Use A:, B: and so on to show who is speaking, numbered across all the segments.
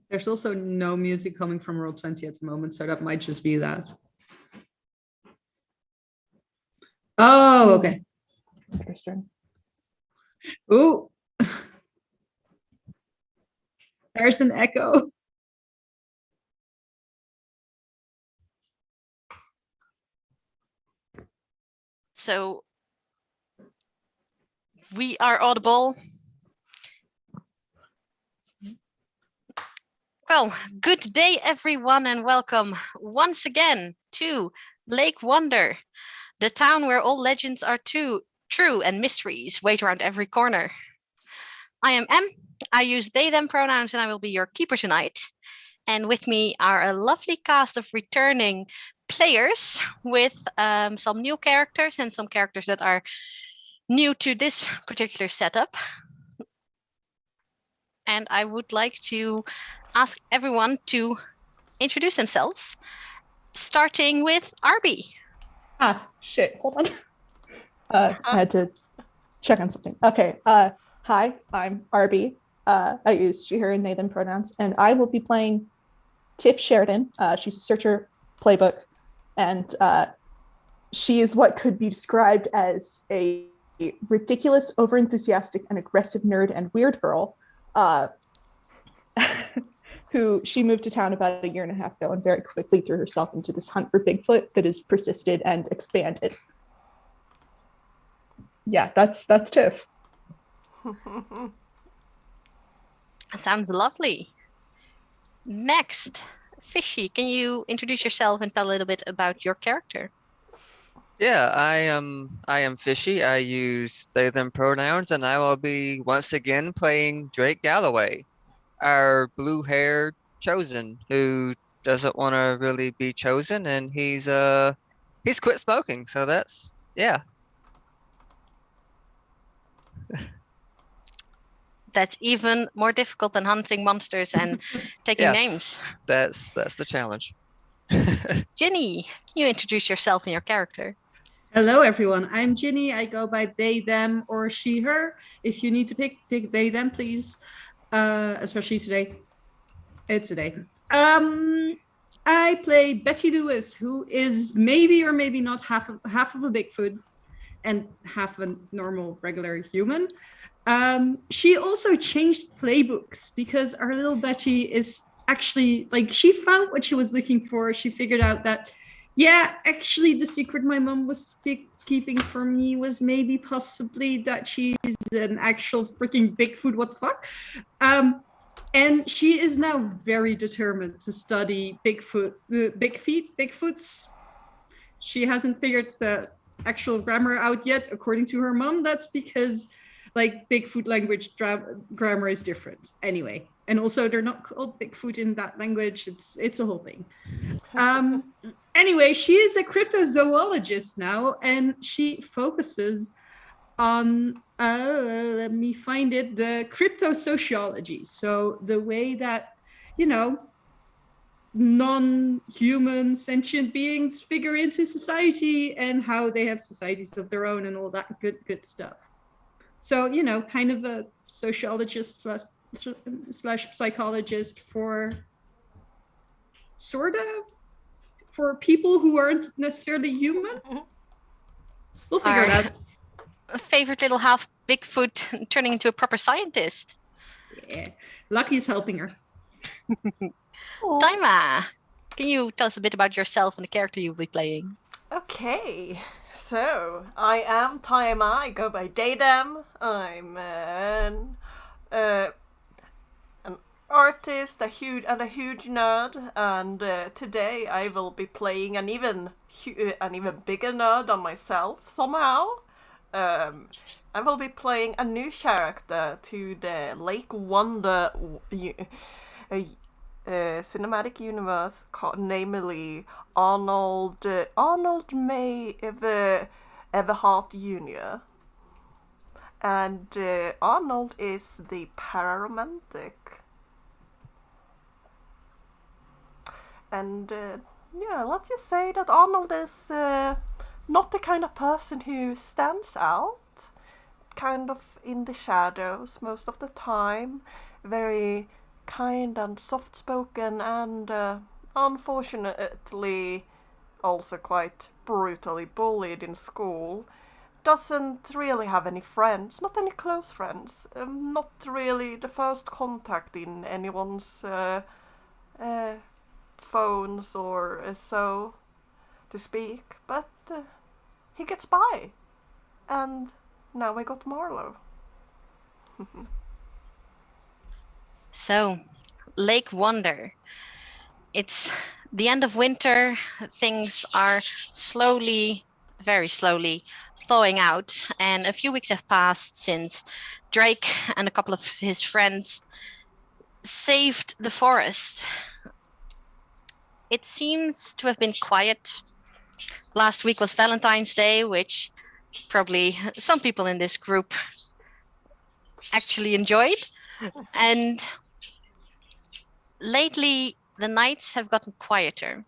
A: There's also no music coming from Roll20 at the moment, so that might just be that. Oh, okay.
B: Interesting.
A: Ooh. There's an echo.
C: So we are audible. Well, good day, everyone, and welcome once again to Lake Wonder, the town where all legends are true and mysteries wait around every corner. I am M. I use they, them pronouns, and I will be your keeper tonight. And with me are a lovely cast of returning players with some new characters and some characters that are new to this particular setup. And I would like to ask everyone to introduce themselves, starting with Arby.
B: Shit, hold on. I had to check on something. Okay, hi, I'm Arby. I use she, her, and they, them pronouns, and I will be playing Tiff Sheridan. She's a searcher playbook, and she is what could be described as a ridiculous, overenthusiastic, and aggressive nerd and weird girl. Who she moved to town about a year and a half ago and very quickly threw herself into this hunt for Bigfoot that has persisted and expanded. Yeah, that's Tiff.
C: Sounds lovely. Next, Fishy, can you introduce yourself and tell a little bit about your character?
D: Yeah, I am Fishy. I use they them pronouns, and I will be once again playing Drake Galloway, our blue-haired chosen who doesn't want to really be chosen, and he's quit smoking, so that's yeah.
C: That's even more difficult than hunting monsters and taking
D: Yeah.
C: names.
D: That's the challenge.
C: Ginny, can you introduce yourself and your character?
A: Hello, everyone. I'm Ginny. I go by they, them, or she, her. If you need to pick they, them, please. Especially today. It's today. I play Betty Lewis, who is maybe or maybe not half of a Bigfoot and half a normal, regular human. She also changed playbooks because our little Betty is actually, like, she found what she was looking for. She figured out that, yeah, actually the secret my mom was keeping for me was maybe possibly that she's an actual freaking Bigfoot. What the fuck? And she is now very determined to study Bigfoots. She hasn't figured the actual grammar out yet, according to her mom. That's because, like, Bigfoot language grammar is different anyway. And also they're not called Bigfoot in that language. It's a whole thing. Anyway, she is a cryptozoologist now, and she focuses on, let me find it, the cryptosociology. So the way that, non-human sentient beings figure into society and how they have societies of their own and all that good stuff. So, kind of a sociologist slash psychologist for people who aren't necessarily human. We'll figure it out.
C: Favorite little half Bigfoot turning into a proper scientist.
A: Yeah, Lucky's helping her.
C: Daima, can you tell us a bit about yourself and the character you'll be playing?
E: Okay, so I am Taima. I go by they, them. I'm an artist, a huge nerd, and today I will be playing an even bigger nerd than myself somehow. I will be playing a new character to the Lake Wonder cinematic universe, namely Arnold May Everhart Jr. And Arnold is the pararomantic. And let's just say that Arnold is not the kind of person who stands out, kind of in the shadows most of the time, very kind and soft-spoken and unfortunately also quite brutally bullied in school, doesn't really have any friends, not any close friends, not really the first contact in anyone's phones or so to speak, but he gets by. And now we got Marlowe.
C: So, Lake Wonder. It's the end of winter. Things are slowly, very slowly, thawing out. And a few weeks have passed since Drake and a couple of his friends saved the forest. It seems to have been quiet. Last week was Valentine's Day, which probably some people in this group actually enjoyed. And lately, the nights have gotten quieter.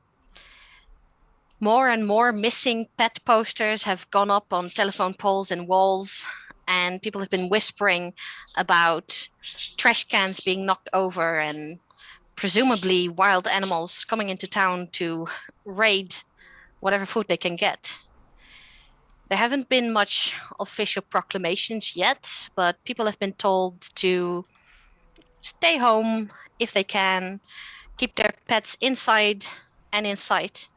C: More and more missing pet posters have gone up on telephone poles and walls, and people have been whispering about trash cans being knocked over and presumably wild animals coming into town to raid whatever food they can get. There haven't been much official proclamations yet, but people have been told to stay home if they can, keep their pets inside and in sight.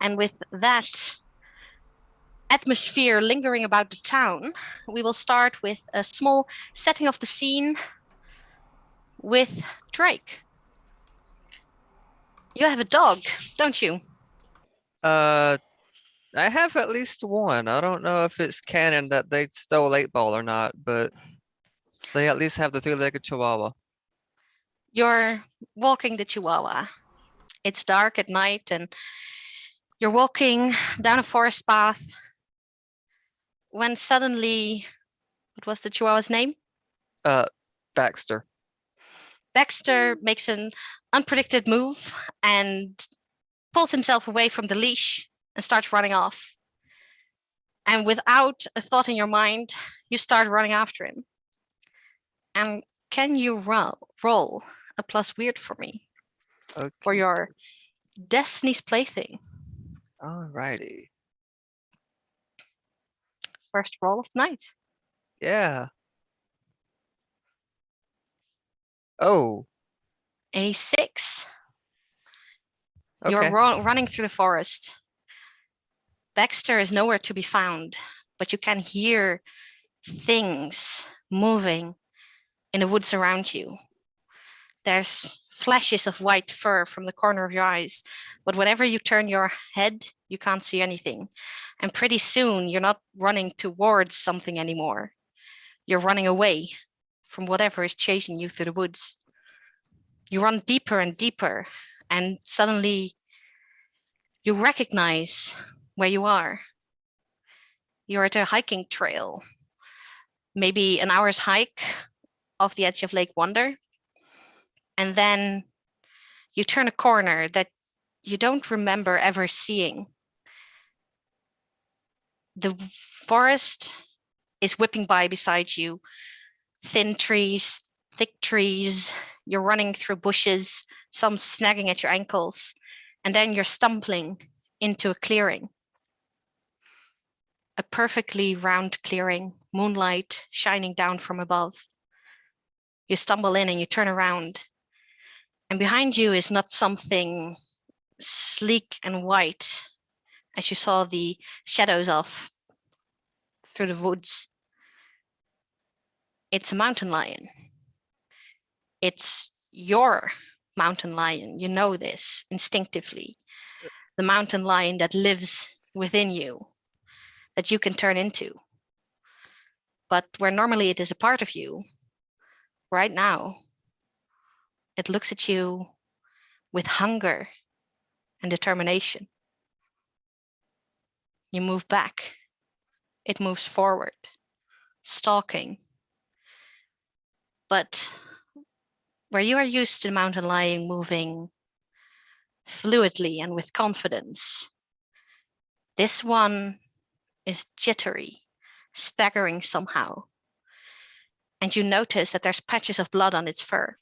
C: And with that atmosphere lingering about the town, we will start with a small setting of the scene with Drake. You have a dog, don't you?
D: I have at least one. I don't know if it's canon that they stole 8-Ball or not, but they at least have the 3-legged Chihuahua.
C: You're walking the Chihuahua. It's dark at night and you're walking down a forest path when suddenly, what was the Chihuahua's name?
D: Baxter.
C: Baxter makes an unpredicted move and pulls himself away from the leash and starts running off. And without a thought in your mind, you start running after him. And can you roll a plus weird for me
D: Okay.
C: for your Destiny's Plaything?
D: Alrighty.
C: First roll of the night.
D: Yeah. Oh,
C: A 6.
D: okay.
C: You're running through the forest. Baxter is nowhere to be found, but you can hear things moving in the woods around you. There's flashes of white fur from the corner of your eyes, but whenever you turn your head, you can't see anything. And pretty soon, you're not running towards something anymore. You're running away from whatever is chasing you through the woods. You run deeper and deeper, and suddenly you recognize where you are. You're at a hiking trail, maybe an hour's hike off the edge of Lake Wonder. And then you turn a corner that you don't remember ever seeing. The forest is whipping by beside you. Thin trees, thick trees. You're running through bushes, some snagging at your ankles. And then you're stumbling into a clearing. A perfectly round clearing, moonlight shining down from above. You stumble in and you turn around. And behind you is not something sleek and white, as you saw the shadows of through the woods. It's a mountain lion. It's your mountain lion. You know this instinctively. The mountain lion that lives within you, that you can turn into. But where normally it is a part of you, right now, it looks at you with hunger and determination. You move back. It moves forward, stalking. But where you are used to the mountain lion moving fluidly and with confidence, this one is jittery, staggering somehow. and you notice that there's patches of blood on its fur.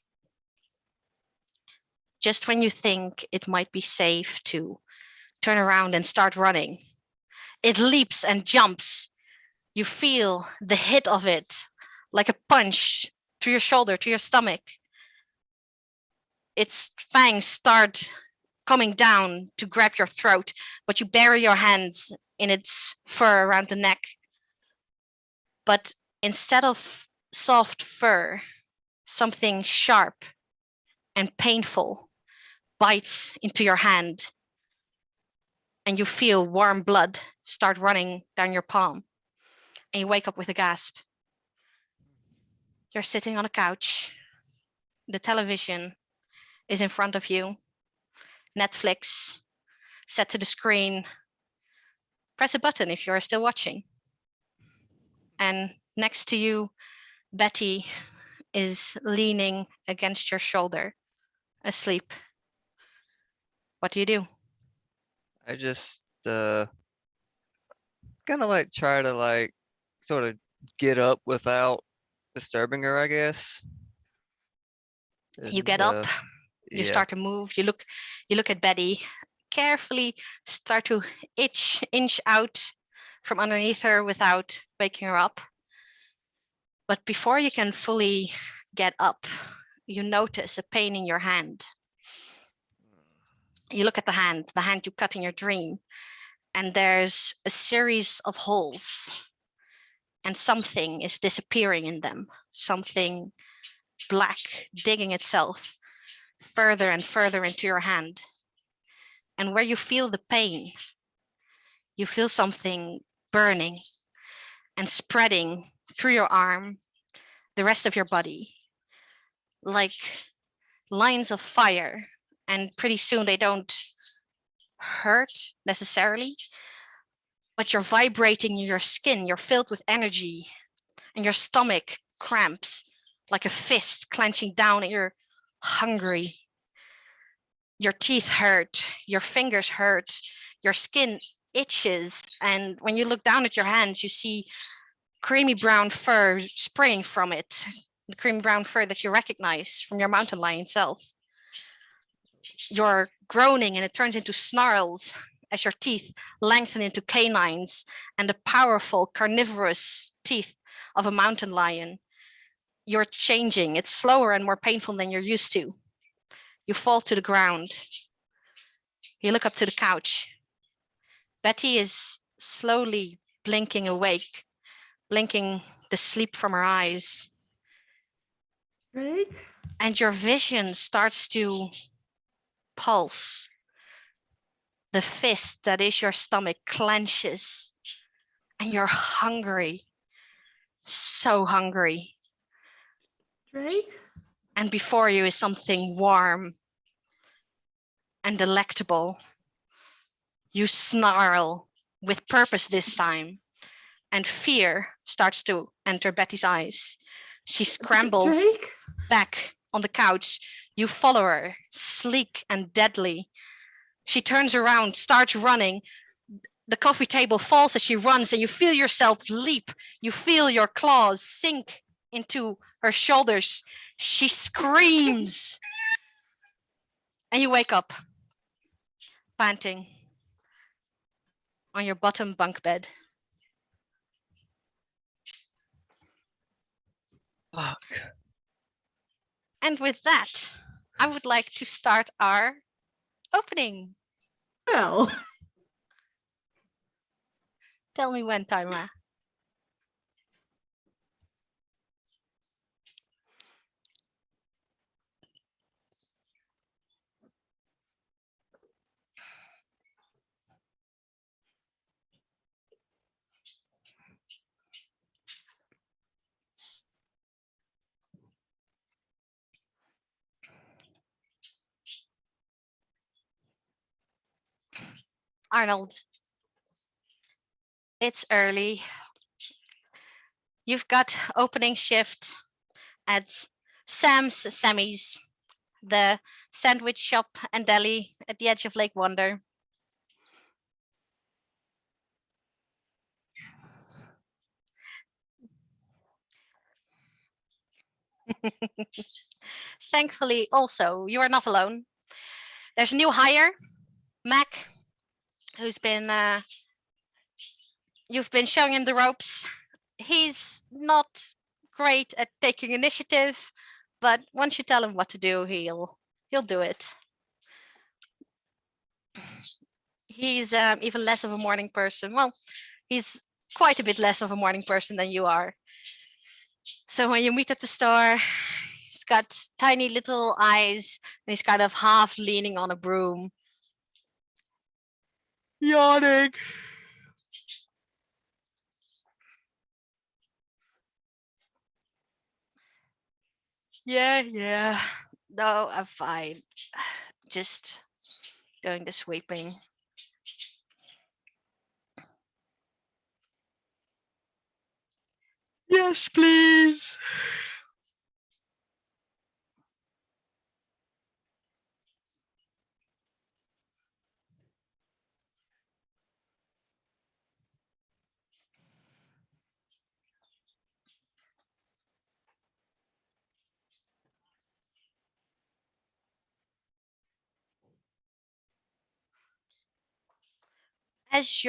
C: Just when you think it might be safe to turn around and start running, it leaps and jumps. You feel the hit of it like a punch through your shoulder, to your stomach. Its fangs start coming down to grab your throat, but you bury your hands in its fur around the neck. But instead of soft fur, something sharp and painful bites into your hand, and you feel warm blood start running down your palm, and you wake up with a gasp. You're sitting on a couch. The television is in front of you. Netflix set to the screen. Press a button if you're still watching. And next to you, Betty is leaning against your shoulder, asleep. What do?
D: I just kind of like try to like sort of get up without disturbing her, I guess.
C: You get
D: And,
C: up, you
D: yeah.
C: start to move, you look at Betty, carefully start to inch out from underneath her without waking her up. But before you can fully get up, you notice a pain in your hand. You look at the hand you cut in your dream, and there's a series of holes, and something is disappearing in them, something black digging itself further and further into your hand. And where you feel the pain, you feel something burning and spreading through your arm, the rest of your body, like lines of fire. And pretty soon they don't hurt necessarily, but you're vibrating in your skin, you're filled with energy, and your stomach cramps like a fist clenching down, and you're hungry. Your teeth hurt, your fingers hurt, your skin itches, and when you look down at your hands, you see creamy brown fur spraying from it, the creamy brown fur that you recognize from your mountain lion self. You're groaning and it turns into snarls as your teeth lengthen into canines and the powerful carnivorous teeth of a mountain lion. You're changing. It's slower and more painful than you're used to. You fall to the ground. You look up to the couch. Betty is slowly blinking awake, blinking the sleep from her eyes.
A: Right?
C: And your vision starts to pulse. The fist that is your stomach clenches, and you're hungry, so hungry.
A: Drake?
C: And before you is something warm and delectable. You snarl with purpose this time, and fear starts to enter Betty's eyes. She scrambles
A: Drake?
C: back on the couch. You follow her, sleek and deadly. She turns around, starts running. The coffee table falls as she runs, and you feel yourself leap. You feel your claws sink into her shoulders. She screams. And you wake up, panting, on your bottom bunk bed.
D: Fuck.
C: And with that, I would like to start our opening.
A: Well,
C: Tell me when, Taima. Arnold, it's early. You've got opening shift at Sammy's, the sandwich shop and deli at the edge of Lake Wonder. Thankfully, also, you are not alone. There's a new hire, Mac, who's been you've been showing him the ropes. He's not great at taking initiative, but once you tell him what to do, he'll do it. He's even less of a morning person. Well, he's quite a bit less of a morning person than you are. So when you meet at the store, he's got tiny little eyes and he's kind of half leaning on a broom. Yawning. Yeah. No, I'm fine. Just doing the sweeping. Yes, please. As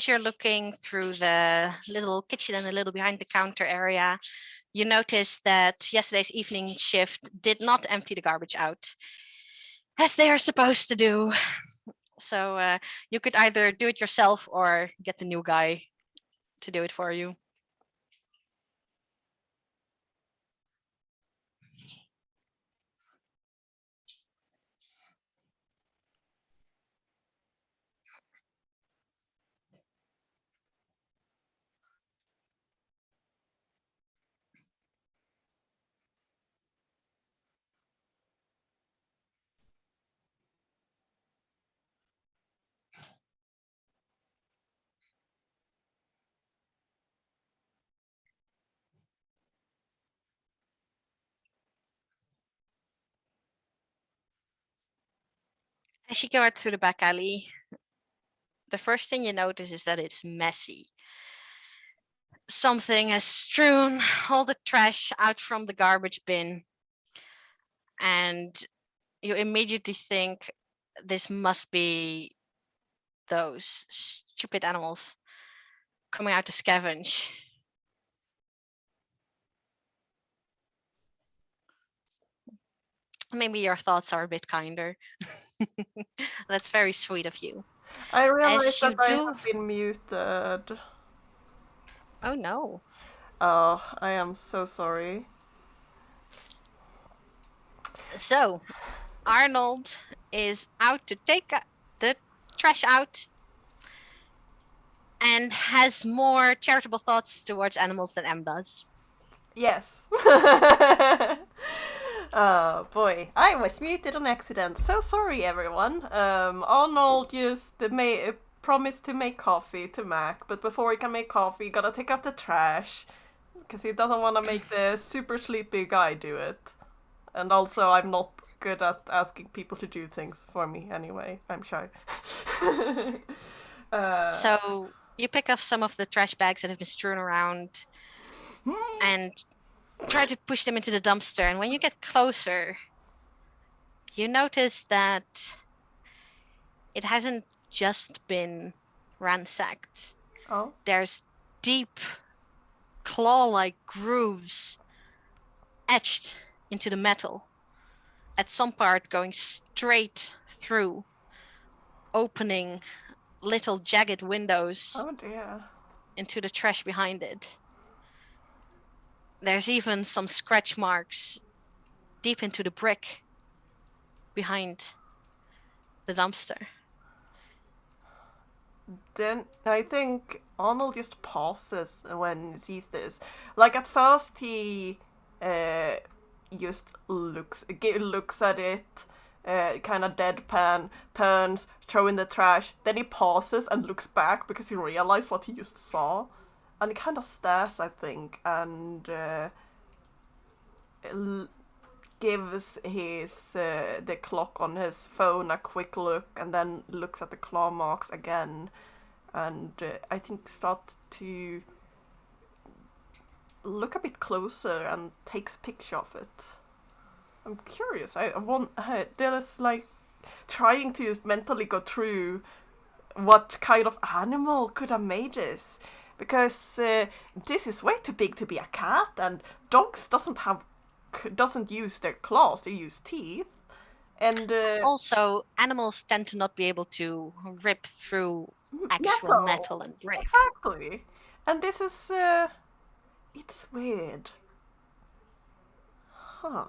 C: you're looking through the little kitchen and a little behind the counter area, you notice that yesterday's evening shift did not empty the garbage out as they are supposed to do. So you could either do it yourself or get the new guy to do it for you. As you go out through the back alley, the first thing you notice is that it's messy. Something has strewn all the trash out from the garbage bin, and you immediately think this must be those stupid animals coming out to scavenge. Maybe your thoughts are a bit kinder. That's very sweet of you.
E: I realized
C: you
E: that I
C: do-
E: have been muted.
C: Oh no.
E: Oh, I am so sorry.
C: So, Arnold is out to take the trash out and has more charitable thoughts towards animals than M does.
E: Yes. Oh boy, I was muted on accident. So sorry, everyone. Arnold just promised to make coffee to Mac, but before he can make coffee, he gotta take out the trash because he doesn't want to make the super sleepy guy do it. And also, I'm not good at asking people to do things for me anyway. I'm shy.
C: So you pick up some of the trash bags that have been strewn around and try to push them into the dumpster. And when you get closer, you notice that it hasn't just been ransacked.
E: Oh,
C: There's deep claw-like grooves etched into the metal, at some part going straight through, opening little jagged windows
E: oh dear.
C: into the trash behind it. There's even some scratch marks deep into the brick behind the dumpster.
E: Then I think Arnold just pauses when he sees this. Like at first he just looks at it, kind of deadpan, turns, throw in the trash. Then he pauses and looks back because he realized what he just saw, and he kind of stares, I think, and gives his the clock on his phone a quick look, and then looks at the claw marks again, and I think start to look a bit closer and takes a picture of it. I'm curious. I want. There's like trying to just mentally go through what kind of animal could have made this, because this is way too big to be a cat, and dogs doesn't use their claws; they use teeth. And
C: Also, animals tend to not be able to rip through actual metal and brick.
E: Exactly. And this is it's weird. Huh.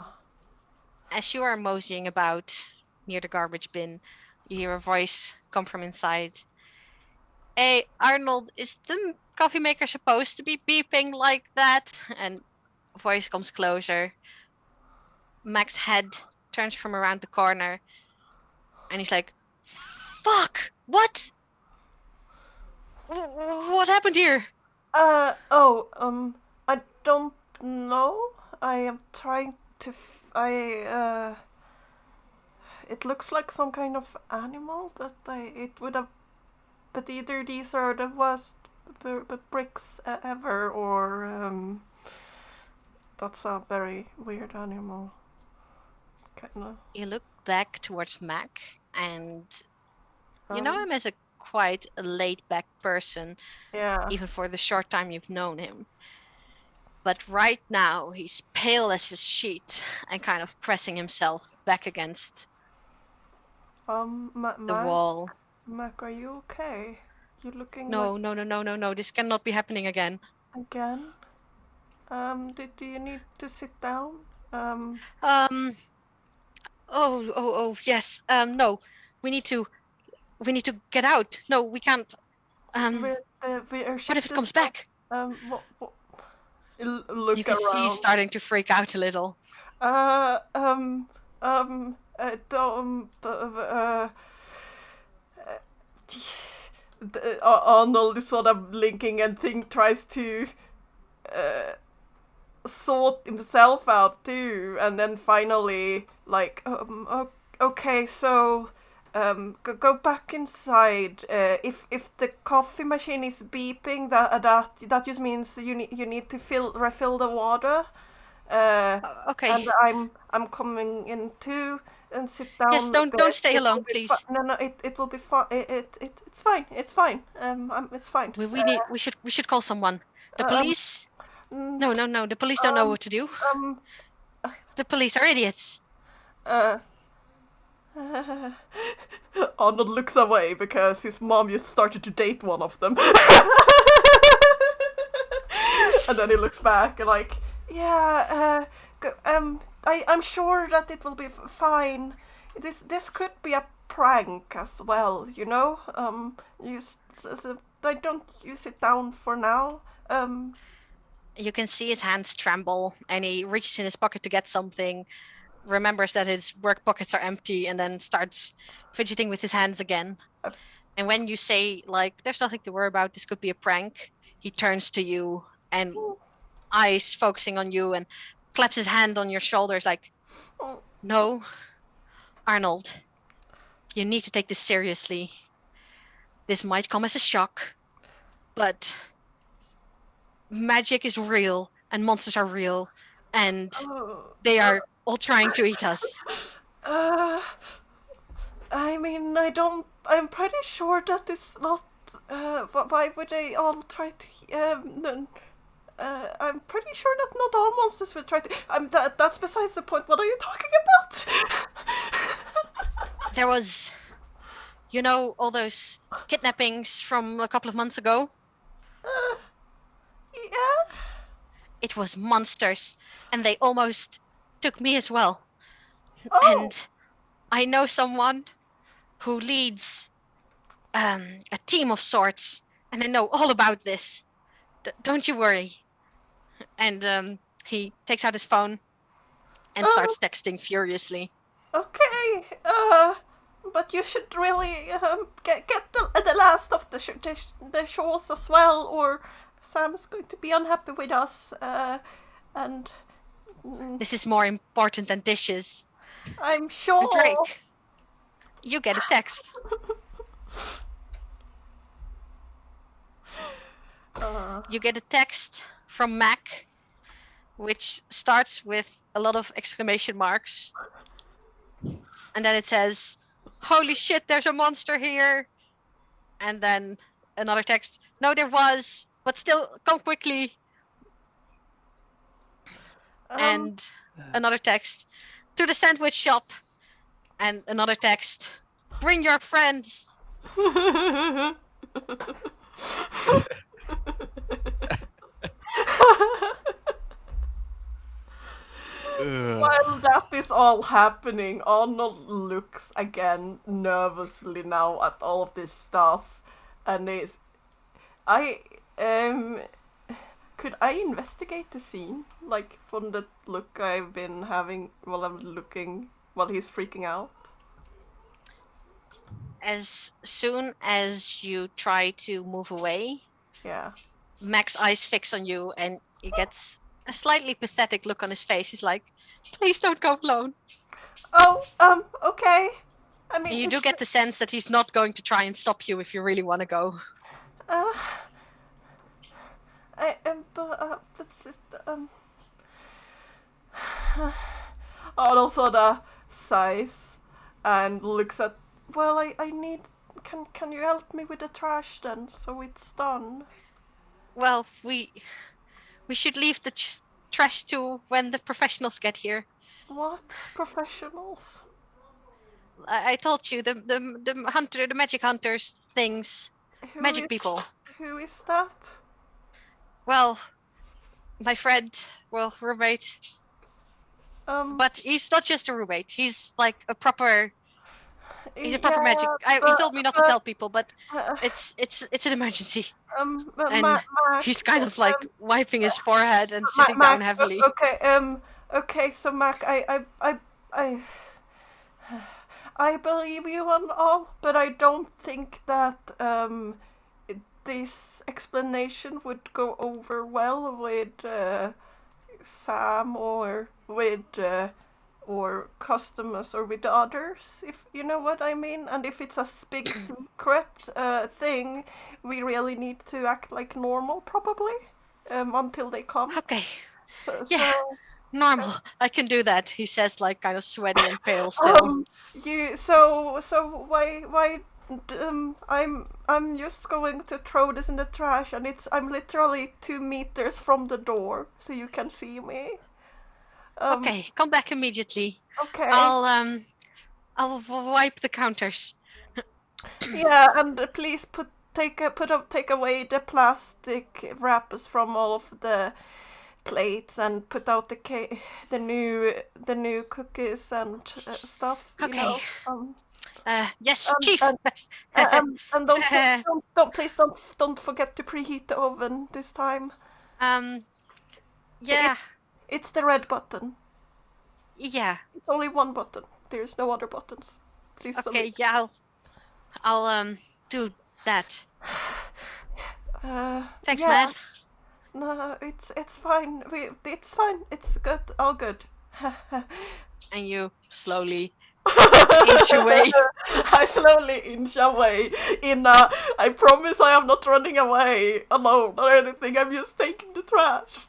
C: As you are moseying about near the garbage bin, you hear a voice come from inside. Hey, Arnold, is the coffee maker supposed to be beeping like that? And voice comes closer. Mac's head turns from around the corner, and he's like, "Fuck! What? What happened here?"
E: I don't know. I am trying to. It looks like some kind of animal, but it would have. But either these are the worst bricks ever, or that's a very weird animal. Kinda.
C: You look back towards Mac, and you know him as a quite a laid-back person,
E: Yeah.
C: even for the short time you've known him. But right now, he's pale as his sheet and kind of pressing himself back against the wall.
E: Mac, are you okay? You looking
C: No. This cannot be happening again.
E: again? Do you need to sit down?
C: Oh, yes. No, we need to get out. No, we can't.
E: Our
C: What if it comes back?
E: What? Look
C: You can see he's starting to freak out a little.
E: Arnold is sort of blinking and tries to sort himself out too, and then finally, like, okay, so go back inside. If the coffee machine is beeping, that just means you need to refill the water.
C: Okay.
E: And I'm coming in too, and sit down.
C: Yes, don't stay alone, please.
E: No, it will be fine. It's fine. It's fine. It's fine.
C: We should call someone. The police. No. The police don't know what to do. The police are idiots.
E: Arnold looks away because his mom just started to date one of them. And then he looks back and like, yeah, I'm sure that it will be fine. This could be a prank as well, you know. Don't you sit down for now.
C: You can see his hands tremble, and he reaches in his pocket to get something, remembers that his work pockets are empty, and then starts fidgeting with his hands again. And when you say, like, there's nothing to worry about, this could be a prank, he turns to you and eyes focusing on you and claps his hand on your shoulders like, no, Arnold, you need to take this seriously. This might come as a shock, but magic is real and monsters are real and they are all trying to eat us.
E: I mean, I'm pretty sure that it's not. Why would they all try to? I'm pretty sure that not all monsters will try to. That's besides the point. What are you talking about?
C: There was, you know, all those kidnappings from a couple of months ago.
E: Yeah.
C: It was monsters, and they almost took me as well.
E: Oh.
C: And I know someone who leads a team of sorts, and they know all about this. Don't you worry. And he takes out his phone and starts texting furiously.
E: Okay. But you should really get the last of the shores as well, or Sam's going to be unhappy with us. And
C: this is more important than dishes.
E: I'm sure.
C: And Drake, you get a text. You get a text from Mac which starts with a lot of exclamation marks. And then it says, "Holy shit, there's a monster here." And then another text, "No, there was, but still, come quickly." And another text, "To the sandwich shop." And another text, "Bring your friends."
E: While that is all happening, Arnold looks again nervously now at all of this stuff, and is, I could I investigate the scene, like from the look I've been having while I'm looking while he's freaking out?
C: As soon as you try to move away,
E: Yeah.
C: Mac's eyes fix on you, and he gets a slightly pathetic look on his face. He's like, "Please don't go alone."
E: Oh, okay. I mean,
C: You do get the sense that he's not going to try and stop you if you really want to go.
E: Arnold sort of sighs and looks at. Well, I need. Can you help me with the trash then, so it's done?
C: Well, we should leave the trash to when the professionals get here.
E: What professionals?
C: I told you, the magic hunters things, magic people.
E: Who is that?
C: Well, my friend, roommate. But he's not just a roommate. He's like a proper. He's a proper magic. He told me not to tell people, but it's an emergency. And he's kind of like wiping his forehead and sitting down heavily.
E: Okay. So Mac, I believe you and all, but I don't think that this explanation would go over well with Sam or with or customers or with others, if you know what I mean. And if it's a big secret thing, we really need to act like normal, probably, until they come.
C: Okay. Normal. I can do that. He says, like, kind of sweaty and pale still.
E: So why I'm just going to throw this in the trash, and I'm literally 2 meters from the door, so you can see me.
C: Okay, come back immediately.
E: Okay.
C: I'll wipe the counters.
E: Yeah, and please take away the plastic wrappers from all of the plates and put out the new cookies and stuff.
C: Okay.
E: You know?
C: Yes, Chief.
E: And please don't forget to preheat the oven this time.
C: Yeah.
E: It's the red button.
C: Yeah.
E: It's only one button. There's no other buttons. Please.
C: Okay. Yeah. I'll do that. Thanks, man.
E: No, it's fine. It's fine. It's good. All good.
C: And you slowly inch away.
E: I slowly inch away. I promise I am not running away alone or anything. I'm just taking the trash.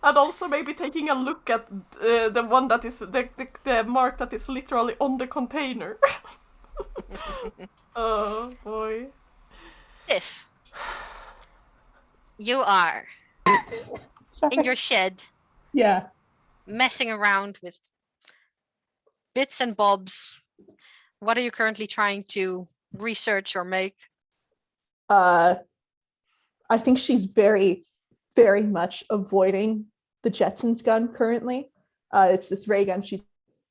E: And also maybe taking a look at the one that is the mark that is literally on the container. Oh boy.
C: If you are in your shed, messing around with bits and bobs, what are you currently trying to research or make?
B: I think she's very, very much avoiding the Jetsons gun currently. It's this ray gun she's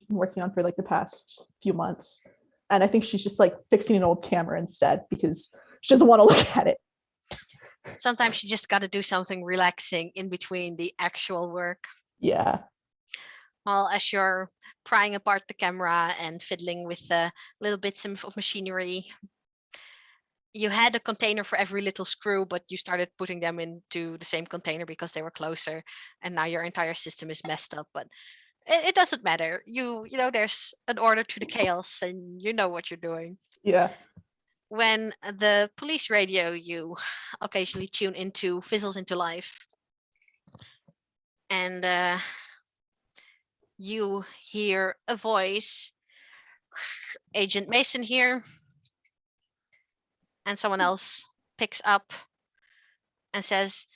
B: been working on for like the past few months. And I think she's just like fixing an old camera instead because she doesn't want to look at it.
C: Sometimes you just got to do something relaxing in between the actual work.
B: Yeah.
C: Well, as you're prying apart the camera and fiddling with the little bits of machinery, you had a container for every little screw, but you started putting them into the same container because they were closer, and now your entire system is messed up. But it doesn't matter. You know, there's an order to the chaos, and you know what you're doing.
B: Yeah.
C: When the police radio you occasionally tune into fizzles into life, and you hear a voice, Agent Mason here, and someone else picks up and says,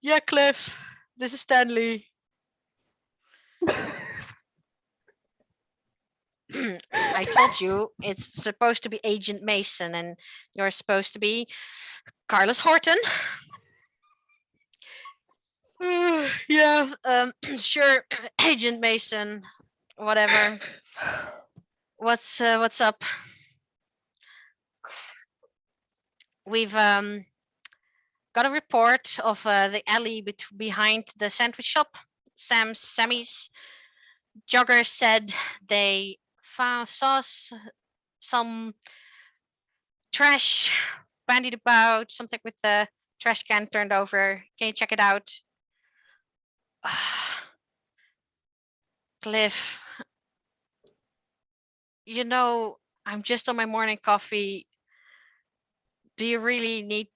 C: "Yeah, Cliff, this is Stanley." I told you it's supposed to be Agent Mason, and you're supposed to be Carlos Horton. Yeah, sure, Agent Mason, whatever. What's up? We've got a report of the alley behind the sandwich shop, Sammy's. Joggers said they saw some trash bandied about, something with the trash can turned over. Can you check it out? Cliff, you know, I'm just on my morning coffee. Do you really need...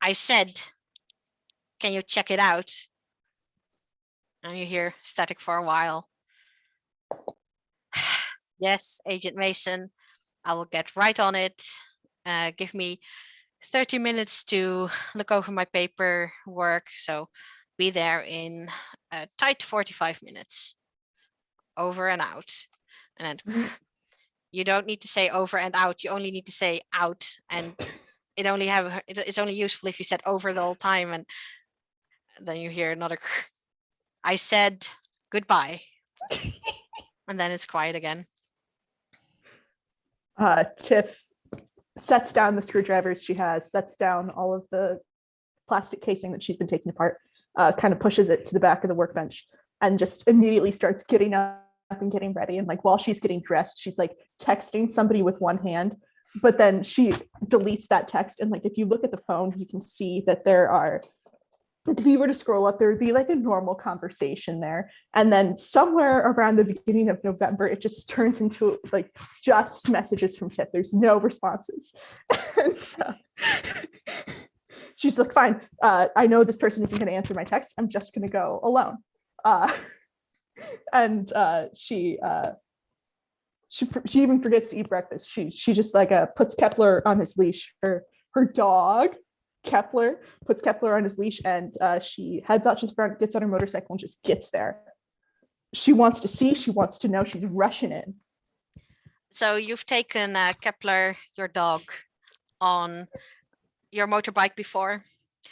C: I said, can you check it out? And you hear static for a while. Yes, Agent Mason, I will get right on it. Give me 30 minutes to look over my paperwork. So be there in a tight 45 minutes. Over and out. And then you don't need to say over and out. You only need to say out. And it's only useful if you said over the whole time. And then you hear another... I said goodbye. And then it's quiet again.
B: Tiff sets down the screwdrivers she has, sets down all of the plastic casing that she's been taking apart, kind of pushes it to the back of the workbench, and just immediately starts getting up and getting ready. And like while she's getting dressed, she's like texting somebody with one hand, but then she deletes that text. And like if you look at the phone, you can see that there are... if you were to scroll up, there would be like a normal conversation there. And then somewhere around the beginning of November, it just turns into like just messages from Tiff. There's no responses. And so she's like, fine, I know this person isn't going to answer my text. I'm just going to go alone. And she even forgets to eat breakfast. She just like puts Kepler on his leash. Her dog, Kepler, puts Kepler on his leash, and she heads out to the front, gets on her motorcycle, and just gets there. She wants to see, she wants to know, she's rushing in.
C: So you've taken Kepler, your dog, on your motorbike before.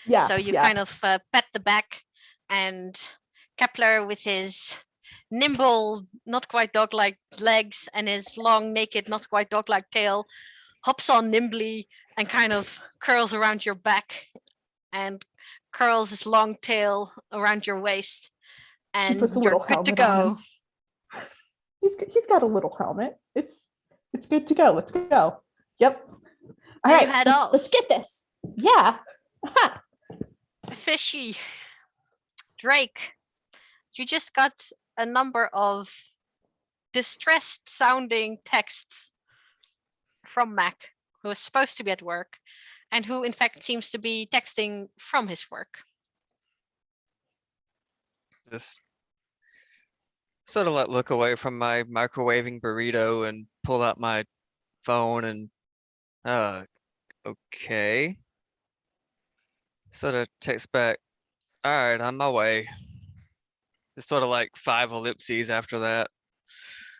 B: Yeah.
C: So you kind of pat the back, and Kepler, with his nimble, not quite dog-like legs and his long, naked, not quite dog-like tail, hops on nimbly and kind of curls around your back and curls his long tail around your waist, and you're good to go.
B: He's got a little helmet. It's good to go. Let's go. Yep. All right, let's get this. Yeah. Aha.
C: Fishy. Drake, you just got a number of distressed sounding texts from Mac, who is supposed to be at work and who in fact seems to be texting from his work.
D: Just sort of like look away from my microwaving burrito and pull out my phone and okay. Sort of text back, all right, on my way. It's sort of like 5 ellipses after that.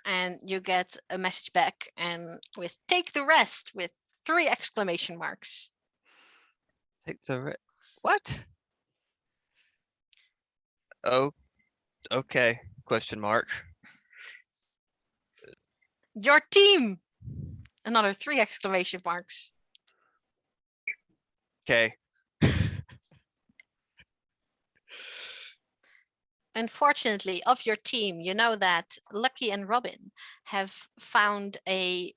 C: And you get a message back, and with "take the rest" with 3 exclamation marks.
D: Take the what? Oh, okay. Question mark.
C: Your team. Another 3 exclamation marks.
D: Okay.
C: Unfortunately, of your team, you know that Lucky and Robin have found a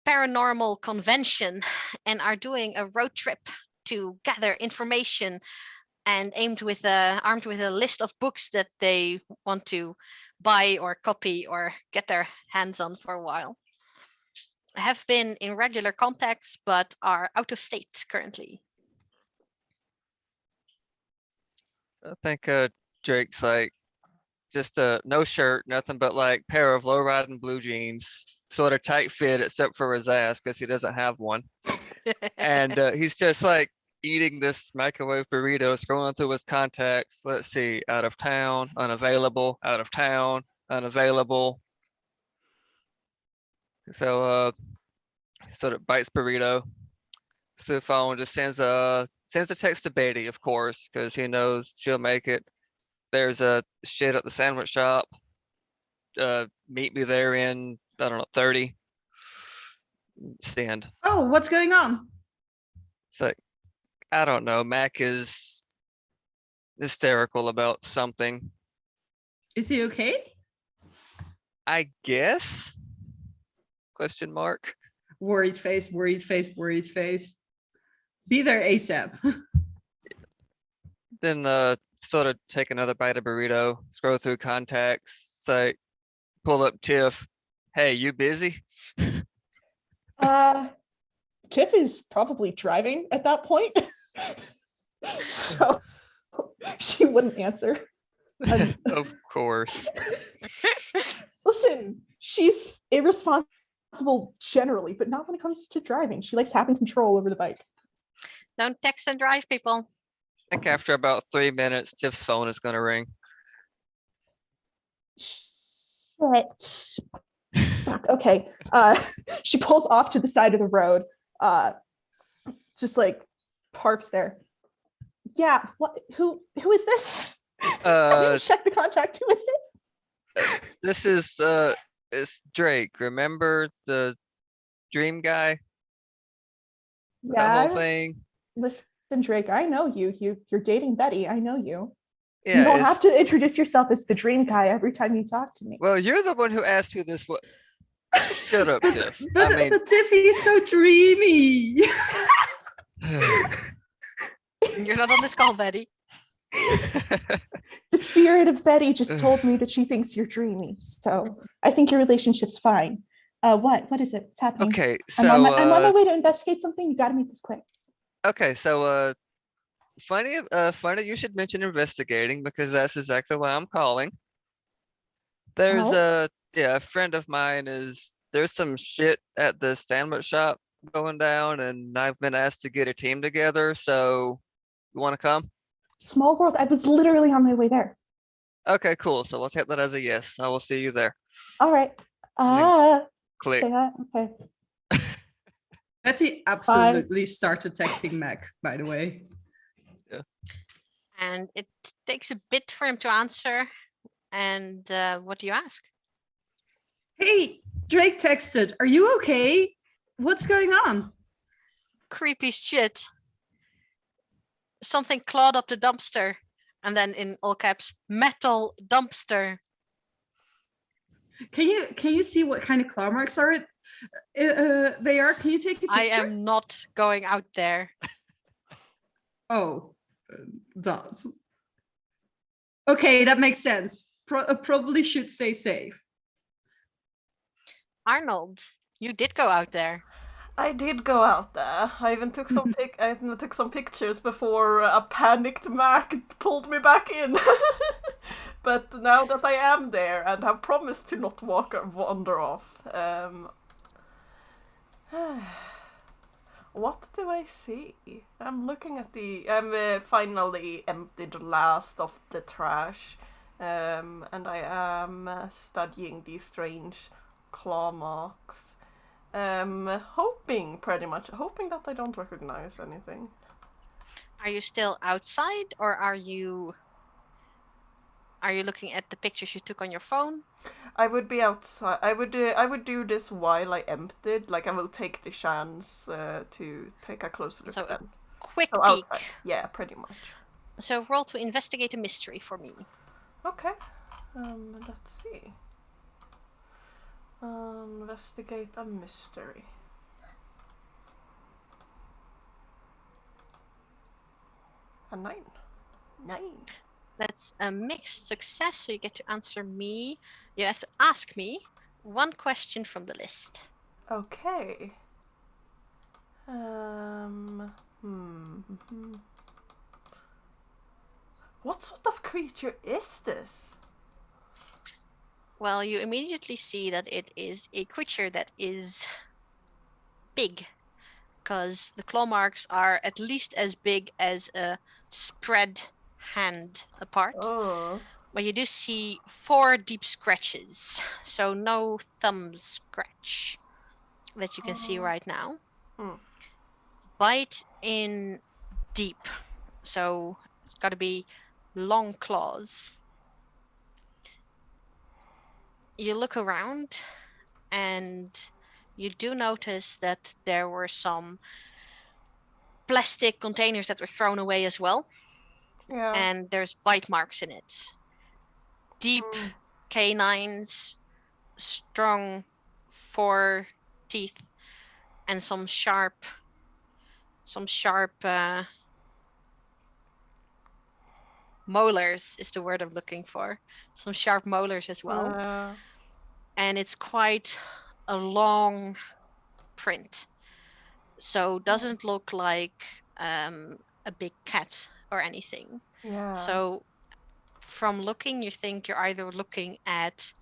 C: paranormal convention and are doing a road trip to gather information, and armed with a list of books that they want to buy or copy or get their hands on for a while. Have been in regular contacts, but are out of state currently.
D: I think Drake's like, just no shirt, nothing but like pair of low riding blue jeans, sort of tight fit except for his ass because he doesn't have one. And he's just like eating this microwave burrito, scrolling through his contacts. Let's see, out of town, unavailable, out of town, unavailable. So sort of bites burrito. To the phone, just sends a text to Betty, of course, because he knows she'll make it. There's a shit at the sandwich shop. Meet me there in, I don't know, 30. Stand.
A: Oh, what's going on?
D: It's like, I don't know. Mac is hysterical about something.
A: Is he okay?
D: I guess? Question mark.
A: Worried face, worried face, worried face. Be there ASAP.
D: Then sort of take another bite of burrito, scroll through contacts, say, pull up Tiff. Hey, you busy?
B: Tiff is probably driving at that point. So she wouldn't answer.
D: Of course.
B: Listen, she's irresponsible generally, but not when it comes to driving. She likes having control over the bike.
C: Don't text and drive, people.
D: I think after about 3 minutes, Tiff's phone is gonna ring.
B: Shit. Fuck, okay. She pulls off to the side of the road, just like parks there. Yeah, what? Who is this? I didn't check the contact. Who is it?
D: This is it's Drake. Remember the dream guy? That whole thing?
B: Listen, Drake, I know you. You're dating Betty. I know you.
D: Yeah,
B: you don't have to introduce yourself as the dream guy every time you talk to me.
D: Well, you're the one who asked who this was. Shut up, Tiff.
A: But Tiffy is so dreamy.
C: You're not on this call, Betty.
B: The spirit of Betty just told me that she thinks you're dreamy. So I think your relationship's fine. What is it? What's happening?
D: Okay, so
B: I'm on my way to investigate something. You got to meet this quick.
D: Okay, so funny you should mention investigating because that's exactly why I'm calling. There's a friend of mine there's some shit at the sandwich shop going down, and I've been asked to get a team together. So you want to come?
B: Small world. I was literally on my way there.
D: Okay, cool. So we'll take that as a yes. I will see you there.
B: All right.
D: Click.
B: Say that. Okay.
A: Betty absolutely started texting Mac, by the way.
D: Yeah.
C: And it takes a bit for him to answer. And what do you ask?
A: Hey, Drake texted. Are you okay? What's going on?
C: Creepy shit. Something clawed up the dumpster. And then in all caps, metal dumpster.
A: Can you see what kind of claw marks are they are? Can you take a picture?
C: I am not going out there.
A: Oh, does. Okay, that makes sense. Probably should stay safe.
C: Arnold, you did go out there.
E: I did go out there. I even took some pictures before a panicked Mac pulled me back in. But now that I am there and have promised to not wander off, what do I see? I'm looking at I'm finally emptied the last of the trash, and I am studying these strange claw marks. Hoping that I don't recognize anything.
C: Are you still outside, or are you looking at the pictures you took on your phone?
E: I would be outside. I would do this while I emptied. Like I will take the chance to take a closer look.
C: So
E: then.
C: Quick
E: So
C: peek.
E: outside. Yeah, pretty much.
C: So roll to investigate a mystery for me.
E: Okay. Let's see. Investigate a mystery. A 9. 9.
C: That's a mixed success, so you get to answer me. You have to ask me one question from the list.
E: Okay. What sort of creature is this?
C: Well, you immediately see that it is a creature that is big, because the claw marks are at least as big as a spread hand apart.
E: Oh.
C: But you do see 4 deep scratches, so no thumb scratch that you can see right now. Bite in deep, so it's got to be long claws. You look around and you do notice that there were some plastic containers that were thrown away as well.
E: Yeah.
C: And there's bite marks in it. Deep canines, strong 4 teeth, and some sharp molars is the word I'm looking for. Some sharp molars as well. And it's quite a long print. So doesn't look like a big cat or anything.
E: Yeah.
C: So from looking, you think you're either looking at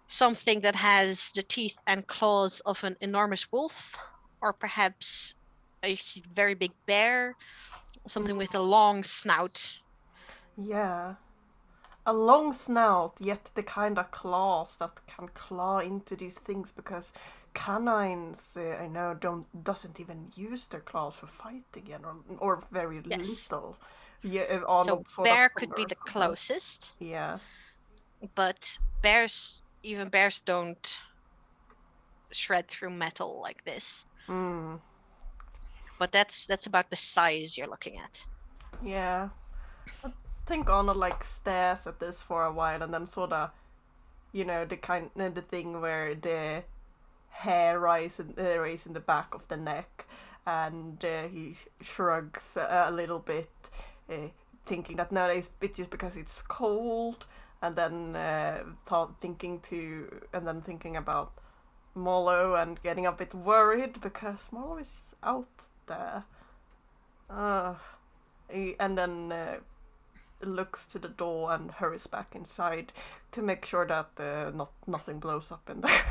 C: something that has the teeth and claws of an enormous wolf, or perhaps a very big bear, something with a long snout.
E: Yeah. A long snout, yet the kind of claws that can claw into these things, because canines, I know, doesn't even use their claws for fighting, or very little. Yeah,
C: So bear could be the closest.
E: Yeah.
C: But even bears don't shred through metal like this. But that's about the size you're looking at.
E: Yeah. I think Anna like stares at this for a while, and then sort of, the thing where the hair rise in the back of the neck, and he shrugs a little bit, thinking that no, it's just because it's cold, and then thinking about Molo and getting a bit worried because Molo is out there. And then looks to the door and hurries back inside to make sure that nothing blows up in there.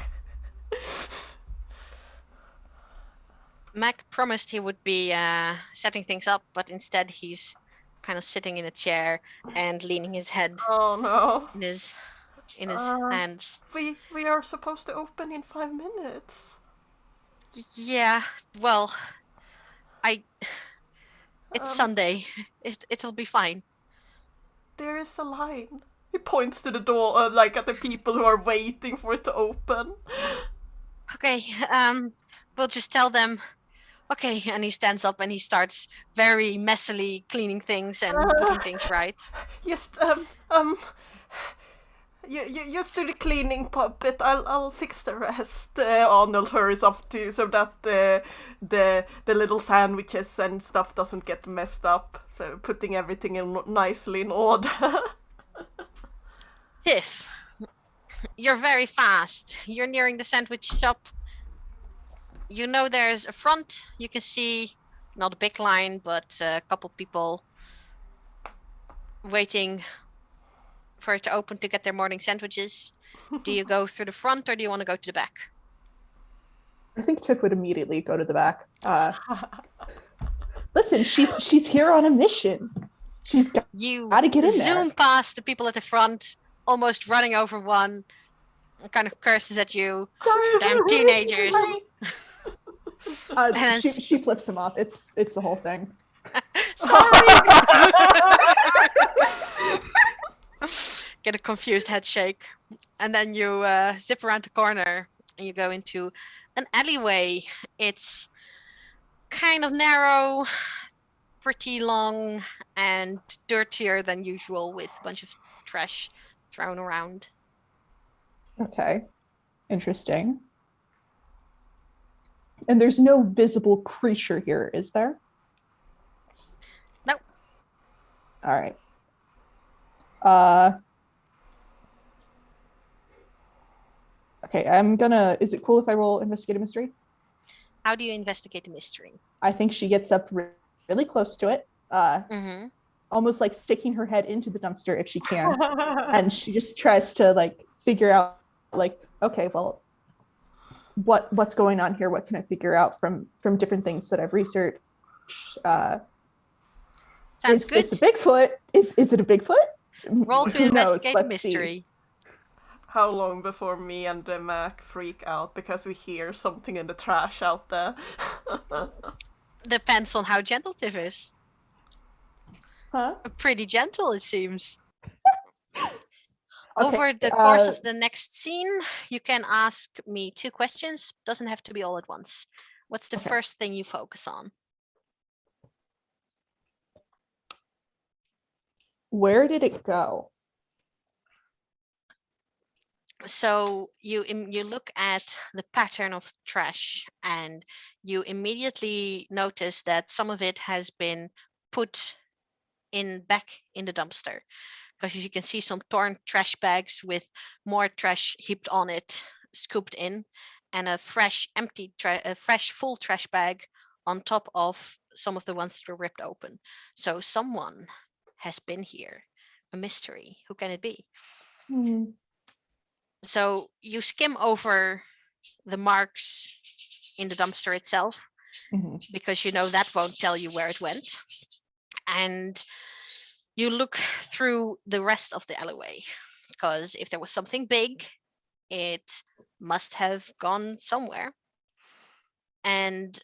C: Mac promised he would be setting things up, but instead he's kind of sitting in a chair and leaning his head
E: Oh no!
C: in his hands.
E: We are supposed to open in 5 minutes.
C: Yeah, well, it's Sunday. It'll be fine.
E: There is a line. He points to the door, like at the people who are waiting for it to open.
C: Okay, we'll just tell them. Okay, and he stands up and he starts very messily cleaning things and putting things right.
E: Yes, you just do the cleaning bit. I'll fix the rest. Arnold hurries off too, so that the little sandwiches and stuff doesn't get messed up. So putting everything nicely in order.
C: Tiff, you're very fast. You're nearing the sandwich shop. You know there's a front. You can see not a big line, but a couple people waiting for it to open to get their morning sandwiches. Do you go through the front or do you want to go to the back?
B: I think Tiff would immediately go to the back. Listen, she's here on a mission. She's got to get in there.
C: Zoom past the people at the front, almost running over one, kind of curses at you.
B: Sorry.
C: Damn teenagers.
B: She flips him off. It's the whole thing.
C: Sorry. Get a confused head shake, and then you zip around the corner and you go into an alleyway. It's kind of narrow, pretty long, and dirtier than usual, with a bunch of trash thrown around.
B: Okay, interesting. And there's no visible creature here, is there?
C: No.
B: All right. Okay, is it cool if I roll investigate a mystery?
C: How do you investigate the mystery?
B: I think she gets up really close to it. almost like sticking her head into the dumpster if she can. And she just tries to like figure out like, okay, well, what's going on here? What can I figure out from different things that I've researched?
C: Sounds good.
B: Is a Bigfoot? Is it a Bigfoot?
C: Roll to
B: Who knows?
C: investigate a
B: Let's see.
C: mystery.
E: How long before me and the Mac freak out because we hear something in the trash out there?
C: Depends on how gentle Tiff is.
B: Huh?
C: Pretty gentle, it seems.
B: Okay,
C: Over the course of the next scene, you can ask me 2 questions. Doesn't have to be all at once. What's the
B: Okay.
C: first thing you focus on?
B: Where did it go?
C: So you look at the pattern of trash, and you immediately notice that some of it has been put back in the dumpster, because you can see some torn trash bags with more trash heaped on it, scooped in, and a fresh full trash bag on top of some of the ones that were ripped open. So someone has been here. A mystery. Who can it be? So you skim over the marks in the dumpster itself, because you know that won't tell you where it went. And you look through the rest of the alleyway, because if there was something big, it must have gone somewhere. And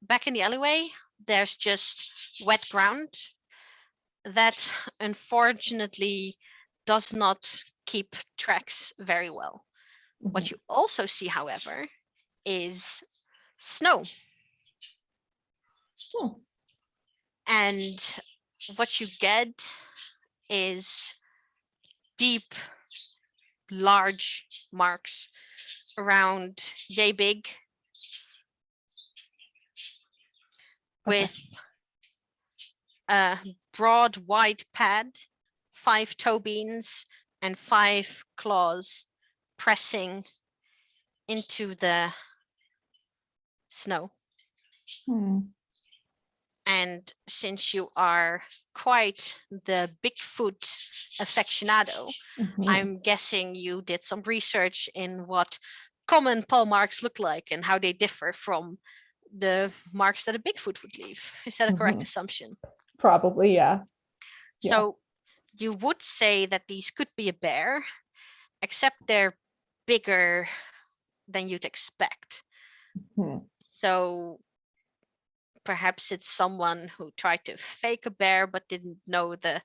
C: back in the alleyway, there's just wet ground that unfortunately does not keep tracks very well. What you also see, however, is snow. And what you get is deep, large marks around yay big, with a broad white pad, 5 toe beans, and 5 claws pressing into the snow. And since you are quite the Bigfoot aficionado, I'm guessing you did some research in what common paw marks look like and how they differ from the marks that a Bigfoot would leave. Is that a correct assumption?
B: Probably, yeah.
C: So you would say that these could be a bear, except they're bigger than you'd expect. So perhaps it's someone who tried to fake a bear but didn't know the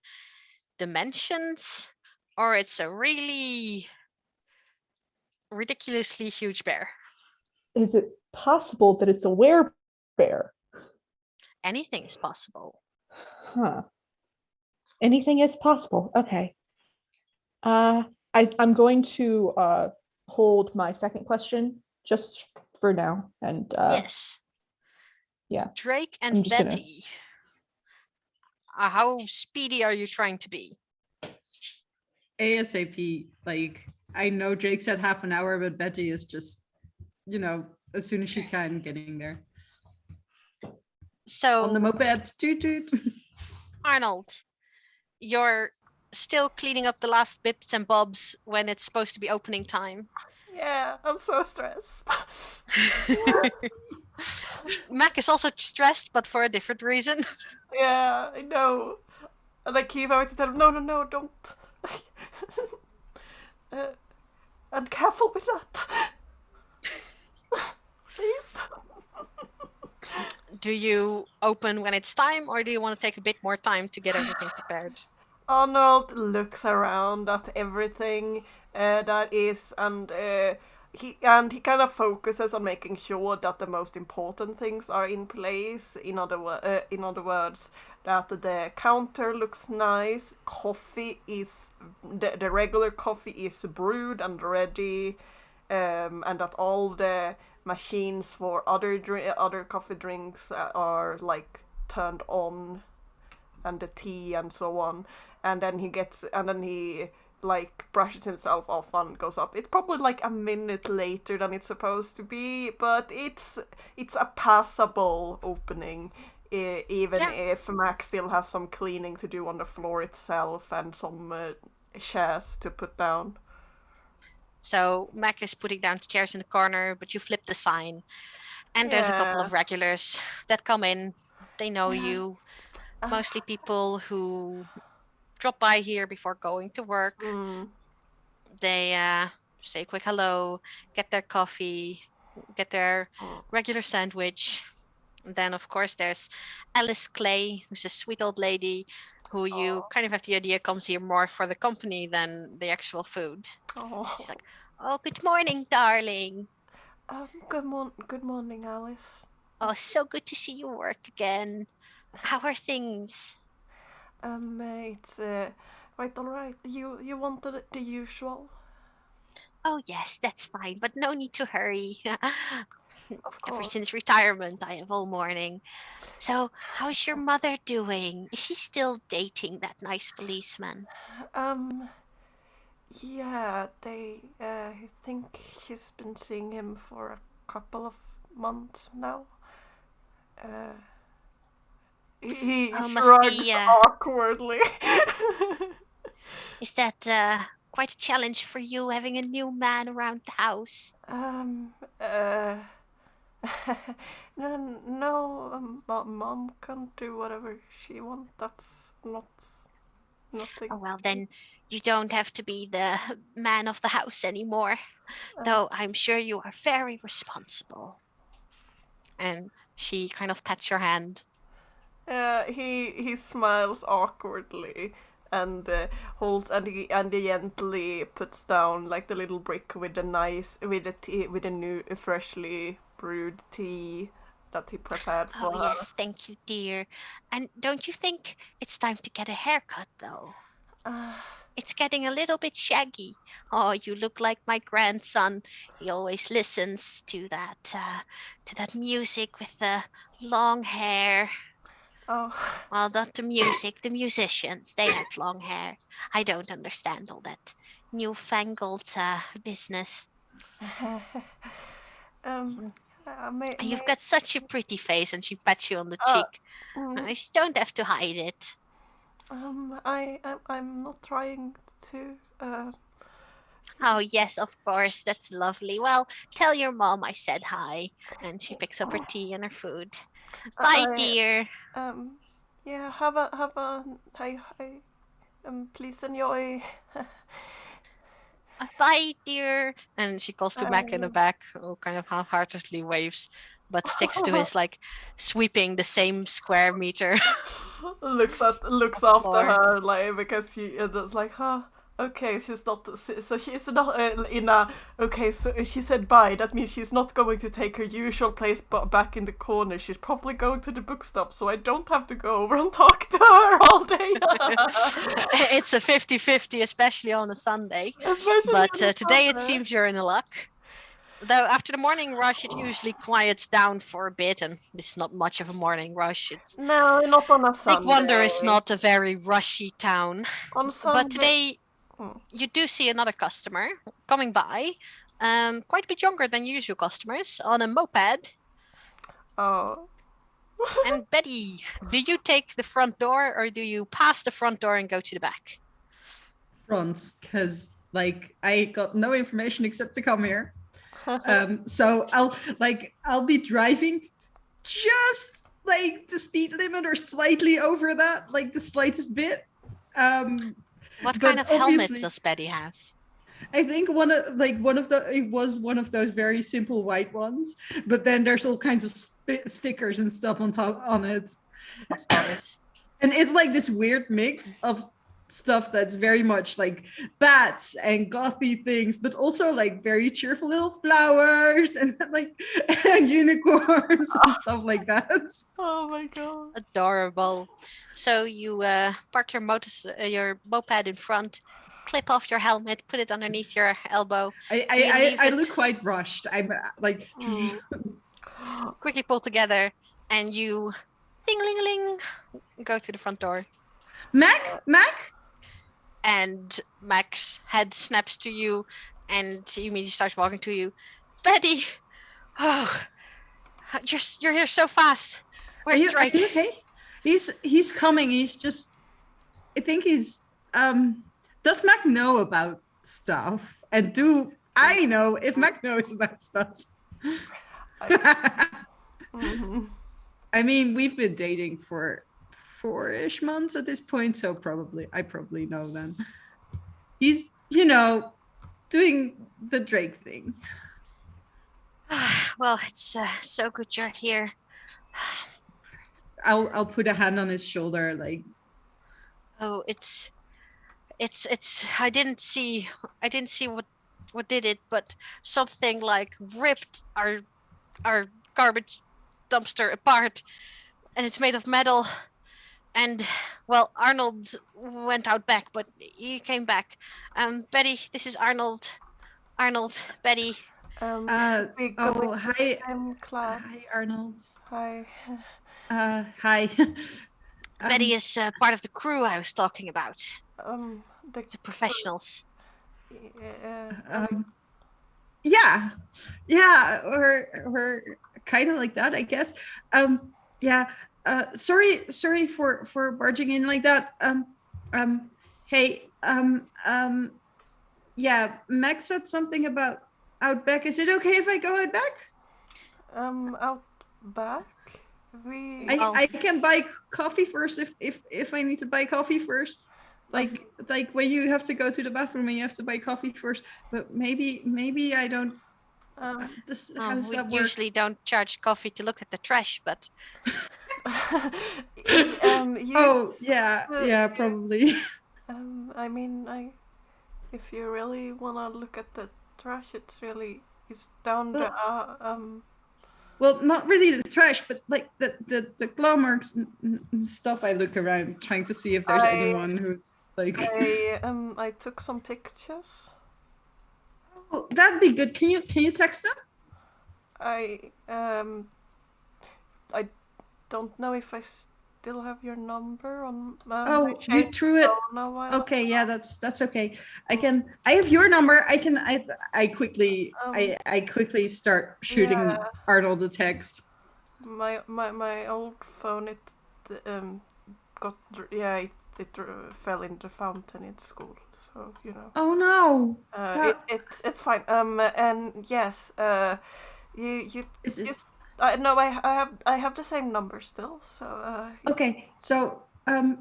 C: dimensions, or it's a really ridiculously huge bear.
B: Is it possible that it's a werebear?
C: Anything is possible.
B: Anything is possible. Okay. I'm going to hold my second question just for now. And
C: yes.
B: Yeah.
C: Drake and Betty. How speedy are you trying to be?
A: ASAP. Like, I know Drake said half an hour, but Betty is just, as soon as she can, getting there.
C: So
A: on the mopeds, toot toot.
C: Arnold, you're still cleaning up the last bits and bobs when it's supposed to be opening time.
E: Yeah, I'm so stressed.
C: Mac is also stressed, but for a different reason.
E: Yeah, I know. And I keep having to tell him, no, don't. And careful with that. Please.
C: Do you open when it's time, or do you want to take a bit more time to get everything prepared?
E: Arnold looks around at everything that is, and he kind of focuses on making sure that the most important things are in place. In other words, that the counter looks nice. Coffee is the regular coffee is brewed and ready, and that all the machines for other coffee drinks are like turned on, and the tea and so on. And then he like brushes himself off and goes up. It's probably like a minute later than it's supposed to be, but it's a passable opening. even
C: Yeah.
E: if Max still has some cleaning to do on the floor itself and some chairs to put down.
C: So Mac is putting down chairs in the corner, but you flip the sign, and there's a couple
E: Yeah.
C: of regulars that come in. They know
E: Yeah.
C: you, mostly people who drop by here before going to work.
E: Mm.
C: They say a quick hello, get their coffee, get their regular sandwich. And then, of course, there's Alice Clay, who's a sweet old lady who you kind of have the idea comes here more for the company than the actual food.
E: Oh.
C: She's like, "Oh, good morning, darling.
E: Good morning, Alice.
C: Oh, so good to see you work again. How are things?"
E: It's quite all right. You wanted the usual,
C: "Oh, yes, that's fine, but no need to hurry.
E: of
C: Ever
E: course.
C: since retirement, I have all morning. So, how's your mother doing? Is she still dating that nice policeman?"
E: Yeah, I think she's been seeing him for a couple of months now. He
C: Oh, must
E: shrugs
C: be.
E: awkwardly.
C: Is that quite a challenge for you having a new man around the house?
E: Uh, no, mom can do whatever she wants. That's nothing.
C: Oh, well, then you don't have to be the man of the house anymore. Though I'm sure you are very responsible. And she kind of pats your hand.
E: He smiles awkwardly and holds and he gently puts down like the little brick with the new freshly brewed tea that he prepared for
C: Oh,
E: her.
C: yes, thank you, dear. And don't you think it's time to get a haircut, though? It's getting a little bit shaggy. Oh, you look like my grandson. He always listens to that music with the long hair.
E: Oh,
C: Well, not the music, the musicians. They have long hair. I don't understand all that newfangled business.
E: may,
C: You've got such a pretty face, and she pats you on the
E: Uh,
C: cheek. You don't have to hide it.
E: I'm not trying to.
C: Oh, yes, of course. That's lovely. Well, tell your mom I said hi. And she picks up her tea and her food. Bye,
E: I-
C: dear.
E: Yeah, please enjoy.
C: Bye, dear. And she calls to Mac in the back, who kind of half-heartedly waves, but sticks to his like sweeping the same square meter.
E: looks after
C: Floor.
E: her like because she is like, huh. Okay, she's not. So she's not in a. Okay, so she said bye. That means she's not going to take her usual place, but back in the corner. She's probably going to the bookstop, so I don't have to go over and talk to her all day.
C: It's a 50-50, especially on a Sunday.
E: Especially
C: But
E: on a
C: today it
E: Sunday.
C: seems you're in luck. Though after the morning rush, it usually quiets down for a bit, and this is not much of a morning rush. It's
E: No, not on a
C: Lake
E: Sunday.
C: Wonder is not a very rushy town.
E: On Sunday.
C: But today, you do see another customer coming by, quite a bit younger than usual customers, on a moped.
E: Oh.
C: And Betty, do you take the front door or do you pass the front door and go to the back?
A: Front, because like I got no information except to come here. So I'll be driving just like the speed limit or slightly over that, like the slightest bit.
C: What
A: but
C: kind of helmet
A: obviously-
C: does Betty have?
A: I think it was one of those very simple white ones, but then there's all kinds of stickers and stuff on it.
C: Of course.
A: And it's like this weird mix of stuff that's very much like bats and gothy things, but also like very cheerful little flowers and like and unicorns and stuff like that.
E: Oh my god.
C: Adorable. So you park your moped in front, clip off your helmet, put it underneath your elbow.
A: I look quite rushed. I'm like
C: quickly pull together, and you ding-ling-ling go to the front door.
A: Mac.
C: And Mac's head snaps to you, and he immediately starts walking to you. Betty, oh, you're here so fast. Where's
A: Are
C: Drake?
A: you okay? He's coming. He's just. I think he's. Does Mac know about stuff? And do I know if Mac knows about stuff?
E: Mhm.
A: I mean, we've been dating for 4-ish months at this point, so I probably know then. He's, doing the Drake thing.
C: Well, it's so good you're here.
A: I'll put a hand on his shoulder, like.
C: Oh, it's. I didn't see what did it, but something like ripped our garbage dumpster apart, and it's made of metal. And well, Arnold went out back, but he came back. Betty, this is Arnold. Arnold, Betty.
E: We go
A: Hi.
E: to same class.
A: Hi, Arnold.
E: Hi.
A: Hi.
C: Betty is part of the crew I was talking about.
E: The
C: The professionals.
A: Yeah, or kind of like that, I guess. Yeah. Sorry for barging in like that. Hey. Yeah. Max said something about Outback. Is it okay if I go Outback?
E: Out back. We.
A: I can buy coffee first if I need to buy coffee first. Like when you have to go to the bathroom and you have to buy coffee first. But maybe I don't. How does
C: We
A: that work?
C: usually don't charge coffee to look at the trash, but
A: Oh yeah, probably.
E: I mean, if you really wanna look at the trash, it's down the
A: Well, not really the trash, but like the claw marks and stuff. I look around trying to see if there's anyone who's like.
E: I took some pictures.
A: Oh, that'd be good. Can you text them?
E: I don't know if I still have your number on.
A: Oh, you threw it. Okay, yeah, that's okay. I have your number. I quickly quickly start shooting Arnold a text.
E: My old phone it fell in the fountain in school, so
A: Oh no.
E: It's fine. And yes, you
A: Is it-
E: just no, I have the same number still, so
A: Okay, so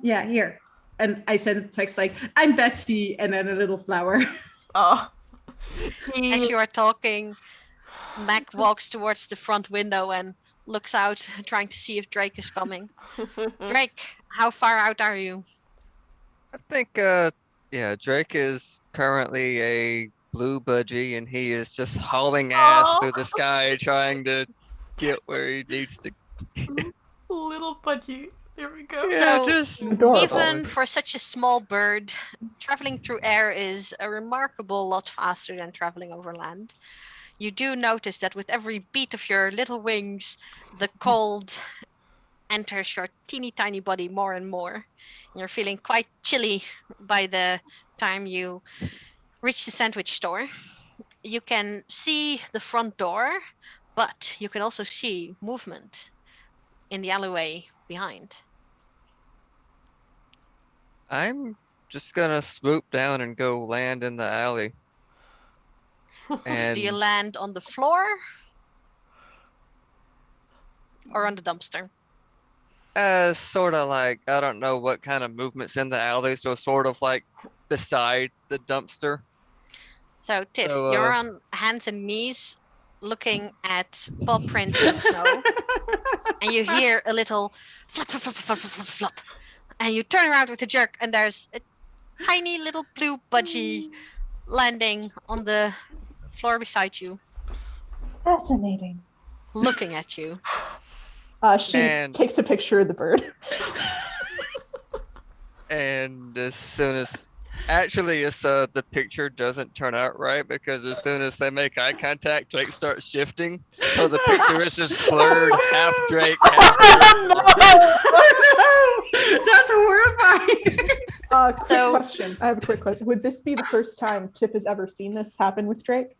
A: yeah, here. And I sent a text like, I'm Betsy, and then a little flower.
E: oh.
C: as you are talking, Mac walks towards the front window and looks out, trying to see if Drake is coming. Drake, how far out are you?
D: I think, Drake is currently a blue budgie, and he is just hauling ass through the sky, trying to get where he needs to.
E: Little budgie. There we go.
D: Yeah,
C: So,
D: just
B: Adorable.
C: Even for such a small bird, traveling through air is a remarkable lot faster than traveling over land. You do notice that with every beat of your little wings, the cold enters your teeny tiny body more and more. You're feeling quite chilly by the time you reach the sandwich store. You can see the front door, but you can also see movement in the alleyway behind.
D: I'm just gonna swoop down and go land in the alley. And
C: Do you land on the floor or on the dumpster?
D: sort of like, I don't know what kind of movement's in the alley, so sort of like beside the dumpster.
C: So, Tiff,
D: So,
C: you're on hands and knees looking at paw prints in the snow, and you hear a little flop, flop, flop, flop, flop, flop, flop. And you turn around with a jerk, and there's a tiny little blue budgie landing on the floor beside you,
B: Fascinating.
C: looking at you.
B: She
D: And-
B: takes a picture of the bird.
D: And as soon as actually it's the picture doesn't turn out right, because as soon as they make eye contact, Drake starts shifting, so the picture is just blurred, half Drake, half
A: That's horrifying.
B: Quick
C: So-
B: question. I have a quick question. Would this be the first time Tiff has ever seen this happen with Drake?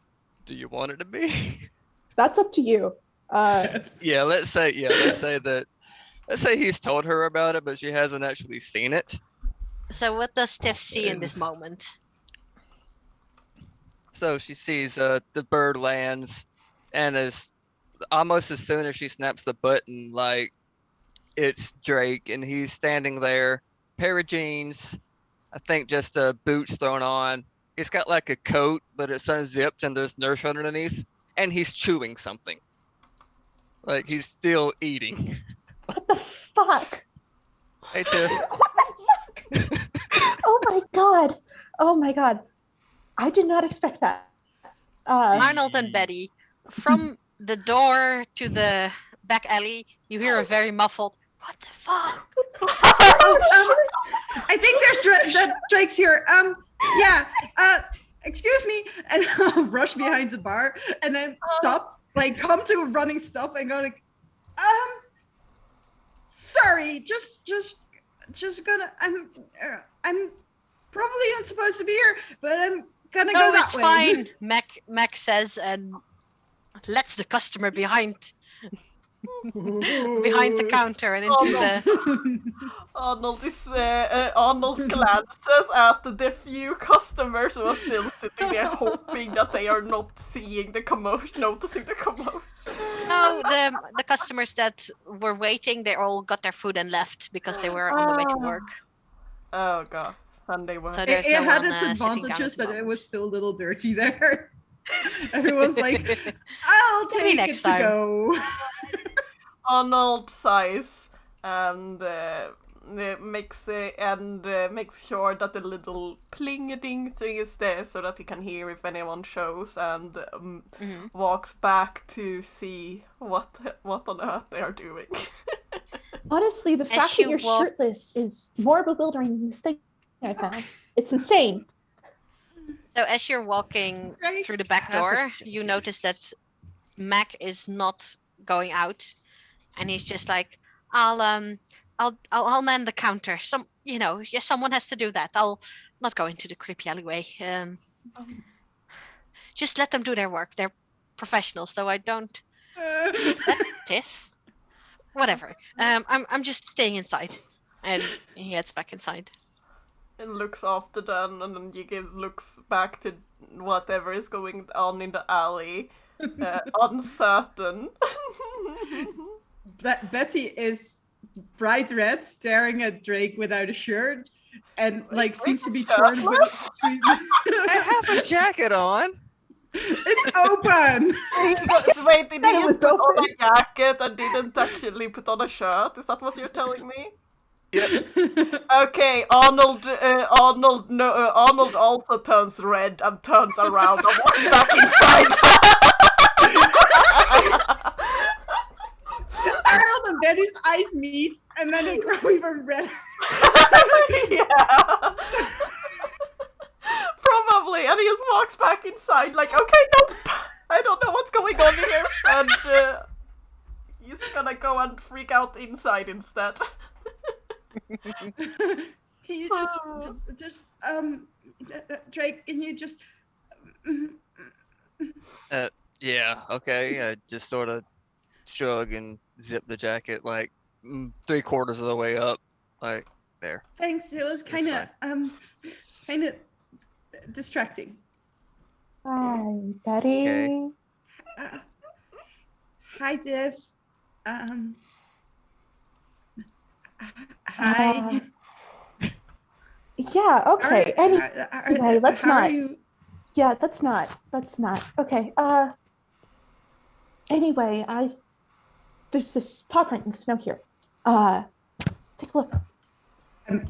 D: Do you want it to be?
B: That's up to you.
D: Yeah, let's say that Let's say he's told her about it, but she hasn't actually seen it.
C: So what does Tiff see in this
A: It's-
C: moment?
D: So she sees the bird lands, and almost as soon as she snaps the button, like it's Drake, and he's standing there, pair of jeans, I think just boots thrown on. He's got like a coat, but it's unzipped and there's nurse underneath, and he's chewing something. Like he's still eating.
B: What the fuck?
D: Hey Tiff.
B: Oh my god. Oh my god. I did not expect that.
C: Arnold and Betty, from the door to the back alley, you hear a very muffled, "What the fuck?"
A: I think that Drake's here. Yeah. Excuse me, and I'll rush behind the bar and then stop, like come to a running stop and go like, sorry, just gonna. I'm probably not supposed to be here, but I'm gonna go
C: No,
A: that
C: it's
A: way.
C: fine. Mac says and lets the customer behind the counter and into the.
E: Arnold glances at the few customers who are still sitting there, hoping that they are not seeing the commotion, noticing the commotion.
C: No, the customers that were waiting, they all got their food and left because they were on the way to work.
E: Oh god, Sunday work.
C: So
A: It
C: there's no
A: had
C: one,
A: its
C: sitting down at
A: advantages
C: the
A: that it
C: moment.
A: was still a little dirty there. Everyone's like, I'll
C: Maybe
A: take
C: next
A: it
C: time.
A: to go.
E: Arnold sighs and makes sure that the little pling-a-ding thing is there so that he can hear if anyone shows, and walks back to see what on earth they are doing.
B: Honestly, the
C: As
B: fact
C: you
B: that you're
C: walk-
B: shirtless is more bewildering than this thing I found. It's insane.
C: So as you're walking
A: Right.
C: through the back door, you notice that Mac is not going out, and he's just like, I'll man the counter. Someone has to do that. I'll not go into the creepy alleyway. Just let them do their work. They're professionals, though I don't. That Tiff? Whatever. I'm just staying inside, and he heads back inside.
E: And looks after them, and then looks back to whatever is going on in the alley, uncertain.
A: Betty is bright red, staring at Drake without a shirt, and like seems to be torn between.
D: I have a jacket on.
A: It's open.
E: Wait, did he
B: That was
E: just put on
B: open.
E: a jacket and didn't actually put on a shirt? Is that what you're telling me?
D: Yep.
E: Okay, Arnold also turns red and turns around and walks back inside.
A: Arnold and Betty's eyes meet, and then they grow even redder.
E: Yeah. Probably, and he just walks back inside like, okay, nope, I don't know what's going on here, and he's gonna go and freak out inside instead.
A: Can you just Drake? Can you just?
D: Yeah, okay. I just sort of shrug and zip the jacket like 3/4 of the way up, like there.
A: Thanks. It was kind of distracting.
B: Hi, Betty.
D: Okay.
A: Hi, Div. Hi.
B: Yeah, okay. Anyway, let's
A: how are
B: not.
A: you?
B: Yeah, that's not. Okay. Anyway, there's this paw print in the snow here. Take a look.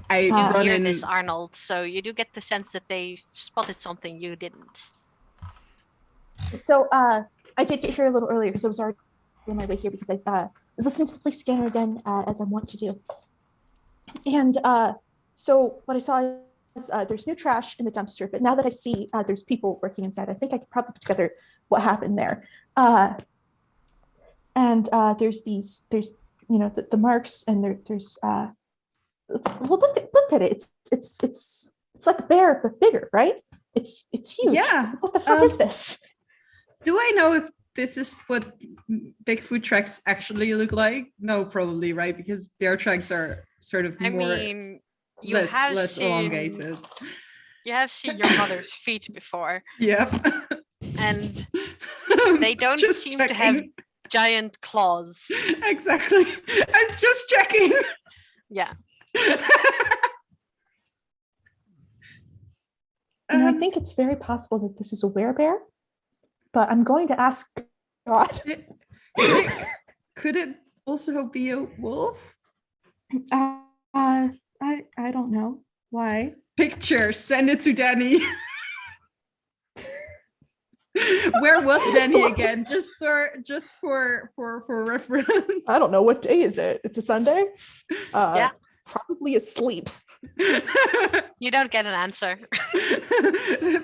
A: I
C: You
A: run
C: hear
A: in.
C: this, Arnold, so you do get the sense that they spotted something you didn't.
B: So, I did get here a little earlier because I was already on my way here because I was listening to the police scanner again, as I want to do. And so what I saw is there's new trash in the dumpster, but now that I see there's people working inside, I think I could probably put together what happened there. And there's the marks, and there's well, look at it. It's like a bear but bigger, right? It's huge.
A: Yeah.
B: What the fuck is this?
A: Do I know if this is what Bigfoot tracks actually look like? No, probably, right? Because their tracks are sort of
C: I
A: more
C: mean, you
A: less
C: have
A: less
C: seen
A: elongated.
C: you have seen your mother's feet before,
A: Yep.
C: and they don't
A: Just
C: seem to have
A: checking.
C: giant claws.
A: Exactly. I was just checking.
C: Yeah.
B: And I think it's very possible that this is a werebear, but I'm going to ask God.
A: Could it also be a wolf?
B: I don't know why.
A: Picture, send it to Danny. Where was Danny again? Just for reference.
B: I don't know, what day is it? It's a Sunday.
C: Yeah.
B: Probably asleep.
C: You don't get an answer.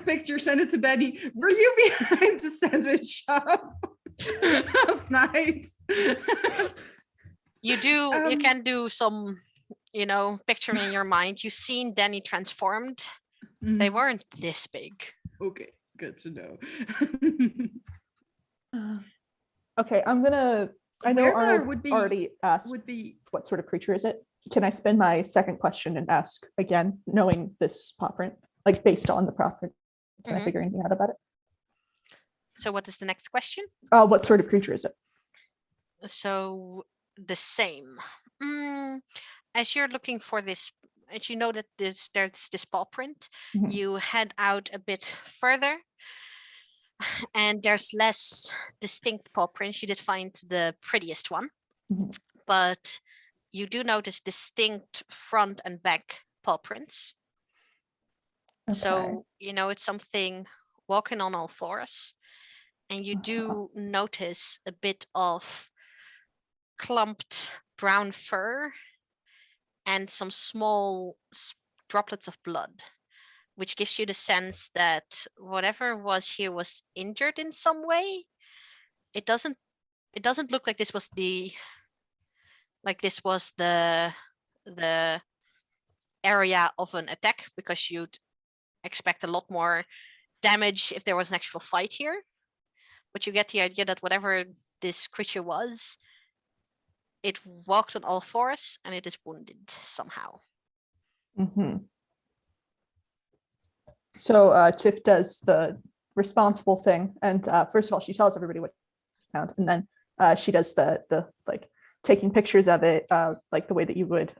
A: Picture, send it to Benny. Were you behind the sandwich shop last night?
C: You can do some, picturing in your mind. You've seen Danny transformed. They weren't this big.
A: Okay, good to know.
B: Okay, I know Arnold already asked what sort of creature is it. Can I spend my second question and ask again, knowing this paw print, like based on the paw print? Can I figure anything out about it?
C: So what is the next question?
B: What sort of creature is it?
C: So the same. As you're looking for this, as you know that there's this paw print, you head out a bit further, and there's less distinct paw prints. You did find the prettiest one, but you do notice distinct front and back paw prints. Okay. So, it's something walking on all fours, and you do notice a bit of clumped brown fur and some small droplets of blood, which gives you the sense that whatever was here was injured in some way. It doesn't look like this was the area of an attack, because you'd expect a lot more damage if there was an actual fight here. But you get the idea that whatever this creature was, it walked on all fours and it is wounded somehow.
B: So Tiff does the responsible thing, and first of all, she tells everybody what she found, and then she does the like taking pictures of it, like the way that you would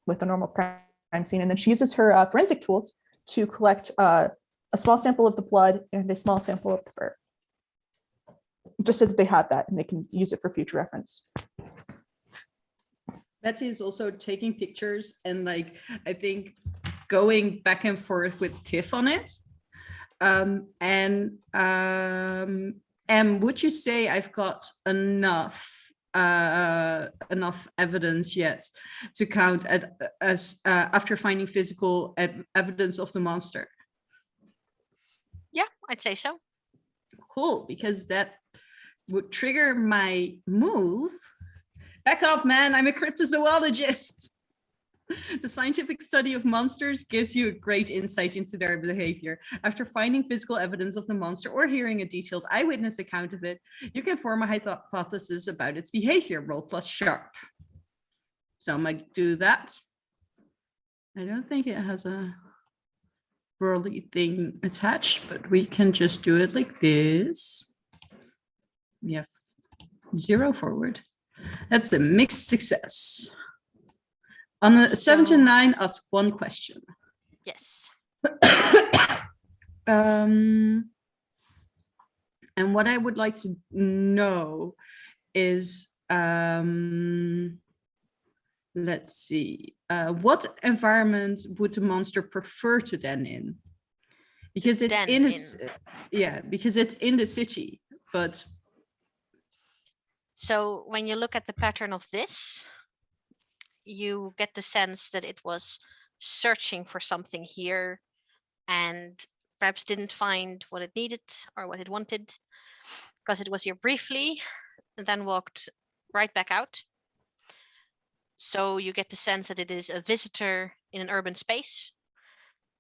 B: with a normal crime scene, and then she uses her forensic tools to collect a small sample of the blood and a small sample of the fur, just so that they have that and they can use it for future reference.
A: Betty is also taking pictures and I think going back and forth with Tiff on it. Would you say I've got enough evidence yet to count as after finding physical evidence of the monster?
C: Yeah, I'd say so.
A: Cool, because that would trigger my move. Back off, man, I'm a cryptozoologist. The scientific study of monsters gives you a great insight into their behavior. After finding physical evidence of the monster or hearing a detailed eyewitness account of it, you can form a hypothesis about its behavior. Roll plus sharp. So I'm going to do that. I don't think it has a burly thing attached, but we can just do it like this. We have 0 forward. That's a mixed success. On a 7 to 9, ask 1 question.
C: Yes.
A: And what I would like to know is, let's see, what environment would the monster prefer to den in? Because it's because it's in the city, but.
C: So when you look at the pattern of this, you get the sense that it was searching for something here and perhaps didn't find what it needed or what it wanted, because it was here briefly and then walked right back out. So you get the sense that it is a visitor in an urban space,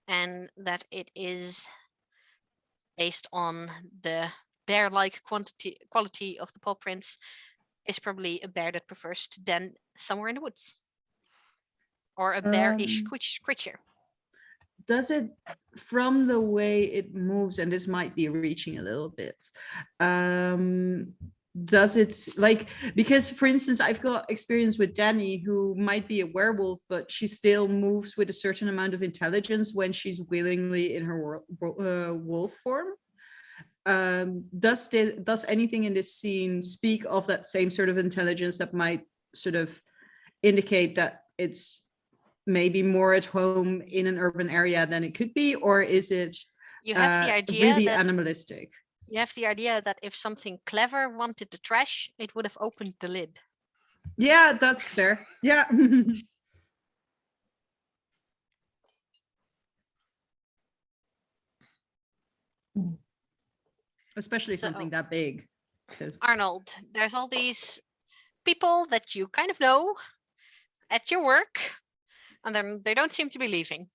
C: and that it is based on the bear-like quality of the paw prints is probably a bear that prefers to den somewhere in the woods, or a bearish creature.
A: Does it, from the way it moves, and this might be reaching a little bit, does it, like, because for instance, I've got experience with Danny, who might be a werewolf, but she still moves with a certain amount of intelligence when she's willingly in her wolf form. Does anything in this scene speak of that same sort of intelligence that might sort of indicate that it's maybe more at home in an urban area than it could be, or is it
C: You have the idea
A: really
C: that
A: animalistic?
C: you have the idea that if something clever wanted the trash, it would have opened the lid.
A: Yeah, that's fair. Yeah. Especially something that big.
C: Arnold, there's all these people that you kind of know at your work, and then they don't seem to be leaving.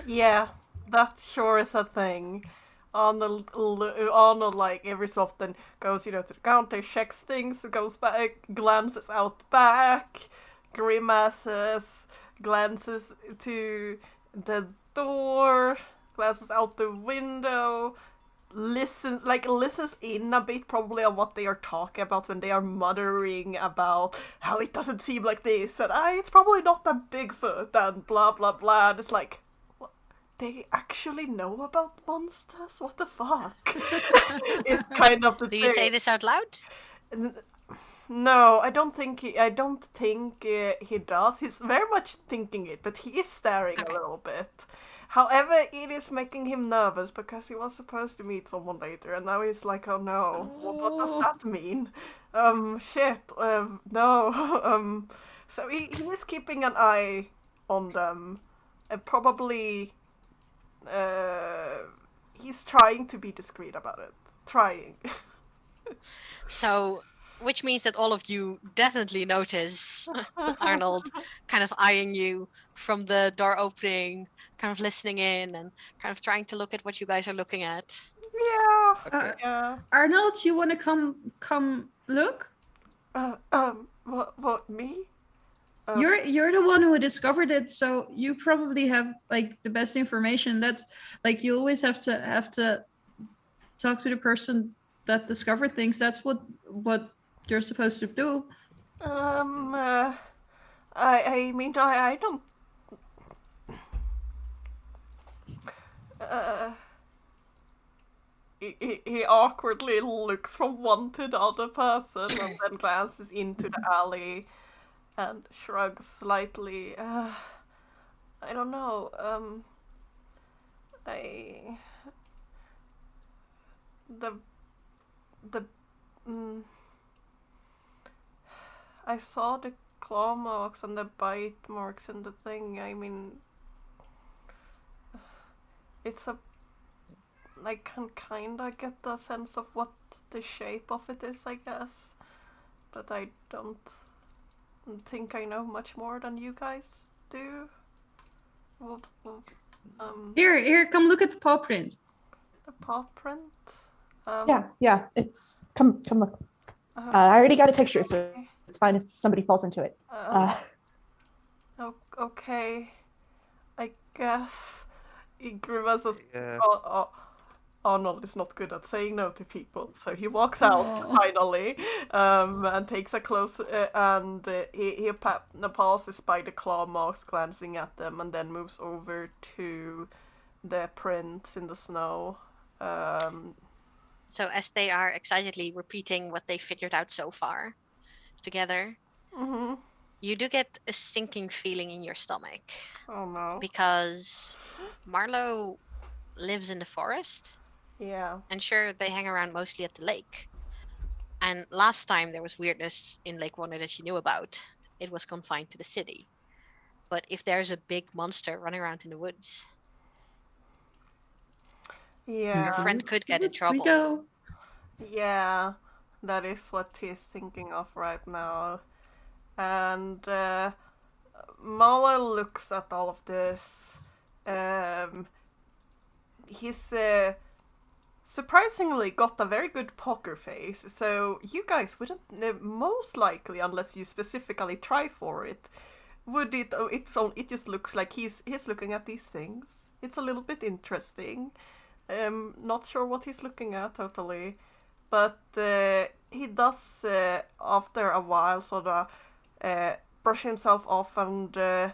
E: Yeah, that sure is a thing. Arnold, like, every so often goes, to the counter, checks things, goes back, glances out back, grimaces, glances to the door, glances out the window, listens in a bit probably on what they are talking about when they are muttering about how it doesn't seem like this, and it's probably not a Bigfoot, and blah blah blah. And it's like, what? They actually know about monsters? What the fuck? It's kind of the
C: Do
E: thing.
C: you say this out loud?
E: No, I don't think he does. He's very much thinking it, but he is staring a little bit. However, it is making him nervous because he was supposed to meet someone later, and now he's like, oh no, what does that mean? Shit, no. So he is keeping an eye on them, and probably, he's trying to be discreet about it. Trying.
C: So, which means that all of you definitely notice Arnold kind of eyeing you from the door opening, kind of listening in, and kind of trying to look at what you guys are looking at.
E: Yeah.
D: Okay.
E: Yeah.
A: Arnold, you want to come look?
E: What, me?
A: You're the one who discovered it, so you probably have like the best information. That's like, you always have to talk to the person that discovered things. That's what you're supposed to do.
E: I mean, I don't. He awkwardly looks from one to the other person and then glances into the alley and shrugs slightly. I don't know. I the I saw the claw marks and the bite marks in the thing. I mean, it's a. I can kinda get the sense of what the shape of it is, I guess. But I don't think I know much more than you guys do.
A: Here, come look at the paw print.
E: The paw print?
B: Yeah, it's come look. I already got a picture, so it's fine if somebody falls into it.
E: Okay, I guess. He grimaces.
D: Yeah.
E: Arnold is not good at saying no to people, so he walks out finally, and takes a close he passes by the claw marks, glancing at them, and then moves over to the prints in the snow.
C: So as they are excitedly repeating what they figured out so far together, you do get a sinking feeling in your stomach.
E: Oh no.
C: Because Marlowe lives in the forest.
E: Yeah.
C: And sure, they hang around mostly at the lake. And last time there was weirdness in Lake Wonder that you knew about, it was confined to the city. But if there's a big monster running around in the woods,
E: Yeah.
C: your friend could get in
A: We
C: trouble.
A: go.
E: Yeah, that is what he's thinking of right now. And Mala looks at all of this. He's surprisingly got a very good poker face, so you guys wouldn't most likely, unless you specifically try for it, would it? Oh, it just looks like he's looking at these things. It's a little bit interesting. Not sure what he's looking at totally, but he does after a while sort of brush himself off and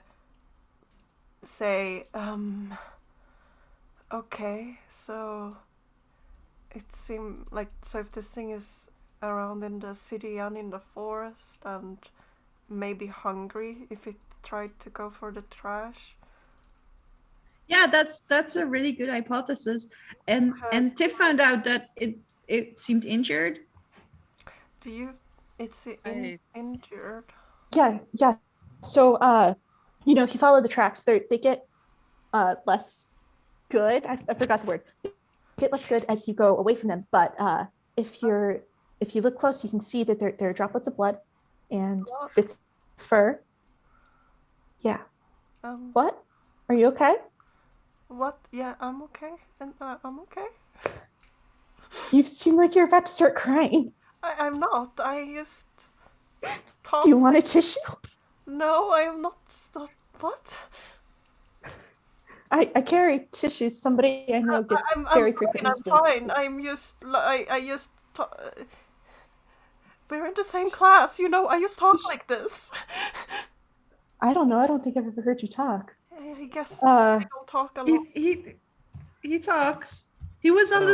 E: say, okay, so. It seemed like, so if this thing is around in the city and in the forest and maybe hungry if it tried to go for the trash.
A: Yeah, that's a really good hypothesis. And Tiff found out that it seemed injured.
E: It's injured?
B: Yeah. So, if you follow the tracks, they get less good. I forgot the word. Get less good as you go away from them. But if you look close, you can see that there are droplets of blood and bits of fur. Yeah. What? Are you okay?
E: What? Yeah, I'm okay. And I'm okay.
B: You seem like you're about to start crying.
E: I'm not. I just talk.
B: Do you want a tissue?
E: No, I am not. What?
B: I carry tissues. Somebody I know gets very frequently.
E: I'm fine. I'm just. We're in the same class, I just talk like this.
B: I don't know. I don't think I've ever heard you talk.
E: I guess I don't talk a lot.
A: He talks. He was on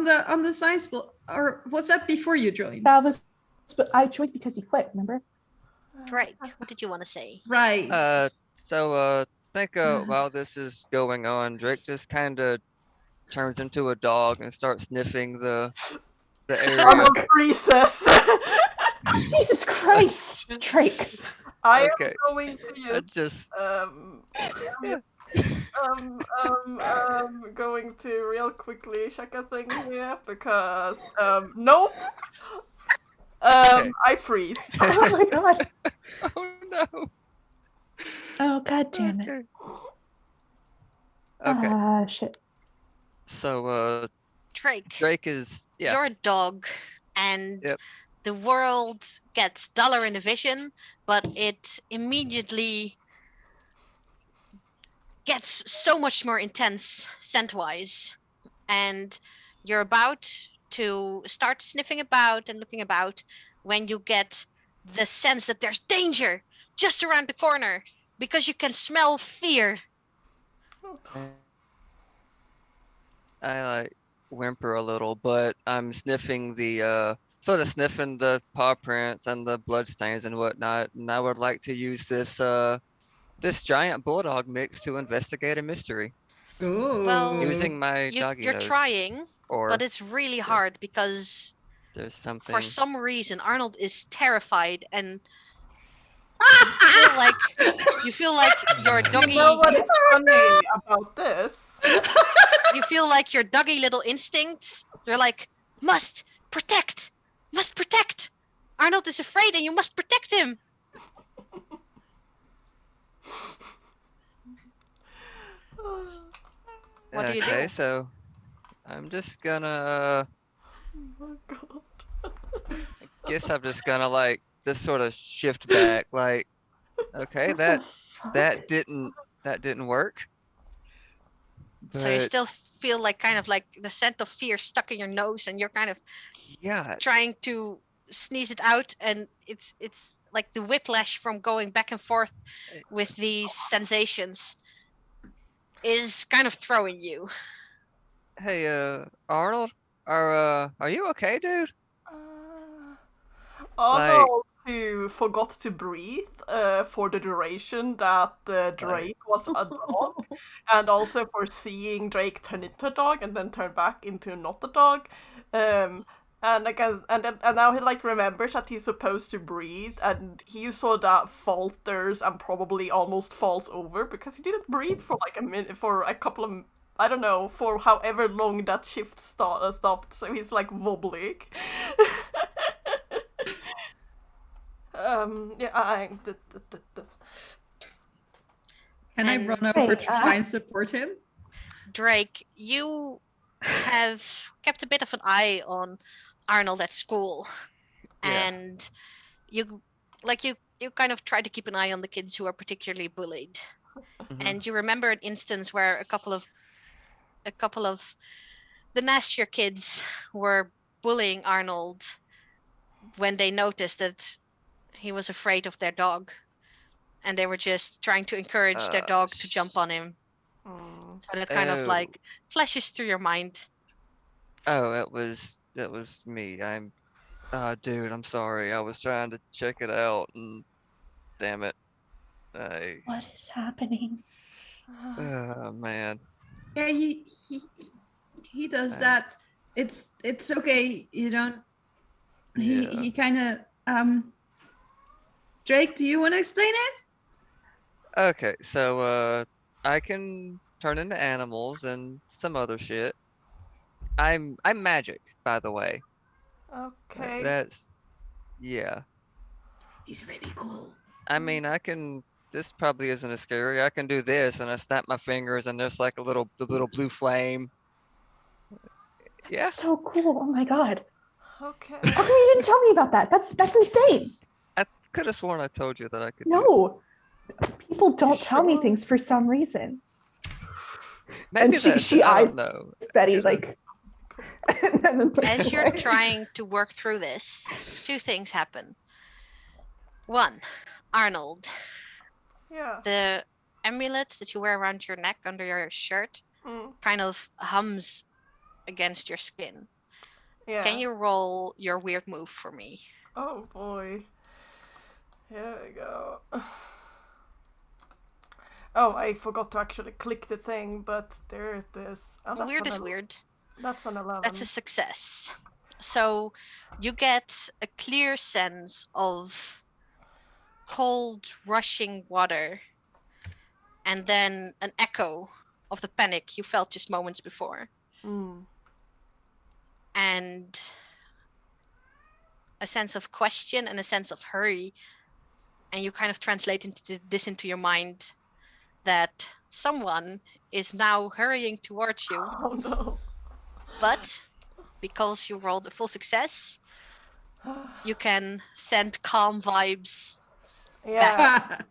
A: the science school, or was that before you joined?
B: That was, but I joined because he quit. Remember?
C: Drake, what did you want to say?
A: Right.
D: So think while this is going on, Drake just kind of turns into a dog and starts sniffing the area.
E: Recess.
B: Jesus Christ, Drake.
E: I am going to use
D: just
E: going to real quickly check a thing here because nope. I freeze.
B: Oh my god.
D: Oh no.
B: Oh god damn it.
D: Okay.
B: Shit.
D: So Drake is
C: You're a dog, and the world gets duller in the vision, but it immediately gets so much more intense scent-wise, and you're about to start sniffing about and looking about when you get the sense that there's danger just around the corner because you can smell fear.
D: I whimper a little, but I'm sniffing the sort of sniffing the paw prints and the blood stains and whatnot, and I would like to use this giant bulldog mix to investigate a mystery.
A: Ooh.
C: Well,
D: using my doggy
C: you're
D: nose.
C: trying,
D: Or
C: but it's really hard because
D: there's something.
C: For some reason, Arnold is terrified and you feel like your doggy.
E: You know what is funny about this?
C: You feel like your doggy little instincts. You're like, must protect. Arnold is afraid, and you must protect him. What do you do?
D: Okay, so I'm just gonna.
E: Oh my god.
D: I guess I'm just gonna just sort of shift back, okay, that didn't work.
C: So you still feel like kind of like the scent of fear stuck in your nose, and you're kind of trying to sneeze it out, and it's like the whiplash from going back and forth with these sensations is kind of throwing you.
D: Hey, Arnold, are you okay, dude?
E: Arnold, who forgot to breathe for the duration that Drake was a dog, and also for seeing Drake turn into a dog and then turn back into not a dog. And I guess, and now he remembers that he's supposed to breathe, and he saw that falters and probably almost falls over because he didn't breathe for a minute, for a couple of, I don't know, for however long that shift stopped. So he's wobbling.
A: Can I run over to try and support him?
C: Drake, you have kept a bit of an eye on Arnold at school,
D: Yeah.
C: and you kind of try to keep an eye on the kids who are particularly bullied.
D: Mhm.
C: And you remember an instance where a couple of the nastier kids were bullying Arnold when they noticed that he was afraid of their dog, and they were just trying to encourage their dog to jump on him.
E: Mm.
C: So that kind of
D: Oh.
C: like flashes through your mind.
D: Oh, that was me. Dude, I'm sorry. I was trying to check it out, and damn it, I.
B: What is happening?
D: Oh man.
A: Yeah, he does
D: I-
A: that. It's okay. You don't.
D: Yeah.
A: He kind of. Drake, do you want to explain it?
D: Okay, so I can turn into animals and some other shit. I'm magic, by the way.
E: Okay.
D: That's yeah.
A: He's really cool.
D: I mean, I can. This probably isn't as scary. I can do this, and I snap my fingers, and there's like the little blue flame. Yeah.
B: So cool. Oh my god.
E: Okay.
B: How come you didn't tell me about that? That's insane.
D: I could have sworn I told you that I could. Do
B: No. People don't tell me
D: Sure.
B: things for some reason.
D: Maybe
B: and she-
D: that's
B: she
D: it, I
B: eyes
D: don't know.
B: Betty,
D: Yeah,
B: like, and then puts
C: As
B: it
C: you're
B: away.
C: trying to work through this, two things happen. One, Arnold,
E: Yeah.
C: the amulet that you wear around your neck under your shirt
E: Mm.
C: kind of hums against your skin.
E: Yeah.
C: Can you roll your weird move for me?
E: Oh boy. Here we go. Oh, I forgot to actually click the thing, but there it is. Oh, that's
C: Weird
E: an
C: is weird.
E: That's an 11.
C: That's a success. So you get a clear sense of cold, rushing water, and then an echo of the panic you felt just moments before,
E: Mm.
C: and a sense of question and a sense of hurry. And you kind of translate this into your mind that someone is now hurrying towards you,
E: Oh no.
C: but because you rolled a full success, you can send calm vibes.
E: Yeah.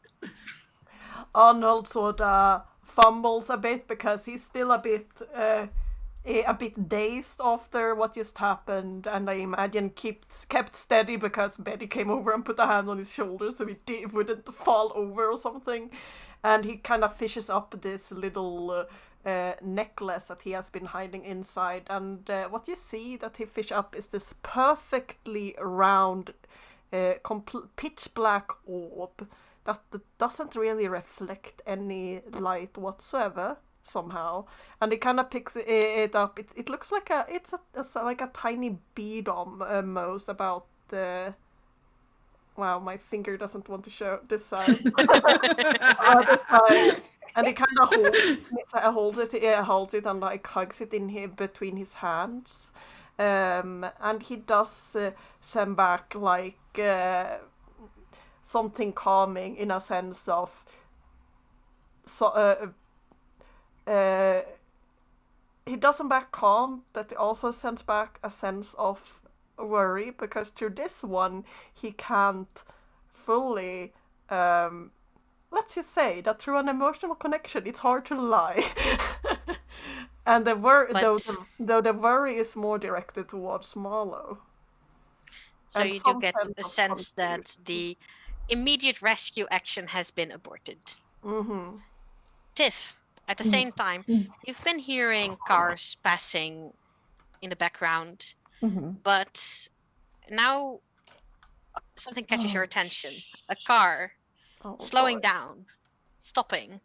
E: Arnold sort of fumbles a bit because he's still a bit dazed after what just happened, and I imagine kept steady because Betty came over and put a hand on his shoulder so he wouldn't fall over or something. And he kind of fishes up this little necklace that he has been hiding inside, and what you see that he fish up is this perfectly round, pitch black orb that doesn't really reflect any light whatsoever somehow, and he kind of picks it up. It looks like it's like a tiny bead almost about wow, my finger doesn't want to show this side. Other side. And he kind of holds it and like hugs it in here between his hands, and he does send back like something calming in a sense of he doesn't back calm, but he also sends back a sense of worry because through this one he can't fully let's just say that through an emotional connection it's hard to lie. And the though the worry is more directed towards Marlowe.
C: So
E: And
C: you do
E: some
C: get
E: sense
C: a
E: of
C: sense that
E: continuity.
C: the immediate rescue action has been aborted.
E: Mm-hmm.
C: Tiff, at the same time, you've been hearing cars passing in the background, but now something catches your attention. A car slowing down, stopping,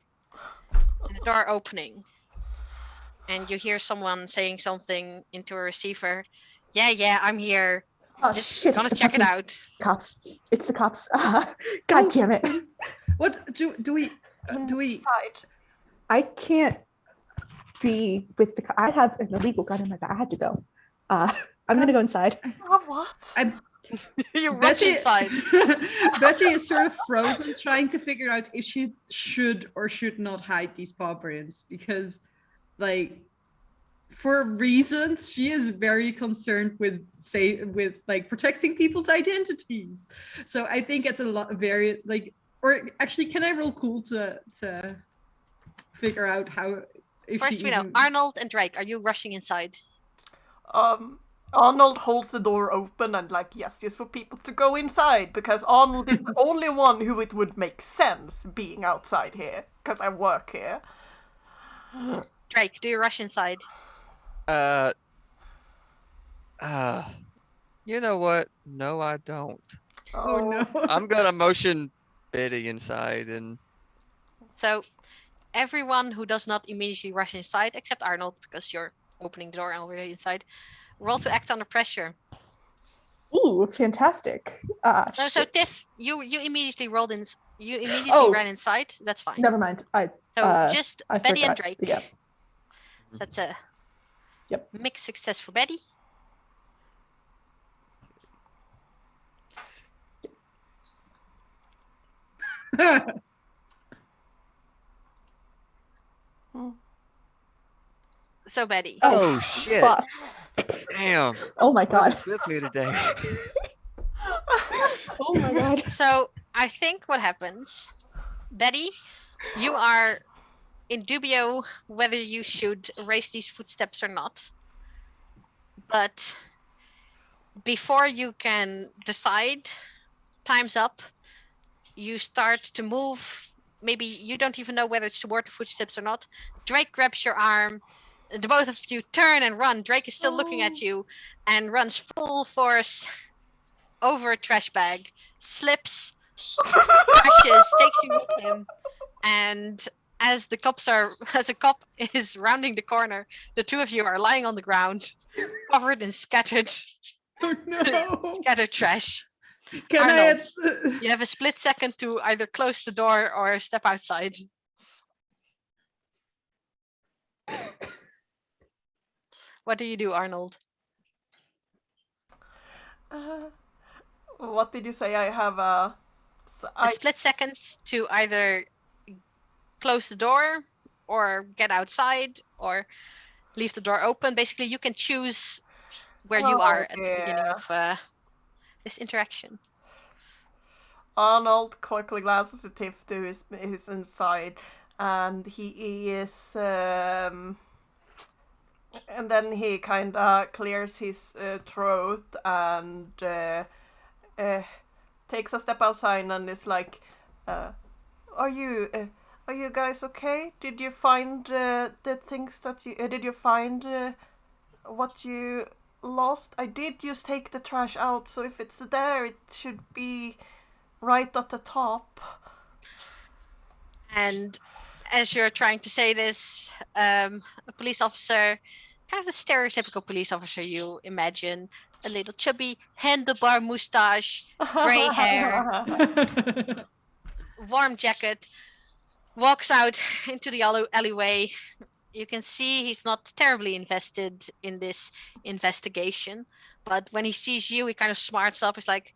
C: and a door opening. And you hear someone saying something into a receiver. Yeah, I'm here.
B: Oh,
C: Just
B: shit,
C: gonna
B: it's the
C: check it
B: fucking
C: out.
B: Cops. It's the cops. God damn it.
A: What do we?
E: Side.
B: I can't be with the. I have an illegal gun in my bag. I had to go. I'm gonna go inside.
E: What?
C: You rush inside.
A: Betty is sort of frozen, trying to figure out if she should or should not hide these paw prints because, like, for reasons, she is very concerned with like protecting people's identities. So I think it's a lot very like, or actually, can I roll cool to figure out how? If
C: First,
A: she
C: we know
A: even...
C: Arnold and Drake. Are you rushing inside?
E: Arnold holds the door open and like, yes, just for people to go inside, because Arnold is the only one who it would make sense being outside here, because I work here.
C: Drake, do you rush inside?
D: You know what? No, I don't.
A: Oh no.
D: I'm gonna motion Betty inside and
C: So, everyone who does not immediately rush inside, except Arnold, because you're opening the door and already inside, roll to act under pressure.
B: Ooh, fantastic.
C: No, so
B: Shit.
C: Tiff, you immediately rolled in. You immediately ran inside. That's fine.
B: Never mind.
C: So just
B: I
C: Betty and
B: forgot.
C: Drake.
B: Yep.
C: So that's a mixed success for Betty. So Betty.
D: oh shit!
B: Fuck.
D: Damn!
B: Oh my
D: What
B: god.
D: is with me today?
B: Oh my god.
C: So I think what happens, Betty, you are in dubio whether you should erase these footsteps or not. But before you can decide, time's up. You start to move. Maybe you don't even know whether it's toward the footsteps or not. Drake grabs your arm. The both of you turn and run. Drake is still looking at you and runs full force over a trash bag, slips, crashes, takes you with him, and as a cop is rounding the corner, the two of you are lying on the ground, covered in scattered trash.
A: Can
C: Arnold,
A: I?
C: you have a split second to either close the door or step outside. What do you do, Arnold?
E: What did you say? I have a
C: split second to either close the door or get outside or leave the door open. Basically, you can choose where you are at the beginning of this interaction.
E: Arnold quickly glances at Tiff to his inside, and he is and then he kind of clears his throat and takes a step outside and is like, are you guys okay? Did you find the things that you did you find what you lost? I did just take the trash out, so if it's there, it should be right at the top.
C: And as you're trying to say this, a police officer, kind of the stereotypical police officer you imagine, a little chubby, handlebar mustache, gray hair, warm jacket, walks out into the alleyway. You can see he's not terribly invested in this investigation, but when he sees you, he kind of smarts up. He's like,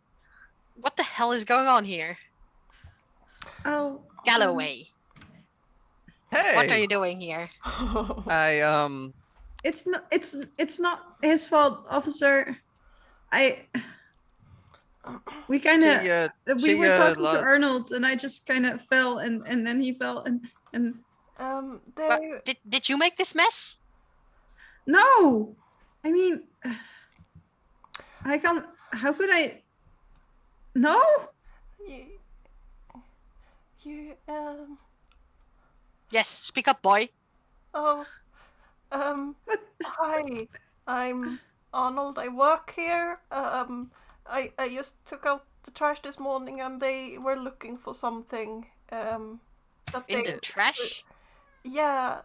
C: what the hell is going on here?
A: Oh,
C: Galloway.
D: Hey,
C: What are you doing here?
A: It's not his fault, officer. We kind of we were talking to Arnold, and I just kind of fell, and then he fell, and
C: did you make this mess?
A: No, I mean, I can't. How could I? No.
E: You
C: Yes, speak up, boy.
E: Oh, hi. I'm Arnold. I work here. I just took out the trash this morning, and they were looking for something.
C: In the trash?
E: Yeah,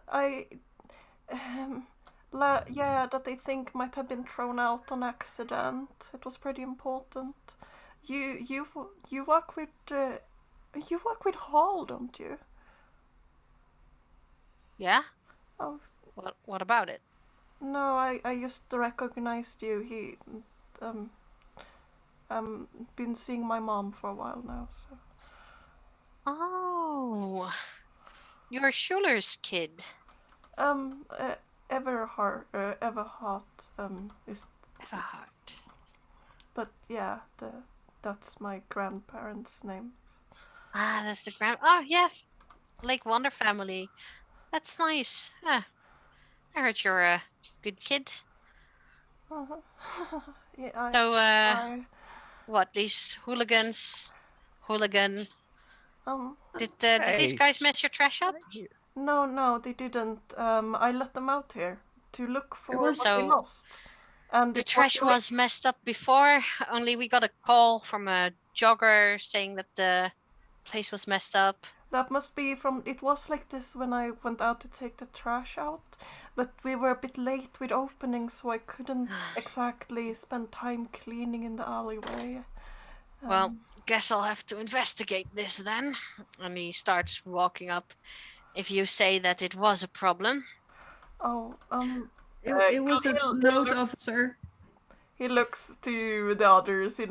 E: that they think might have been thrown out on accident. It was pretty important. You work with Hall, don't you?
C: Yeah?
E: Oh.
C: What about it?
E: No, I just recognized you. He been seeing my mom for a while now, so.
C: Oh. You're Schuller's kid.
E: Everhart. Everhart. Is.
C: Everhart.
E: But yeah, that's my grandparents' name.
C: Ah, that's the grand. Oh yeah, Lake Wonder family. That's nice. Ah, I heard you're a good kid.
E: Yeah.
C: So,
E: I,
C: what these hooligans? Hooligan.
E: um.
C: Did these
D: Hey.
C: guys mess your trash up?
E: No, they didn't. I let them out here to look for
A: was-
E: what they
C: So-
E: lost. And
C: The
E: it
C: trash
E: really-
C: was messed up before. Only we got a call from a jogger saying that the place was messed up.
E: That must be from. It was like this when I went out to take the trash out, but we were a bit late with opening, so I couldn't exactly spend time cleaning in the alleyway.
C: Well, guess I'll have to investigate this then. And he starts walking up. If you say that it was a problem.
E: Oh,
A: It was a
E: Khalil
A: note,
E: looks-
A: officer.
E: He looks to the others in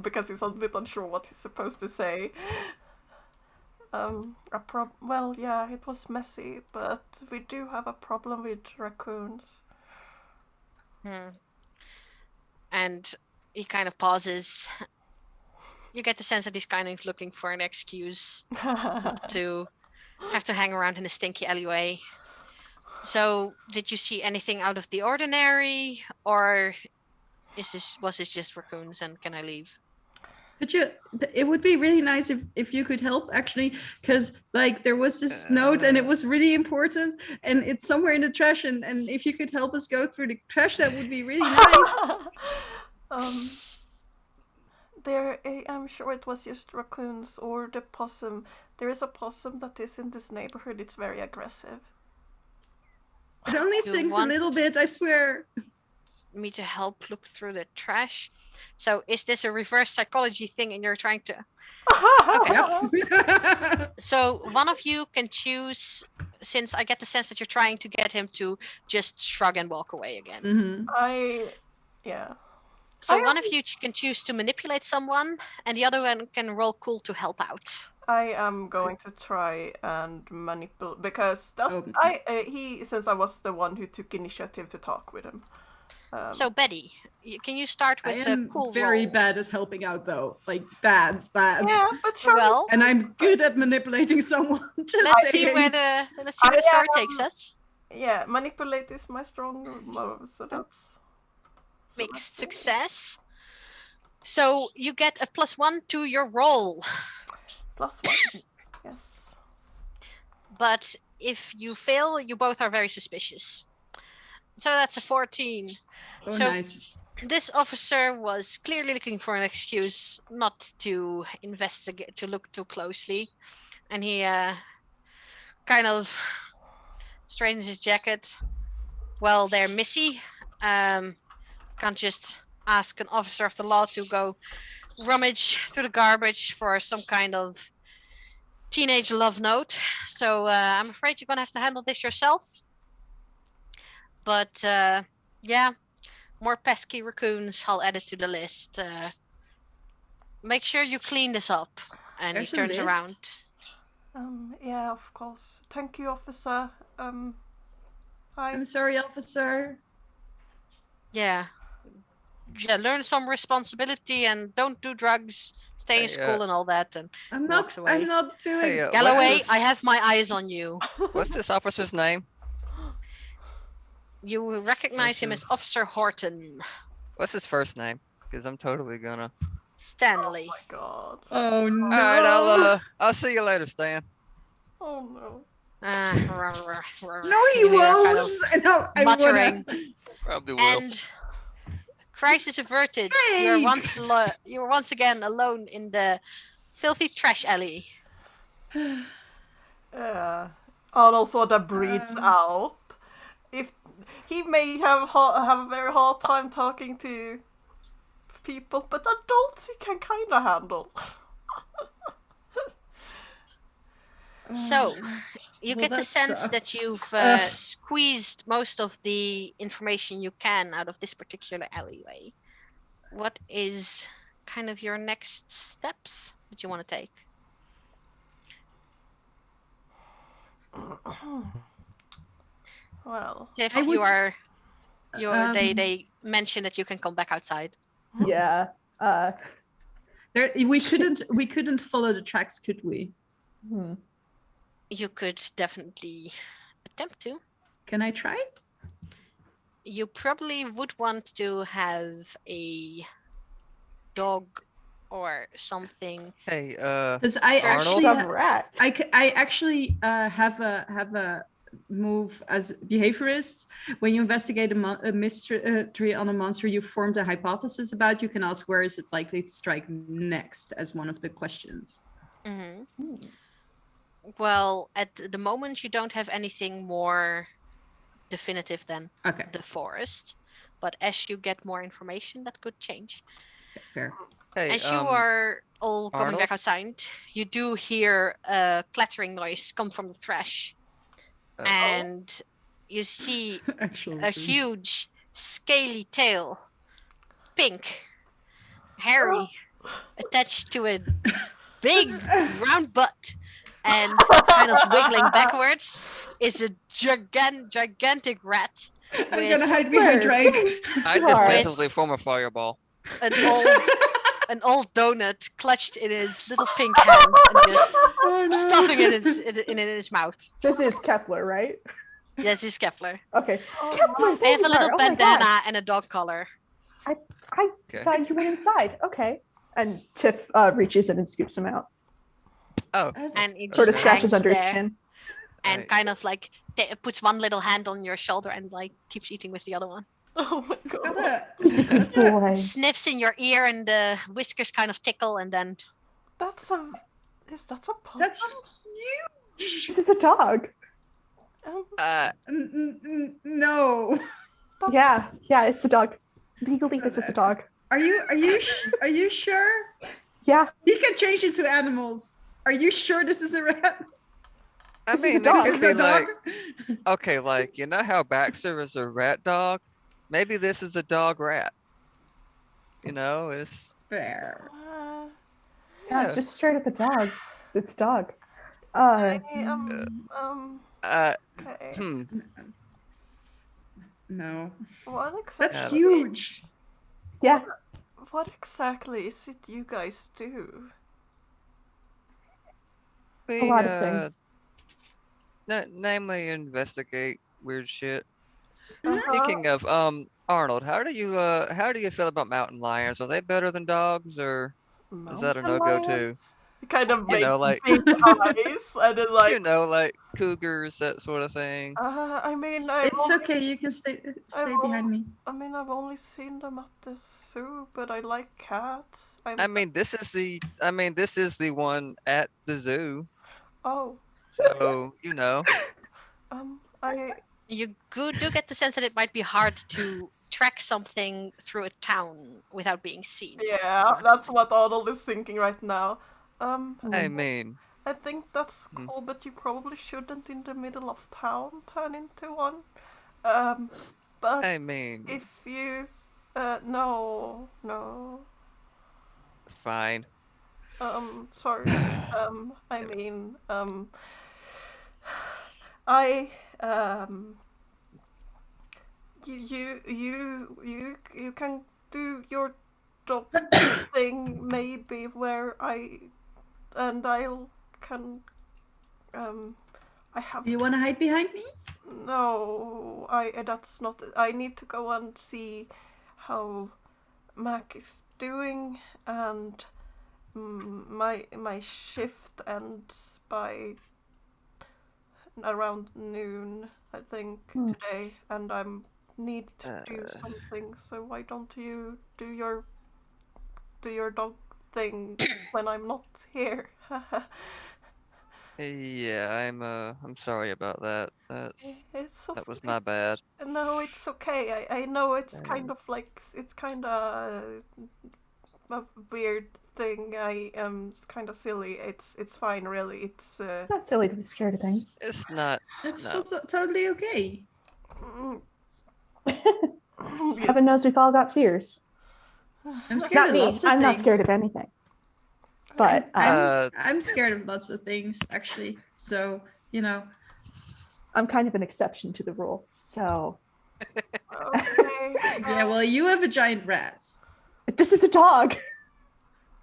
E: because he's a bit unsure what he's supposed to say. Well, yeah, it was messy, but we do have a problem with raccoons.
C: And he kind of pauses. You get the sense that he's kind of looking for an excuse not to have to hang around in a stinky alleyway. So, did you see anything out of the ordinary, or was this just raccoons and can I leave?
A: Could you? It would be really nice if you could help, actually, because like there was this note and it was really important, and it's somewhere in the trash, and if you could help us go through the trash, that would be really nice.
E: I'm sure it was just raccoons or the possum. There is a possum that is in this neighborhood. It's very aggressive.
A: It only
C: You
A: stings a
C: want-
A: little bit, I swear.
C: Me to help look through the trash. So, is this a reverse psychology thing and you're trying to.
A: Yep.
C: So, one of you can choose, since I get the sense that you're trying to get him to just shrug and walk away again.
A: Mhm.
E: Yeah.
C: So,
E: I
C: one of you can choose to manipulate someone, and the other one can roll cool to help out.
E: I am going to try and manipulate because that's
A: Oh.
E: since I was the one who took initiative to talk with him.
C: So, Betty, can you start
A: I
C: with the
A: am
C: cool
A: very
C: roll?
A: bad at helping out, though. Like bad.
E: Yeah, but sure.
C: Well,
A: And I'm good at manipulating someone. Just
C: let's see
A: saying.
C: where the story takes us.
E: Yeah, manipulate is my strong move, so that's
C: Mixed success. So you get a +1 to your roll,
E: +1. Yes.
C: but if you fail, you both are very suspicious. So that's a 14.
A: Oh,
C: So-
A: nice.
C: This officer was clearly looking for an excuse not to investigate, to look too closely, and he kind of straightens his jacket. Well, they're Missy. Can't just ask an officer of the law to go rummage through the garbage for some kind of teenage love note. So I'm afraid you're gonna have to handle this yourself. But yeah, more pesky raccoons. I'll add it to the list. Make sure you clean this up. And
A: There's
C: he
A: a
C: turns
A: list?
C: around.
E: Yeah, of course. Thank you, officer.
A: I'm sorry, officer.
C: Yeah. Yeah, learn some responsibility and don't do drugs. Stay in
D: Hey,
C: school and all that. And
A: I'm
C: walks
A: not.
C: away.
A: I'm not doing.
D: Hey, what's
C: Galloway,
D: this-
C: I have my eyes on you.
D: What's this officer's name?
C: You will recognize him as
D: What's
C: Officer Horton
D: What's his first name? Because I'm totally gonna.
C: Stanley.
E: Oh my god.
A: Oh no.
D: All right, I'll see you later, Stan.
E: Oh no.
A: No, he won't. No, I
C: muttering.
A: wanna.
D: Probably will.
C: And crisis averted.
A: Hey!
C: You're once again alone in the filthy trash alley.
E: And also that breathes out. If he may have a very hard time talking to people, but adults he can kind of handle.
C: So, you
A: Well,
C: get the
A: that
C: sense that
A: sucks.
C: you've
A: Ugh.
C: squeezed most of the information you can out of this particular alleyway. What is kind of your next steps that you want to take?
E: Well,
C: If
A: I would
C: you
A: s-
C: are,
A: Um,
C: they mention that you can come back outside.
B: Yeah.
A: we couldn't follow the tracks, could we?
B: Hmm.
C: You could definitely attempt to.
A: Can I try?
C: You probably would want to have a dog or something.
D: Hey,
A: Because I
D: Arnold?
A: actually
B: Some rat.
A: I actually have a move as behaviorist. When you investigate a mystery on a monster you formed a hypothesis about, you can ask where is it likely to strike next as one of the questions.
C: Mhm.
B: Hmm.
C: Well, at the moment, you don't have anything more definitive than
A: Okay,
C: the forest. But as you get more information, that could change.
A: fair.
D: Hey,
C: As you are all coming
D: Arnold?
C: back outside, you do hear a clattering noise come from the thrash. And you see
A: Actually,
C: a huge, scaly tail, pink, hairy, attached to a big round butt, and kind of wiggling backwards is a gigantic rat
A: I'm gonna
C: with
A: hide behind
B: Where?
A: Drake.
D: I
B: Alright.
D: defensively form a fireball.
C: an old donut clutched in his little pink hands and just
A: Oh, no.
C: stuffing it in his mouth.
B: This is Kepler, right?
C: That's his Kepler.
B: Okay.
E: Oh,
B: Kepler,
C: I
B: there
C: have a
B: you
C: little
B: are. Oh my
C: bandana
B: gosh.
C: and a dog collar.
B: I
D: Okay.
B: thought you went inside. Okay. And Tiff reaches in and scoops him out.
D: Oh,
C: And he
B: Sort
C: just
B: of scratches
C: hangs
B: under his
C: there
B: chin.
C: and
D: Right.
C: kind of like puts one little hand on your shoulder and like keeps eating with the other one.
E: oh my god.
B: He's a good boy.
C: Sniffs in your ear and the whiskers kind of tickle and then
E: That's a. Is that a puppy?
A: That's huge.
B: This is a dog.
E: Um,
A: No.
B: Yeah, it's a dog. Legally, this is a dog.
A: Are you sure?
B: Yeah,
A: He can change into animals. Are you sure this is a rat?
D: I
B: This is a
D: mean, it
B: dog.
D: could
A: This is
D: be
A: a dog?
D: like, okay, like, you know how Baxter is a rat dog? Maybe this is a dog rat. You know, it's,
A: Fair.
E: uh,
B: yeah, it's just straight up a dog. It's a dog. Uh,
E: okay.
A: No.
E: What
A: That's
E: exactly?
A: huge.
B: yeah.
E: What exactly is it you guys do?
B: A lot of things.
D: namely investigate weird shit.
E: Uh-huh.
D: Speaking of, Arnold, how do you feel about mountain lions? Are they better than dogs, or is that a
E: Mountain
D: no-go too?
E: lions? You kind of
D: You
E: make
D: know, like,
E: big eyes and then like,
D: you know, like cougars, that sort of thing.
E: I mean, I've
A: It's
E: only,
A: okay. You can stay behind me.
E: I mean, I've only seen them at the zoo, but I like cats.
D: I mean, this is the one at the zoo.
E: Oh,
D: So, you know,
E: I
C: you do get the sense that it might be hard to track something through a town without being seen.
E: yeah, that's what Arnold is thinking right now.
D: I mean,
E: I think that's cool, but you probably shouldn't in the middle of town turn into one. But
D: I mean,
E: if you, no,
D: fine.
E: sorry, I mean, I, you can do your dog thing maybe where I'll I have
A: Do you want to hide behind me?
E: no, that's not. I need to go and see how Mac is doing, and my shift ends by around noon, I think, today, and I need to do something. So why don't you do your dog thing when I'm not here?
D: Yeah, I'm sorry about that. That was my bad.
E: No, it's okay. I know it's kind of like it's kind of a weird thing. It's kind of silly. It's fine, really. It's
B: It's not silly to be scared of things.
D: It's not.
A: That's
D: No.
A: totally okay.
B: Heaven knows we've all got fears.
A: I'm scared
B: Not
A: of
B: me.
A: lots of
B: I'm not
A: things.
B: scared of anything. But
A: I'm scared of lots of things, actually. So, you know.
B: I'm kind of an exception to the rule. So
E: Okay.
A: Yeah, well, you have a giant rat.
B: this is a dog.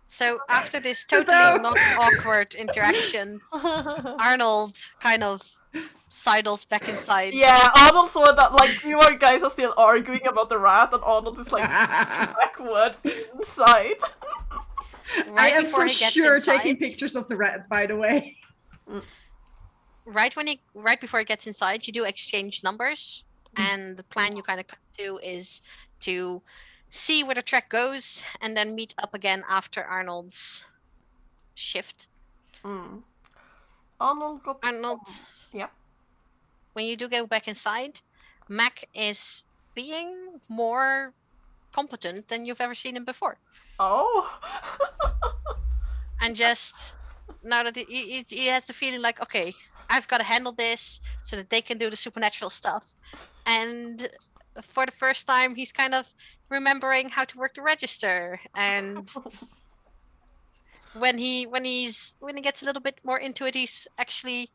C: So after this
A: So-
C: totally not awkward interaction, Arnold kind of sidles back inside.
E: Yeah, Arnold saw that, like, you guys are still arguing about the rat, and Arnold is, like, backwards inside.
C: Right
A: I am
C: before
A: for
C: he gets
A: sure
C: inside,
A: taking pictures of the rat, by the way.
C: right before he gets inside, you do exchange numbers, and the plan you kind of come to is to see where the track goes and then meet up again after Arnold's shift.
E: Arnold got...
C: Arnold,
E: Yeah.
C: when you do go back inside, Mac is being more competent than you've ever seen him before.
E: Oh!
C: And just now that he has the feeling like, okay, I've got to handle this so that they can do the supernatural stuff. And for the first time, he's kind of remembering how to work the register. And when he gets a little bit more into it, he's actually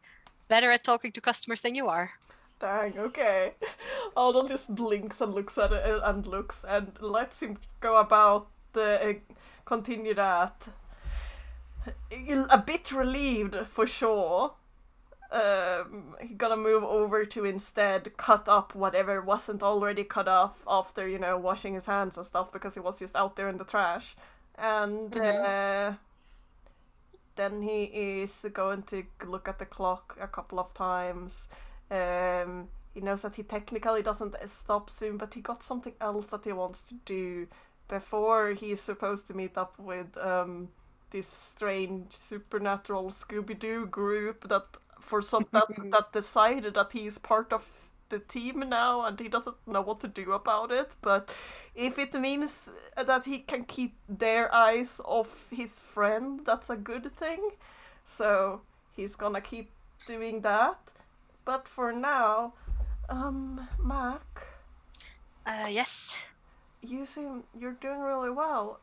C: better at talking to customers than you are.
E: Dang, okay. Arnold just blinks and looks at it and looks and lets him go about continue that. A bit relieved for sure. He gonna move over to instead cut up whatever wasn't already cut off after, washing his hands and stuff, because he was just out there in the trash. And then he is going to look at the clock a couple of times. He knows that he technically doesn't stop soon, but he got something else that he wants to do before he's supposed to meet up with this strange supernatural Scooby-Doo group that decided that he's part of the team now, and he doesn't know what to do about it. But if it means that he can keep their eyes off his friend, that's a good thing. So he's gonna keep doing that. But for now, Mac.
C: Yes.
E: You're doing really well.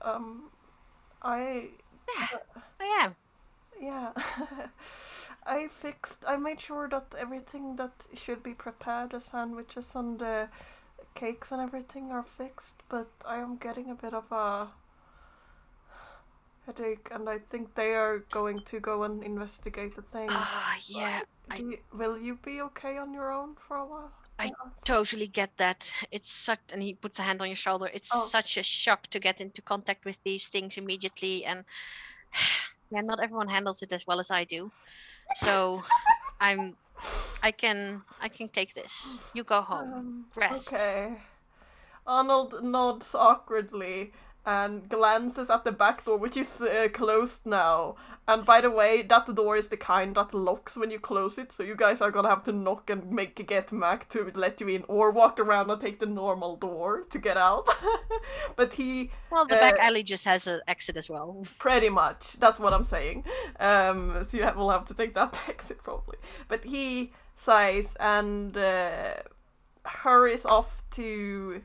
E: I
C: am.
E: Yeah. I made sure that everything that should be prepared, the sandwiches and the cakes and everything are fixed, but I am getting a bit of a headache, and I think they are going to go and investigate the thing.
C: Yeah.
E: Will you be okay on your own for a while?
C: I totally get that. It's such, and he puts a hand on your shoulder. It's such a shock to get into contact with these things immediately, and yeah, not everyone handles it as well as I do. So I can take this. You go home. Rest.
E: Okay. Arnold nods awkwardly and glances at the back door, which is closed now. And by the way, that door is the kind that locks when you close it, so you guys are gonna have to knock and get Mac to let you in, or walk around and take the normal door to get out. But
C: well, the back alley just has an exit as well.
E: Pretty much, that's what I'm saying. So you will have to take that exit probably. But he sighs and hurries off to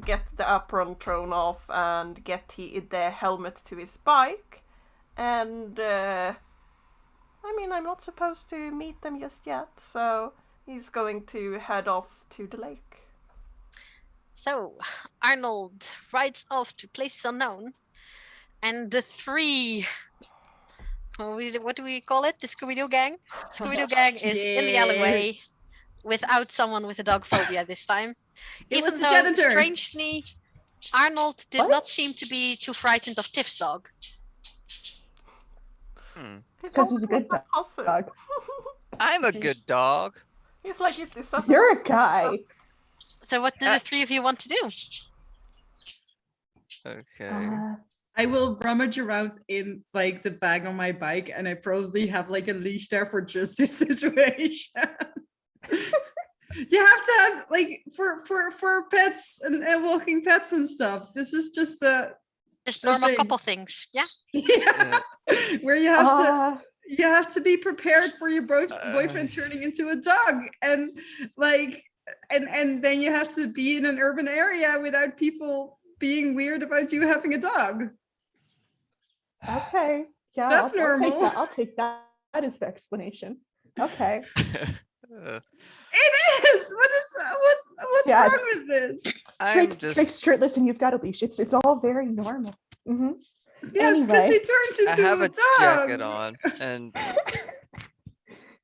E: get the apron thrown off and get the helmet to his bike. And I'm not supposed to meet them just yet, so he's going to head off to the lake.
C: So Arnold rides off to places unknown, and the three, what do we call it? The Scooby-Doo gang? Scooby-Doo gang is in the alleyway without someone with a dog phobia this time. Even though, strangely, Arnold did not seem to be too frightened of Tiff's dog.
B: Because he's a good dog.
D: I'm a good dog.
E: He's like,
B: you're a guy.
C: So what do the three of you want to do?
D: Okay.
A: I will rummage around in like the bag on my bike, and I probably have like a leash there for just this situation. You have to have like for pets and walking pets and stuff. This is just
C: normal couple things, yeah.
A: Yeah. Where you have to be prepared for your boyfriend turning into a dog, and like and then you have to be in an urban area without people being weird about you having a dog.
B: Okay, yeah,
A: that's normal.
B: I'll take that as the explanation. Okay.
A: It is. What's
B: Yeah.
A: wrong with this?
D: I'm
B: Drake's shirtless and you've got a leash. It's all very normal. Mm-hmm.
A: Yes, because
B: Anyway.
A: he turns into
D: I have a
A: dog.
D: jacket on, and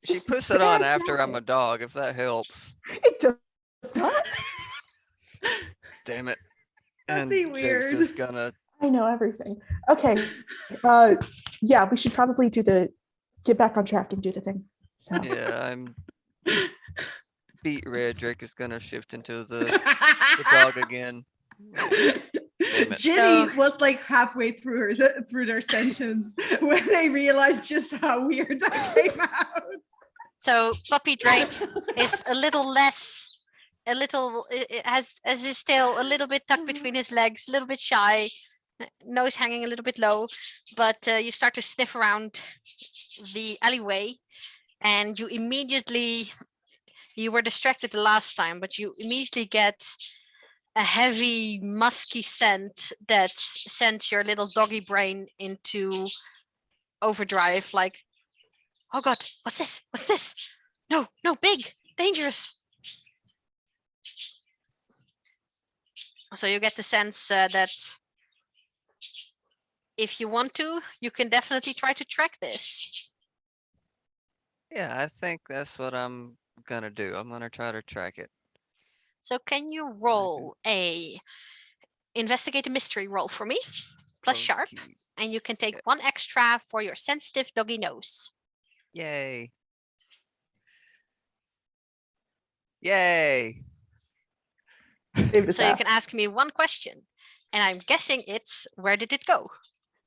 D: she
B: Just
D: puts it on
B: bad
D: after I'm a
B: habit.
D: dog, if that helps.
B: It does not.
D: Damn it.
A: That'd
D: And
A: be
D: Jake's
A: weird.
D: just gonna.
B: I know everything. Okay. Yeah, we should probably get back on track and do the thing. So
D: Yeah, I'm beat red. Drake is gonna shift into the dog again. Damn it.
A: Ginny was like halfway through their sentence when they realized just how weird that came out.
C: So Puppy Drake is a little less, it has his tail a little bit tucked between his legs, a little bit shy, nose hanging a little bit low, but you start to sniff around the alleyway, and you were distracted the last time, but you immediately get a heavy, musky scent that sends your little doggy brain into overdrive, like, oh God, what's this? What's this? No, big, dangerous. So you get the sense that if you want to, you can definitely try to track this.
D: Yeah, I think that's what I'm gonna do. I'm gonna try to track it.
C: So can you roll a investigate a mystery roll for me, plus sharp,
D: Okay.
C: and you can take 1 extra for your sensitive doggy nose.
D: Yay. Yay.
B: David
C: So you can
B: asked.
C: ask me 1 question, and I'm guessing it's where did it go?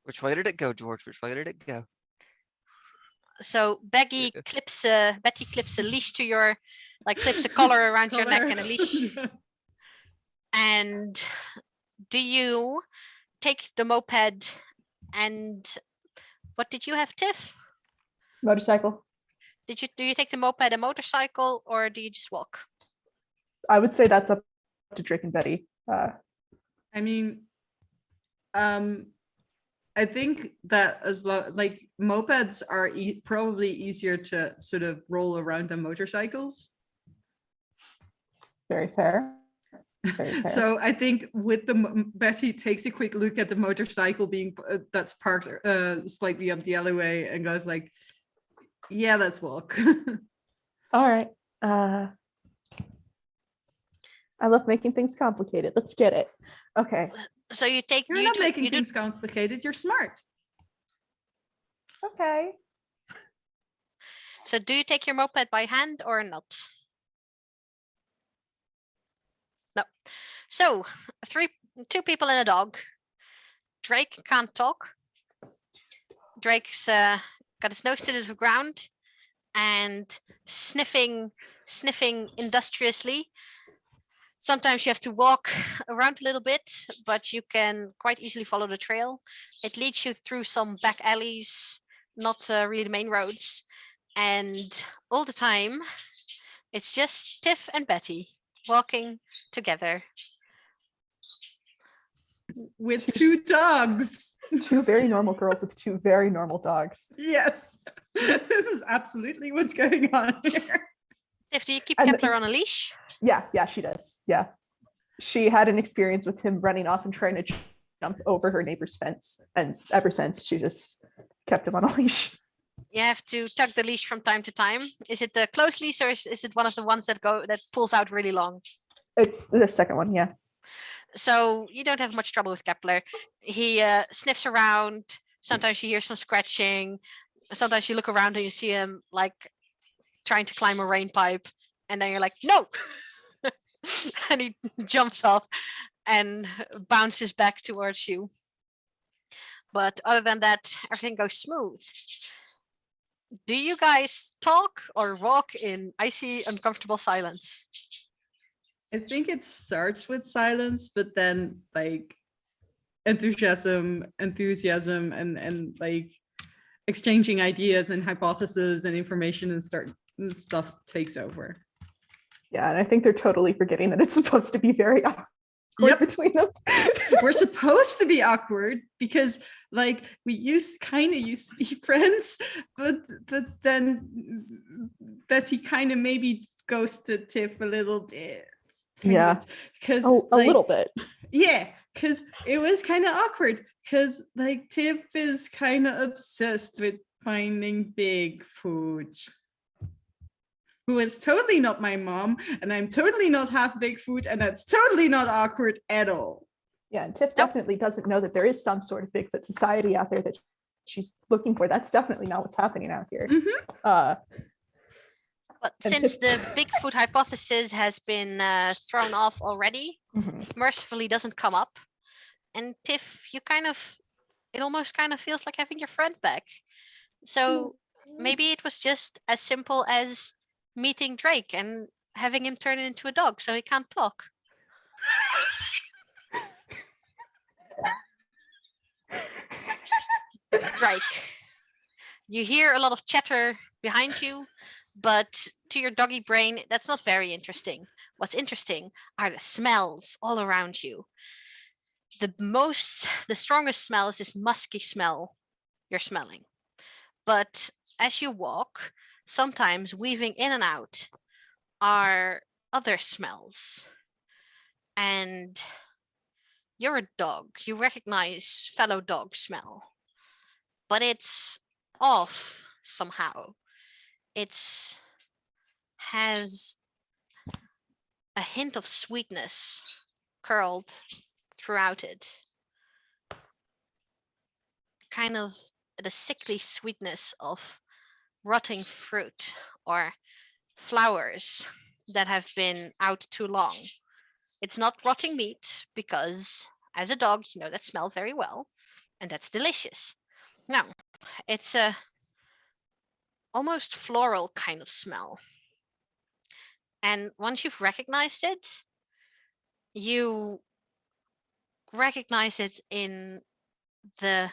D: Which way did it go, George? Which way did it go?
C: So Betty clips a leash to your, like clips a collar around your neck and a leash. And do you take the moped and what did you have, Tiff?
B: Motorcycle.
C: Do you take the moped and motorcycle, or do you just walk?
B: I would say that's up to Drake and Betty.
A: I mean, I think that as long like mopeds are probably easier to sort of roll around than motorcycles.
B: Very fair. Very fair.
A: So I think with Betty takes a quick look at the motorcycle being that's parked slightly up the alleyway and goes like, "Yeah, let's walk."
B: All right. I love making things complicated. Let's get it. Okay.
C: So you take.
A: You're not making things complicated. You're smart.
B: Okay.
C: So do you take your moped by hand or not? No. So 2 people and a dog. Drake can't talk. Drake's got his nose to the ground and sniffing industriously. Sometimes you have to walk around a little bit, but you can quite easily follow the trail. It leads you through some back alleys, not really the main roads. And all the time, it's just Tiff and Betty walking together.
A: With 2 dogs.
B: 2 very normal girls with 2 very normal dogs.
A: Yes. This is absolutely what's going on here.
C: Tiff, do you keep Kepler on a leash?
B: Yeah, she does. Yeah. She had an experience with him running off and trying to jump over her neighbor's fence. And ever since, she just kept him on a leash.
C: You have to tug the leash from time to time. Is it the close leash or is it one of the ones that pulls out really long?
B: It's the second one, yeah.
C: So you don't have much trouble with Kepler. He sniffs around. Sometimes you hear some scratching. Sometimes you look around and you see him like trying to climb a rain pipe, and then you're like, no! And he jumps off and bounces back towards you. But other than that, everything goes smooth. Do you guys talk or walk in icy, uncomfortable silence?
A: I think it starts with silence, but then like enthusiasm and like exchanging ideas and hypotheses and information and stuff takes over.
B: Yeah, and I think they're totally forgetting that it's supposed to be very awkward
A: Yep.
B: between them.
A: We're supposed to be awkward because like we used to be friends, but then Betty kind of maybe ghosted Tiff a little bit.
B: Yeah.
A: Because
B: A little bit.
A: Yeah, because it was kind of awkward because like Tiff is kind of obsessed with finding Bigfoot, who is totally not my mom, and I'm totally not half Bigfoot, and that's totally not awkward at all.
B: Yeah, and Tiff definitely doesn't know that there is some sort of Bigfoot society out there that she's looking for. That's definitely not what's happening out here.
C: But
B: And
C: since
B: Tiff-
C: the Bigfoot hypothesis has been thrown off already, mercifully doesn't come up, and Tiff, it almost kind of feels like having your friend back. So maybe it was just as simple as meeting Drake and having him turn into a dog so he can't talk. Drake, you hear a lot of chatter behind you, but to your doggy brain, that's not very interesting. What's interesting are the smells all around you. The strongest smell is this musky smell you're smelling. But as you walk, sometimes weaving in and out are other smells. And you're a dog. You recognize fellow dog smell. But it's off somehow. It has a hint of sweetness curled throughout it. Kind of the sickly sweetness of rotting fruit or flowers that have been out too long. It's not rotting meat because, as a dog, you know that smell very well, and that's delicious. No, it's a almost floral kind of smell. And once you've recognized it, you recognize it in the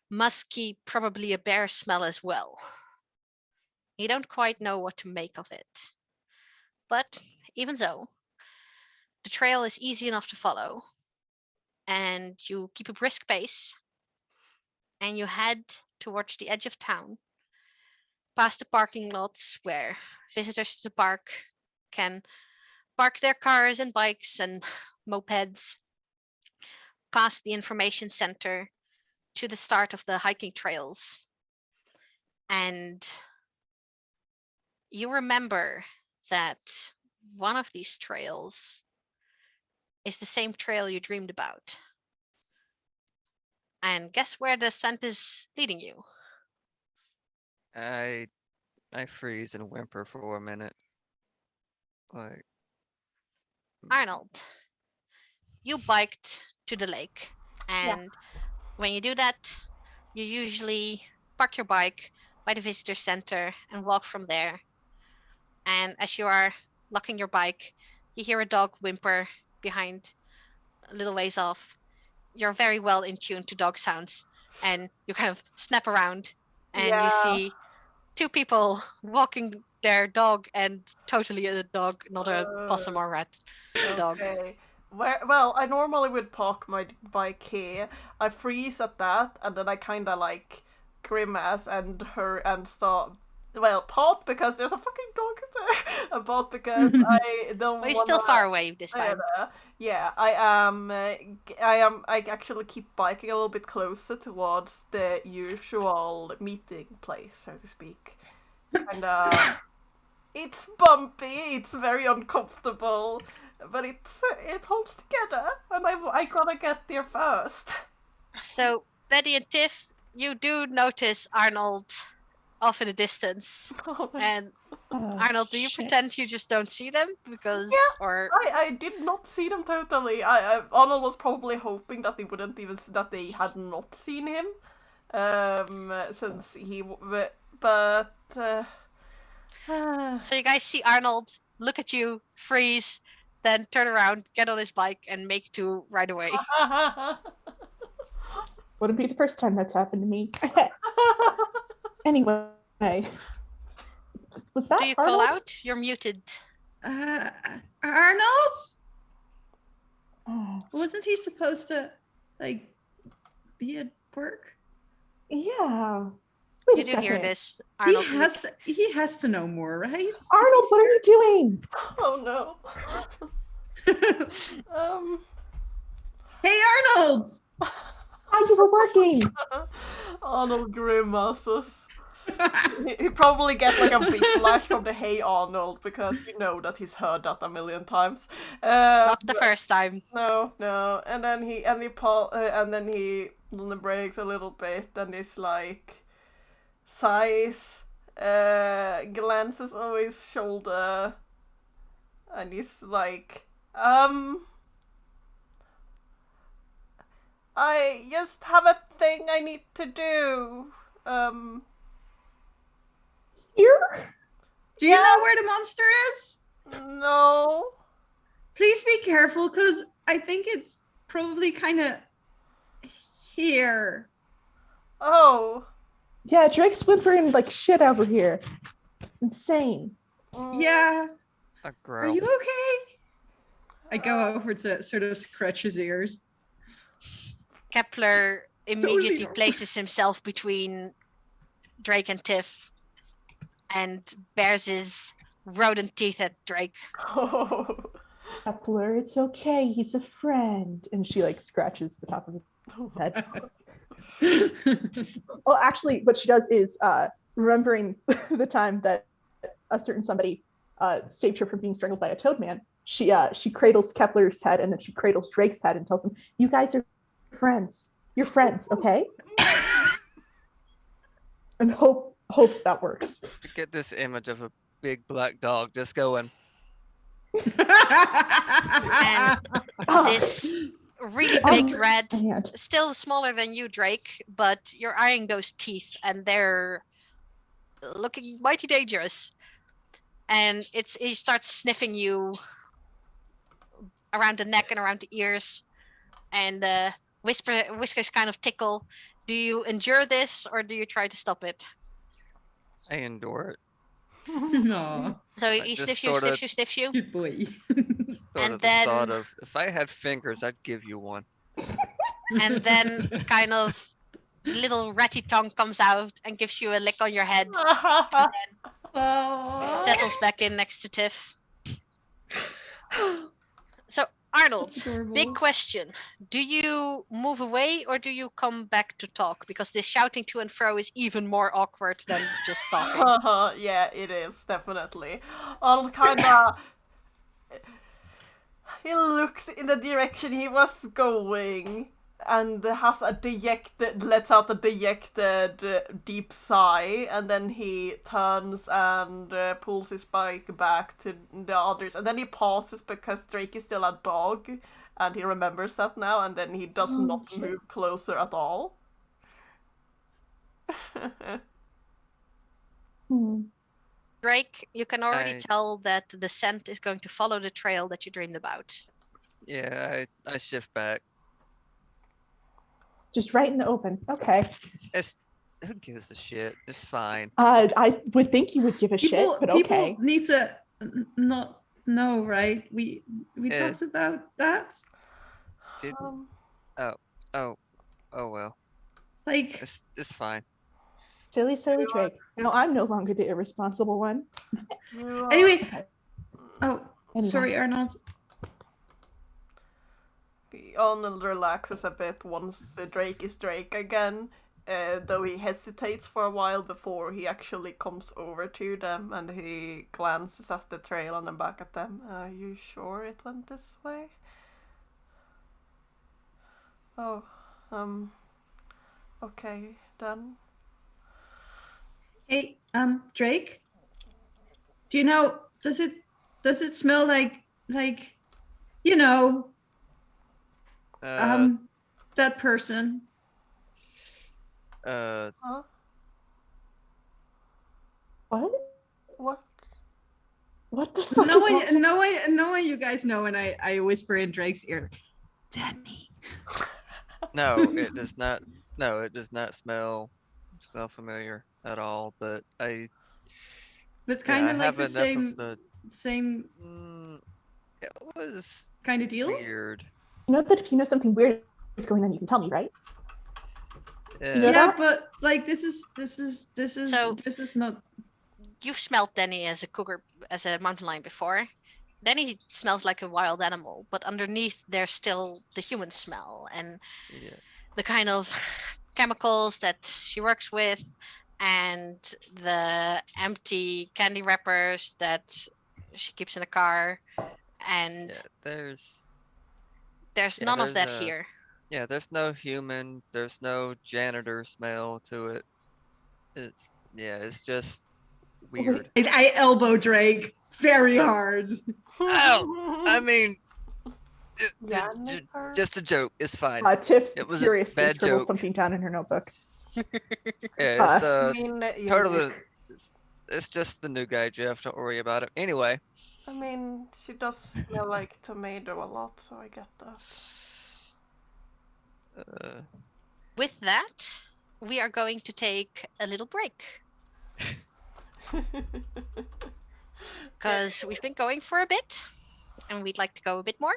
C: musky, probably a bear smell as well. You don't quite know what to make of it. But even so, the trail is easy enough to follow, and you keep a brisk pace, and you head towards the edge of town, past the parking lots where visitors to the park can park their cars and bikes and mopeds, past the information center to the start of the hiking trails. And you remember that one of these trails is the same trail you dreamed about. And guess where the scent is leading you?
D: I freeze and whimper for a minute. Like,
C: Arnold, you biked to the lake, and when you do that, you usually park your bike by the visitor center and walk from there. And as you are locking your bike, you hear a dog whimper behind a little ways off. You're very well in tune to dog sounds, and you kind of snap around, and you see two people walking their dog, and totally a dog, not a possum or rat. A dog.
E: Okay. Well, I normally would park my bike here. I freeze at that, and then I kind of like grimace and start. Well, part because there's a fucking dog there, and part because I don't.
C: Well, you're still far away this time.
E: Yeah, I actually keep biking a little bit closer towards the usual meeting place, so to speak. And it's bumpy. It's very uncomfortable. But it holds together, and I gotta get there first.
C: So, Betty and Tiff, you do notice Arnold off in the distance. And Arnold, do you pretend you just don't see them? Because, or
E: I did not see them totally. Arnold was probably hoping that they had not seen him, since he. But.
C: So you guys see Arnold look at you, freeze, then turn around, get on his bike, and make two right away.
B: Wouldn't be the first time that's happened to me. Anyway, was that
C: Do you
B: Arnold?
C: call out? You're muted.
A: Arnold?
B: Oh,
A: Wasn't he supposed to, like, be at work?
B: yeah. Wait
C: You
B: a
C: do
B: second.
C: hear this, Arnold.
A: He has to know more, right?
B: Arnold, what are you doing?
E: Oh no.
A: Hey, Arnold!
B: Oh, you were working.
E: Arnold grimaces. He probably get like a whiplash from the "Hey Arnold" because you know that he's heard that a million times.
C: Not the first time.
E: No, no, and then and then he breaks a little bit, and he's like sighs, glances over his shoulder, and he's like, I just have a thing I need to do.
B: Here?
A: Do you know where the monster is?
E: No.
A: Please be careful, because I think it's probably kind of here.
E: Oh.
B: Yeah, Drake's whimpering like shit over here. It's insane.
A: Yeah.
D: A
A: Are
D: growl.
A: you okay? I go over to sort of scratch his ears.
C: Kepler immediately
A: normal.
C: places himself between Drake and Tiff and bares his rodent teeth at Drake.
E: Oh.
B: Kepler, it's okay. He's a friend. And she like scratches the top of his head. Well, actually, what she does is remembering the time that a certain somebody saved her from being strangled by a toad man. She cradles Kepler's head and then she cradles Drake's head and tells them, "You guys are friends. You're friends, okay?" And hopes that works.
D: I get this image of a big black dog just going.
C: And this really big red,
B: And
C: still smaller than you, Drake, but you're eyeing those teeth and they're looking mighty dangerous. And he starts sniffing you around the neck and around the ears, and whiskers kind of tickle. Do you endure this or do you try to stop it?
D: I endure it.
A: No.
C: So
D: I
C: he
D: just
C: sniffs you,
D: sorta-
C: sniffs you, sniffs you.
A: Good boy.
D: Sort
C: And
D: of the thought
C: then-
D: of if I had fingers, I'd give you one.
C: And then kind of little ratty tongue comes out and gives you a lick on your head,
A: Oh.
C: settles back in next to Tiff. So Arnold,
A: That's adorable.
C: big question. Do you move away or do you come back to talk? Because this shouting to and fro is even more awkward than just talking.
E: Yeah, it is, definitely. Arnold kinda... He looks in the direction he was going and has lets out a dejected deep sigh, and then he turns and pulls his bike back to the others, and then he pauses because Drake is still a dog and he remembers that now, and then he does not
B: shit.
E: move closer at all.
C: Drake, you can already
D: I-
C: tell that the scent is going to follow the trail that you dreamed about.
D: Yeah, I shift back.
B: just right in the open. Okay.
D: It's who gives a shit? It's fine.
B: I would think you would give a shit, but
A: people
B: okay.
A: need to not know, right? We
D: Yeah.
A: talked about that.
D: Did
E: Um,
D: oh well.
A: Like,
D: It's fine.
B: Silly Drake. Now I'm no longer the irresponsible one.
E: you are-
A: anyway. Oh,
B: Anyway.
A: sorry, Arnold.
E: Arnold relaxes a bit once Drake is Drake again, though he hesitates for a while before he actually comes over to them, and he glances at the trail and then back at them. Are you sure it went this way? Oh, okay then.
A: Hey, Drake. Do you know? Does it smell like you know that person?
E: Huh?
B: What?
E: What?
B: What the fuck
A: No
B: is
A: one,
B: happening?
A: no one. You guys know, and I whisper in Drake's ear, Danny.
D: no, it does not. No, it does not smell familiar at all. But
A: But kind
D: I
A: of like
D: have
A: the
D: enough of the.
A: same
D: It was
A: kind of deal.
D: weird.
B: You know that if you know something weird is going on, you can tell me, right?
D: Yeah.
B: You know
A: Yeah,
B: that?
A: but like this is
C: So-
A: not.
C: You've smelled Denny as a cougar, as a mountain lion before. Denny smells like a wild animal, but underneath there's still the human smell and
D: Yeah.
C: the kind of chemicals that she works with and the empty candy wrappers that she keeps in the car. And
D: Yeah. There's
C: there's
D: yeah,
C: none of
D: there's
C: that
D: a
C: here.
D: yeah, there's no human, there's no janitor smell to it. It's just weird.
A: I elbow Drake very hard.
D: Ow! I mean,
E: Janitor?
D: just a joke. It's fine.
B: Tiff
D: It was a
B: furiously
D: bad
B: scribbles
D: joke.
B: something down in her notebook.
D: Yeah, it's
E: I mean,
D: totally. It's just the new guy, Jeff. Don't worry about it. Anyway,
E: I mean, she does smell like tomato a lot, so I get that.
C: With that, we are going to take a little break because we've been going for a bit and we'd like to go a bit more.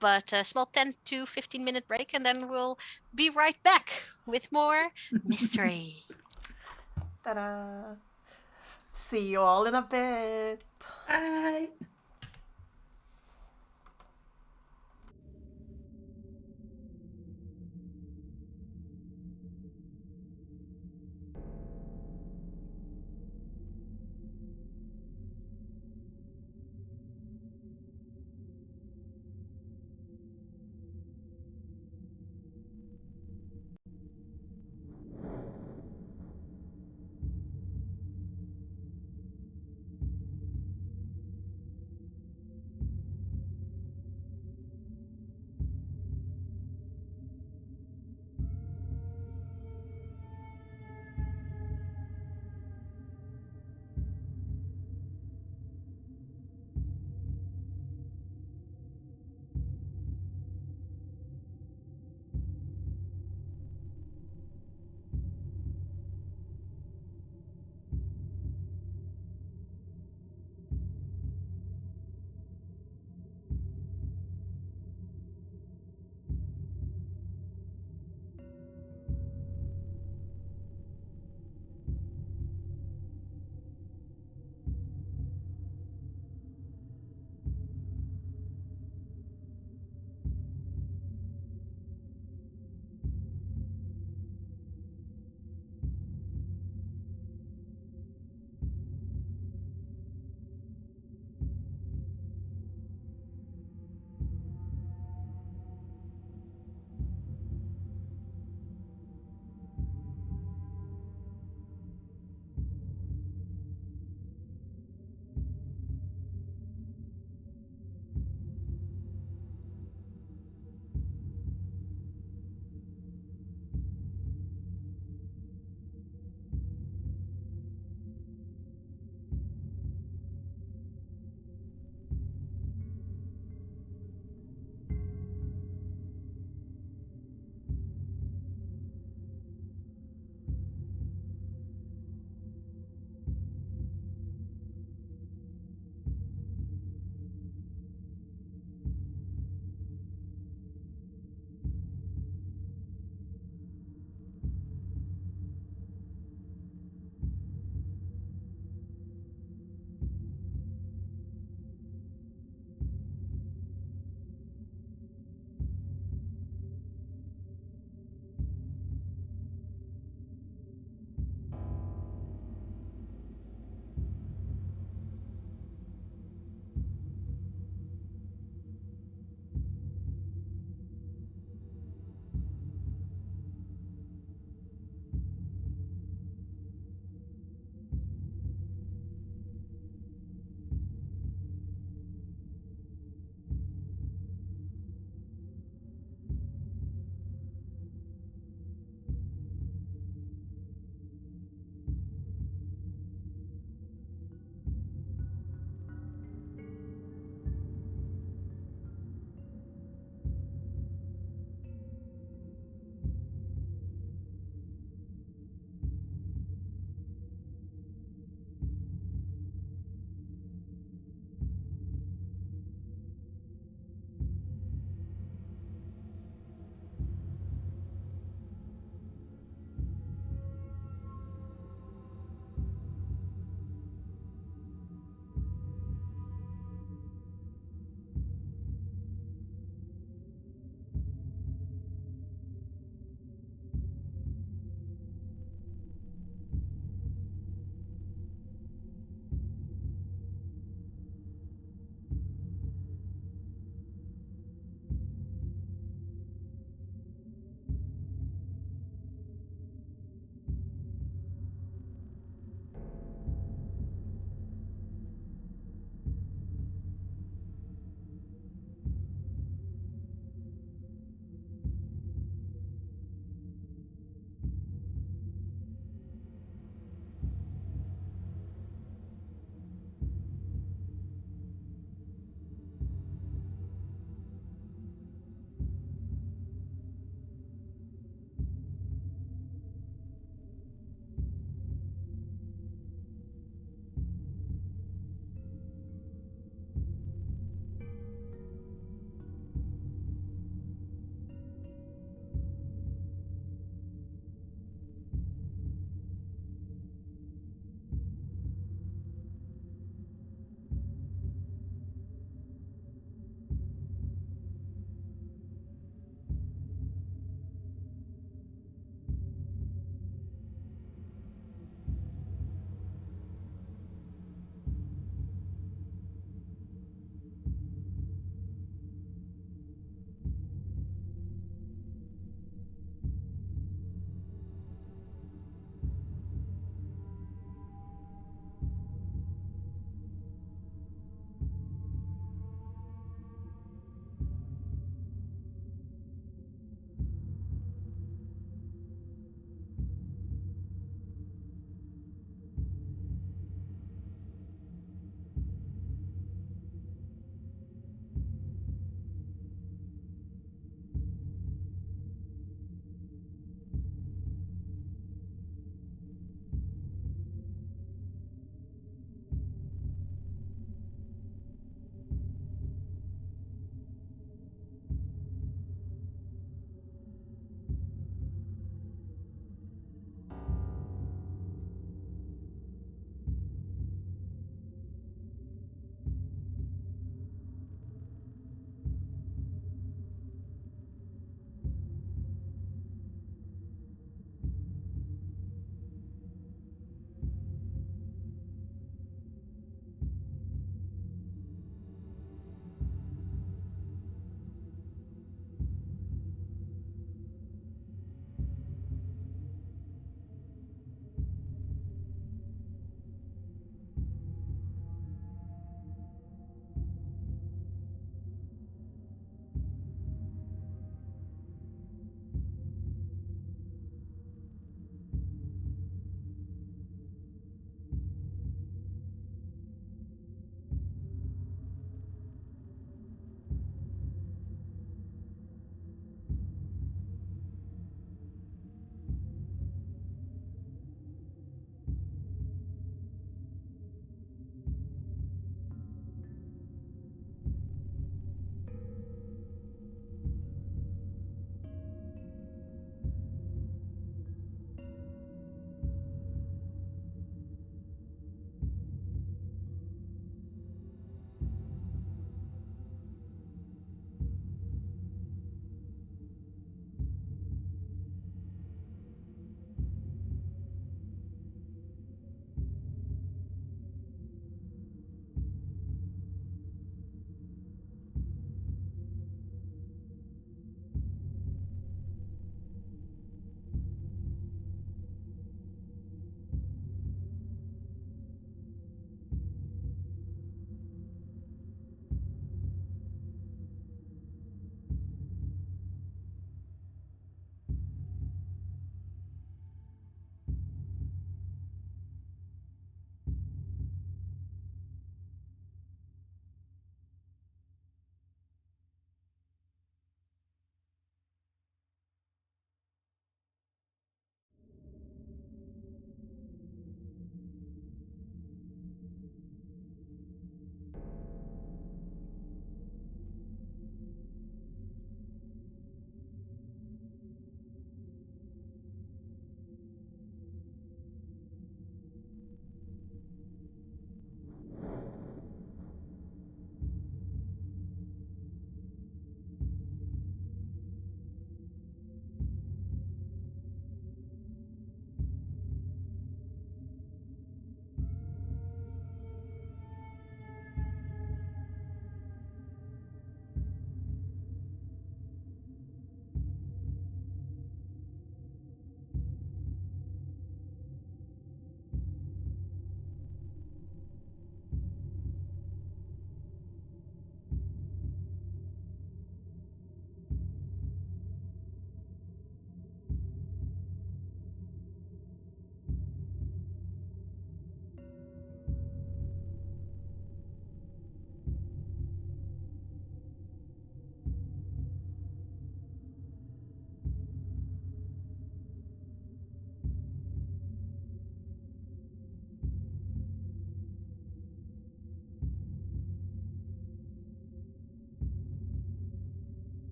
C: But a small 10 to 15-minute break, and then we'll be right back with more mystery.
E: Ta-da! See you all in a bit.
A: Bye.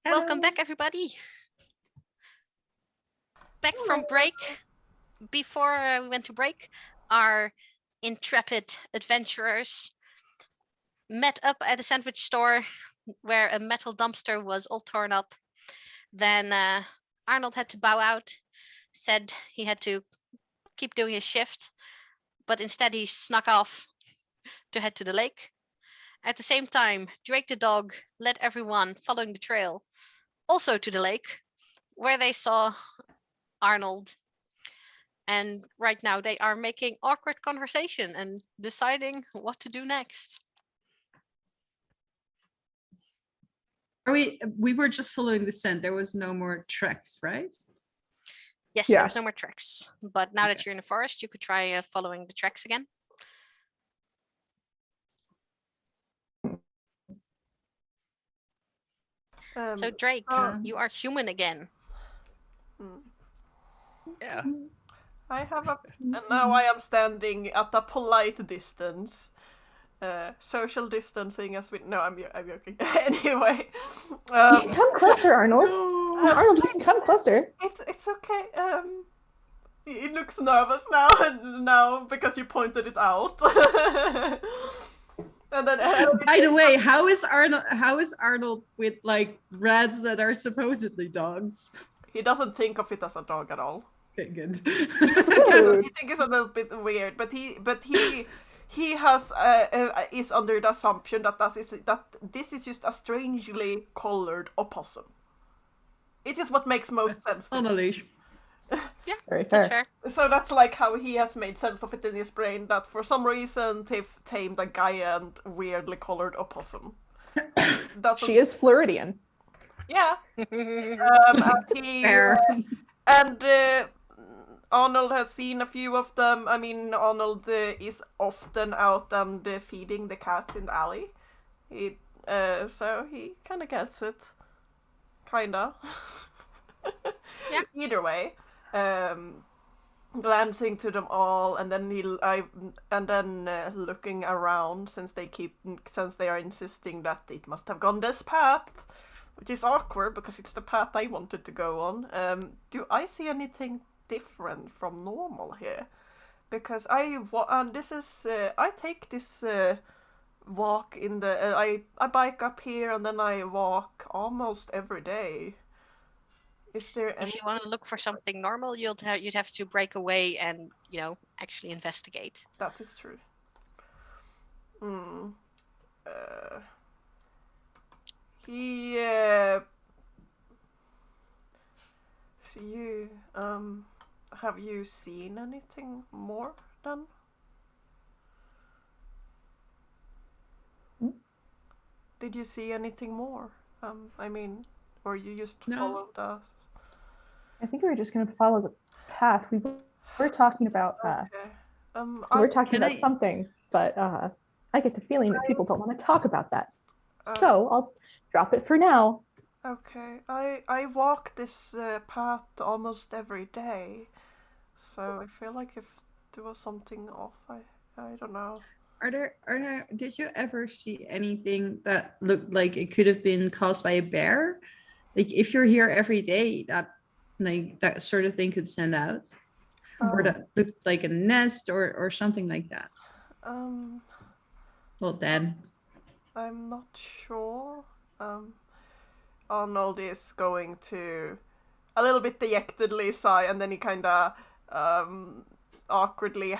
C: Welcome back, everybody. Back from break. Before we went to break, our intrepid adventurers met up at a sandwich store where a metal dumpster was all torn up. Then Arnold had to bow out, said he had to keep doing his shift, but instead he snuck off to head to the lake. At the same time, Drake the dog led everyone following the trail also to the lake, where they saw Arnold. And right now they are making awkward conversation and deciding what to do next.
A: We were just following the scent. There was no more tracks, right?
C: Yes,
B: Yeah.
C: there was no more tracks. But now that you're in the forest, you could try following the tracks again. So Drake, you are human again.
D: Yeah.
E: I have a, and now I am standing at a polite distance. Social distancing as we. No, I'm joking. Anyway,
B: You can come closer, Arnold. Arnold, you can come closer.
E: it's okay. He looks nervous now because you pointed it out. And then,
A: by the way, how is Arnold with like rats that are supposedly dogs?
E: He doesn't think of it as a dog at all.
A: Okay, good.
E: He thinks it's a little bit weird, but he has is under the assumption that this is just a strangely colored opossum. It is what makes most sense to
A: On a
E: me.
A: leash.
C: Yeah,
B: Very
C: that's
B: fair.
C: fair.
E: So that's like how he has made sense of it in his brain, that for some reason they've tamed a giant, weirdly colored opossum.
B: She is Floridian.
E: Yeah.
A: Fair.
E: Arnold has seen a few of them. I mean, Arnold is often out and feeding the cats in the alley. So he kind of gets it. Kinda.
C: Yeah.
E: Either way, glancing to them all, and then looking around since they are insisting that it must have gone this path, which is awkward because it's the path I wanted to go on. Do I see anything different from normal here? Because I take this walk in the I bike up here and then I walk almost every day. Is there any...
C: If you want to look for something normal, you'd have to break away and actually investigate.
E: That is true. Have you seen anything more then? Did you see anything more? I mean, or you just followed us?
B: I think we were just going to follow the path. We were talking about something, but I get the feeling that people don't want to talk about that. So I'll drop it for now.
E: Okay, I walk this path almost every day, so I feel like if there was something off, I don't know.
A: Did you ever see anything that looked like it could have been caused by a bear? Like if you're here every day, that sort of thing could stand out, or that looked like a nest or something like that. Well then,
E: I'm not sure. Arnold is going to a little bit dejectedly sigh, and then he kind of awkwardly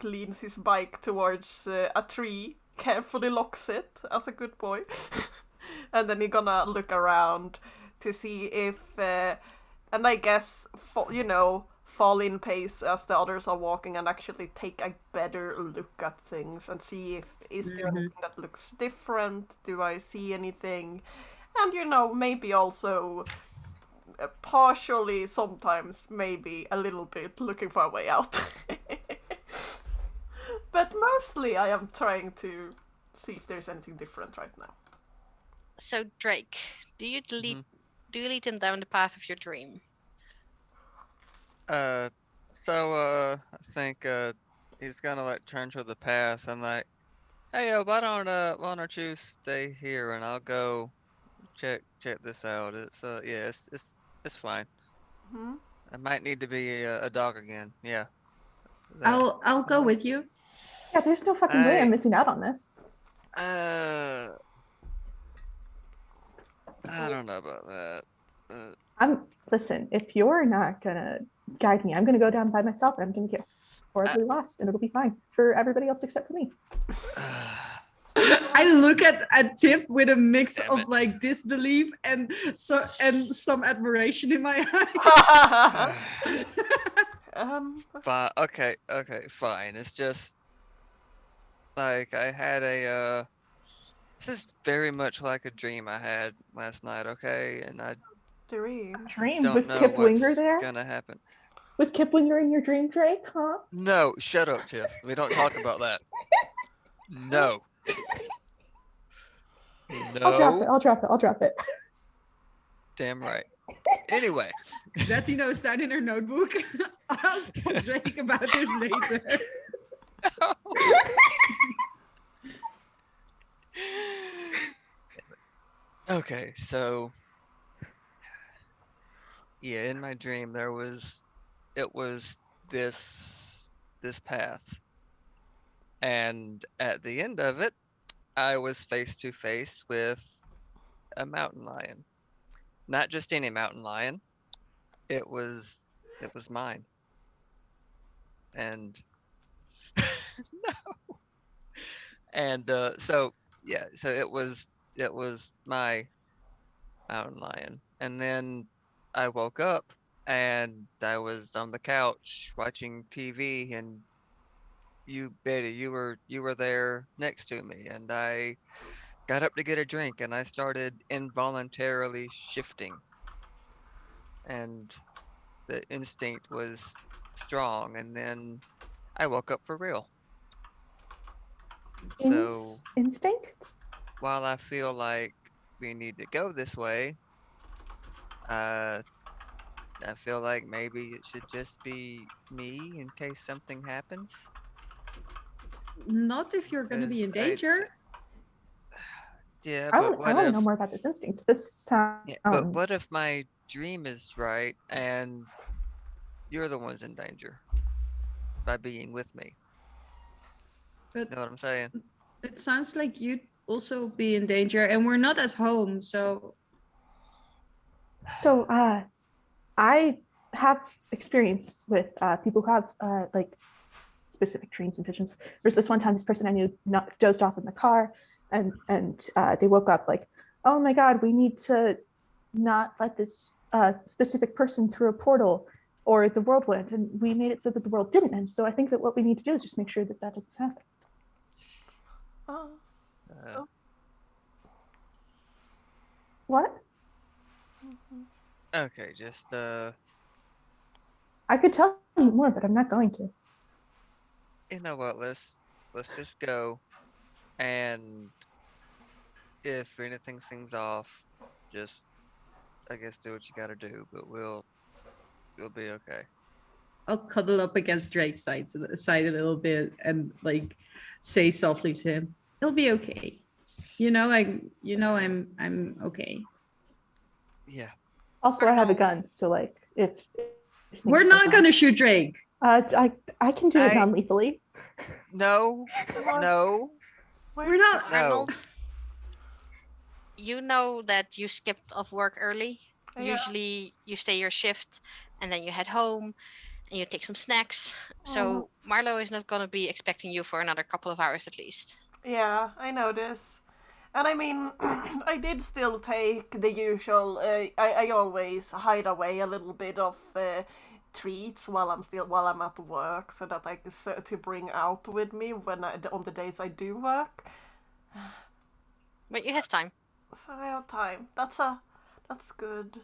E: leans his bike towards a tree, carefully locks it as a good boy, and then he's gonna look around to see if, and I guess, fall in pace as the others are walking and actually take a better look at things and see if is there anything that looks different? Do I see anything? And maybe also partially sometimes maybe a little bit looking for a way out. But mostly I am trying to see if there's anything different right now.
C: So Drake, do you lead them down the path of your dream?
D: I think he's gonna turn to the path and like, hey, why don't you stay here and I'll go check this out. It's yeah, it's fine.
E: Hmm?
D: I might need to be a dog again. Yeah.
A: I'll go with you.
B: Yeah, there's no fucking way I'm missing out on this.
D: I don't know about that.
B: Listen, if you're not gonna guide me, I'm gonna go down by myself and I'm gonna get horribly lost and it'll be fine for everybody else except for me.
A: I look at Tiff with a mix
D: Damn
A: of
D: it.
A: like disbelief and some admiration in my eyes.
D: Okay, fine. It's just like I had a this is very much like a dream I had last night, okay? And I
E: Dream.
B: Dream.
D: don't
B: Was
D: know
B: Kip Winger
D: what's
B: there?
D: gonna happen.
B: Was Kip Winger in your dream, Drake? Huh?
D: No, shut up, Tiff. We don't talk about that. No.
B: I'll drop it.
D: No.
B: I'll drop it.
D: Damn right. Anyway.
A: Betsy notes down in her notebook. Ask Drake about this later.
D: Okay, so yeah, in my dream it was this path. And at the end of it, I was face to face with a mountain lion. Not just any mountain lion. It was mine. And no. And so yeah, so it was my mountain lion. And then I woke up and I was on the couch watching TV, and Betty, you were there next to me, and I got up to get a drink and I started involuntarily shifting. And the instinct was strong, and then I woke up for real. So
B: Instinct?
D: while I feel like we need to go this way, uh, I feel like maybe it should just be me in case something happens.
A: Not if you're going to be in danger.
D: Yeah,
B: I
D: but
B: want to know more about this instinct. This sounds.
D: Yeah, but what if my dream is right and you're the ones in danger by being with me?
A: But
D: Know what I'm saying?
A: it sounds like you'd also be in danger, and we're not at home, so.
B: So, I have experience with people who have like specific dreams and visions. There's this one time this person I knew dozed off in the car, and they woke up like, oh my god, we need to not let this specific person through a portal or the world will end, and we made it so that the world didn't end. So I think that what we need to do is just make sure that that doesn't happen. What?
D: Okay, just
B: I could tell you more, but I'm not going to.
D: you know what? Let's just go, and if anything seems off, just I guess do what you gotta do. But we'll be okay.
A: I'll cuddle up against Drake's side a little bit and like say softly to him, "It'll be okay. I'm okay."
D: Yeah.
B: Also, I have a gun, so like if
A: we're not gonna shoot Drake.
B: I can do it non-lethally.
D: No, no.
A: We're not.
D: No.
C: Arnold, you know that you skipped off work early.
E: Yeah.
C: Usually you stay your shift and then you head home and you take some snacks. So Marlo is not going to be expecting you for another couple of hours at least.
E: Yeah, I know this. And I mean, I did still take the usual. I always hide away a little bit of treats while I'm at work, so that I can to bring out with me on the days I do work.
C: But you have time.
E: So I have time. That's good.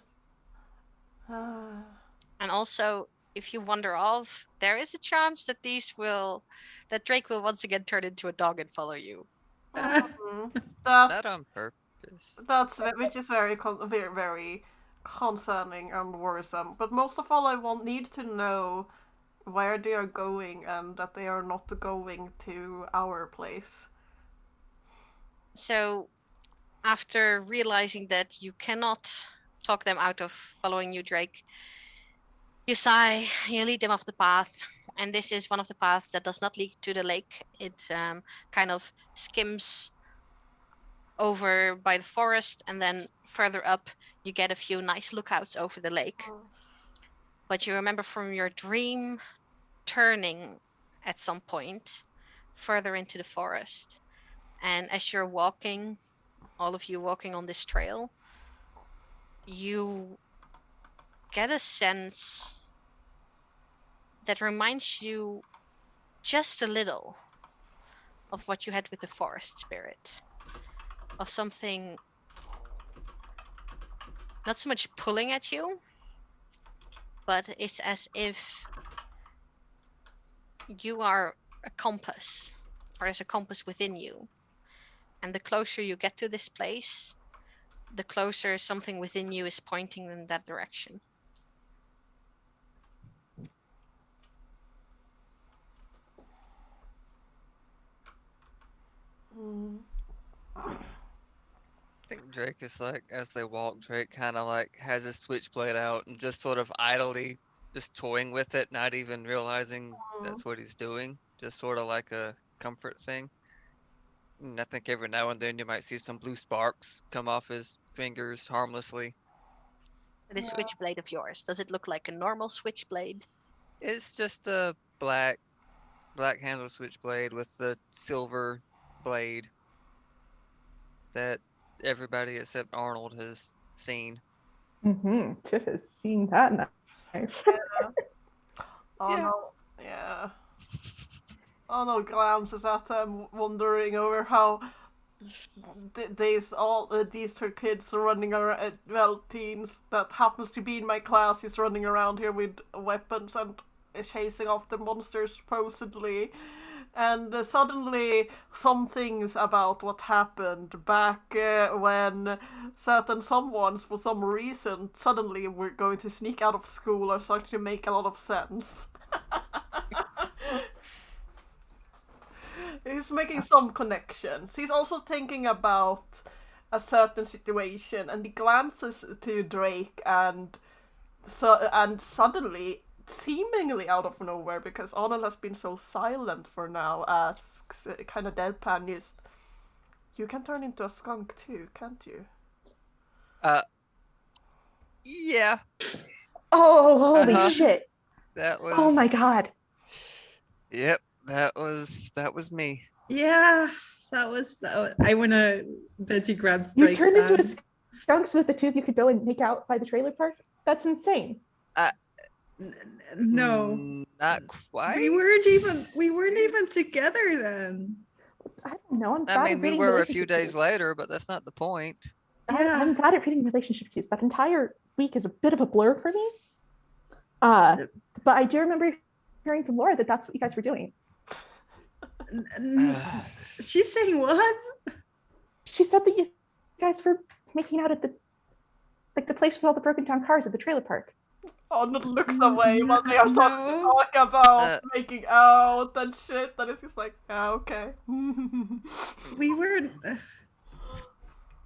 C: And also, if you wander off, there is a chance that Drake will once again turn into a dog and follow you.
D: Not on purpose.
E: Which is very very concerning and worrisome. But most of all, I need to know where they are going and that they are not going to our place.
C: So, after realizing that you cannot talk them out of following you, Drake, you sigh, you lead them off the path, and this is one of the paths that does not lead to the lake. It kind of skims over by the forest, and then further up you get a few nice lookouts over the lake. But you remember from your dream turning at some point further into the forest, and as you're walking, all of you walking on this trail, you get a sense that reminds you just a little of what you had with the forest spirit, of something not so much pulling at you, but it's as if you are a compass, or there's a compass within you. And the closer you get to this place, the closer something within you is pointing in that direction.
D: I think Drake is like, as they walk, Drake kind of like has his switchblade out and just sort of idly just toying with it, not even realizing that's what he's doing. Just sort of like a comfort thing. And I think every now and then you might see some blue sparks come off his fingers harmlessly.
C: This switchblade of yours, does it look like a normal switchblade?
D: It's just a black handle switchblade with the silver blade that everybody except Arnold has seen.
B: Tiff has seen that knife.
E: Oh
D: Yeah.
E: no, yeah. Arnold glances at them, wondering over how these two kids are running around. Well, teens that happens to be in my class is running around here with weapons and chasing after monsters supposedly. And suddenly, some things about what happened back when certain someones, for some reason, suddenly were going to sneak out of school are starting to make a lot of sense. He's making some connections. He's also thinking about a certain situation, and he glances to Drake, and suddenly, seemingly out of nowhere, because Arnold has been so silent for now, asks, kind of deadpan, just, you can turn into a skunk too, can't you?
D: Yeah.
B: Oh, holy shit.
D: That was.
B: Oh my god.
D: Yep, that was me.
A: Yeah, that was. I want to bet you grabs
B: You
A: Drake's
B: turned into a
A: hand.
B: skunk so that the two of you could go and make out by the trailer park? That's insane.
A: No,
D: Not quite.
A: we weren't even together then.
B: I don't know. I'm bad
D: I mean,
B: at
D: we
B: reading
D: were a few
B: relationship
D: days
B: cues.
D: later, but that's not the point.
B: I'm bad at reading relationship cues. That entire week is a bit of a blur for me. But I do remember hearing from Laura that that's what you guys were doing.
A: She's saying what?
B: She said that you guys were making out at the place with all the broken down cars at the trailer park.
E: Arnold looks away while they are starting to talk about making out and shit, and it's just like, okay.
A: We were.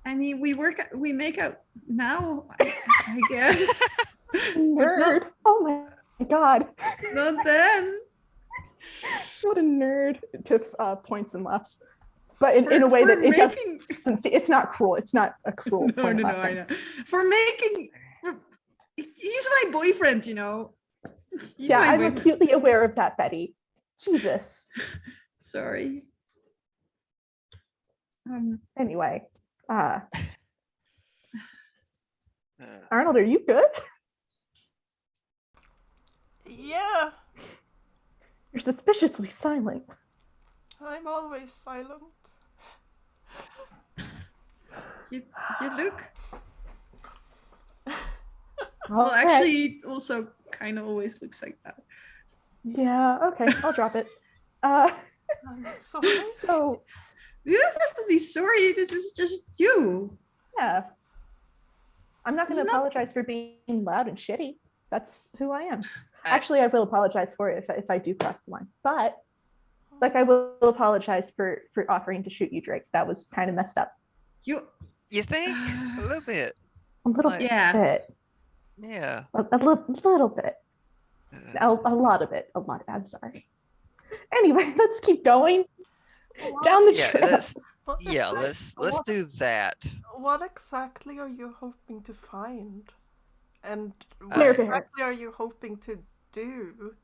A: I mean, we make out now, I guess.
B: Nerd. Oh my god.
A: Not then.
B: What a nerd. Tiff points and laughs. But in a way that it doesn't see, it's not cruel. It's not a cruel point.
A: No, I know. He's my boyfriend, you know.
B: Yeah, I'm acutely aware of that, Betty. Jesus.
A: Sorry.
B: Anyway. Arnold, are you good?
E: Yeah.
B: You're suspiciously silent.
E: I'm always silent.
A: You look.
B: Well,
A: okay. Actually, also kind of always looks like that.
B: Yeah. Okay, I'll drop it. So
A: you don't have to be sorry. This is just you.
B: Yeah. I'm not going to apologize for being loud and shitty. That's who I am. Actually, I will apologize for it if I do cross the line. But I will apologize for offering to shoot you, Drake. That was kind of messed up.
A: You
D: You think? A little bit.
B: A little
D: Like,
A: Yeah.
B: bit.
D: yeah.
B: A little bit. A lot of it. A lot. I'm sorry. Anyway, let's keep going down the
D: Yeah,
B: trail.
D: let's do that.
E: What exactly are you hoping to find? And what
B: Bear
D: I-
B: bear.
E: exactly are you hoping to do?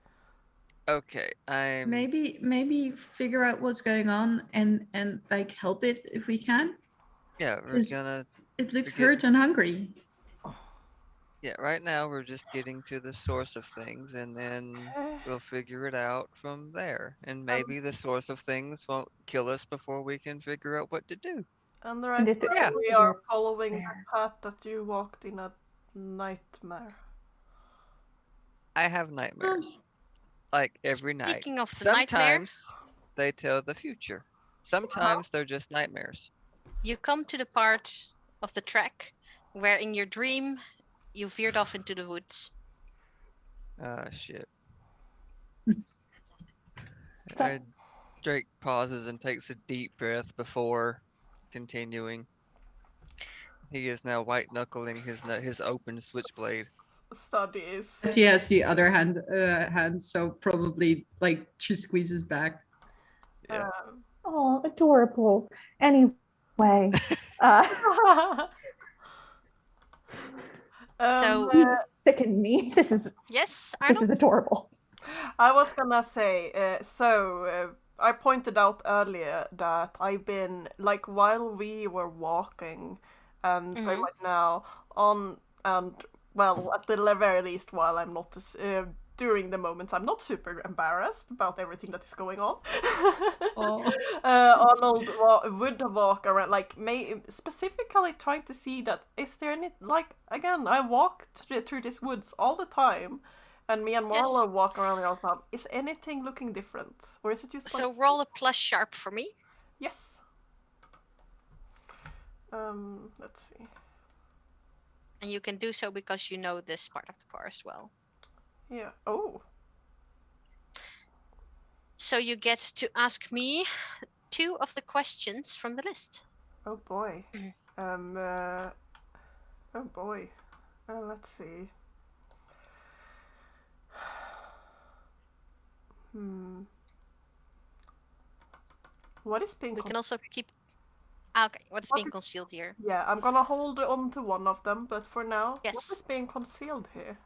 D: Okay, I'm
A: Maybe figure out what's going on and like help it if we can.
D: yeah, we're
A: 'Cause
D: gonna
A: it looks
D: We're
A: hurt and hungry.
D: yeah, right now we're just getting to the source of things and then
E: Okay.
D: we'll figure it out from there. And maybe the source of things won't kill us before we can figure out what to do.
E: And right
B: And if it
E: now
D: Yeah.
E: we
B: is
E: are
B: a
E: following the
B: bear.
E: path that you walked in a nightmare.
D: I have nightmares. Like every night.
C: Speaking of the nightmare,
D: Sometimes they tell the future. Sometimes they're just nightmares.
C: you come to the part of the trek where in your dream you veered off into the woods.
D: Ah, shit.
B: So-
D: Uh, Drake pauses and takes a deep breath before continuing. He is now white knuckling his open switchblade.
E: Studies.
A: She has the other hand, so probably like she squeezes back.
D: Yeah.
B: Oh, adorable. Anyway, uh,
C: So-
B: you sicken me. This is
C: Yes, Arnold?
B: adorable.
E: I was gonna say, I pointed out earlier that I've been, like, while we were walking and pretty
C: Mhm.
E: much now on, and, well, at the very least, while I'm not, during the moments, I'm not super embarrassed about everything that is going on.
A: Oh.
E: Arnold would walk around, like, specifically trying to see that, is there any, like, again, I walked through these woods all the time. And me and Marlo
C: Yes.
E: walk around the outside. Is anything looking different? Or is it just like...
C: So roll a plus sharp for me.
E: Yes. Let's see.
C: And you can do so because you know this part of the forest well.
E: Yeah. Oh.
C: So you get to ask me 2 of the questions from the list.
E: Oh boy. Oh boy. Let's see. What is being...
C: We can also keep... Okay, what's
E: What
C: being
E: is-
C: concealed here?
E: Yeah, I'm gonna hold on to one of them, but for now, what
C: Yes.
E: is being concealed here?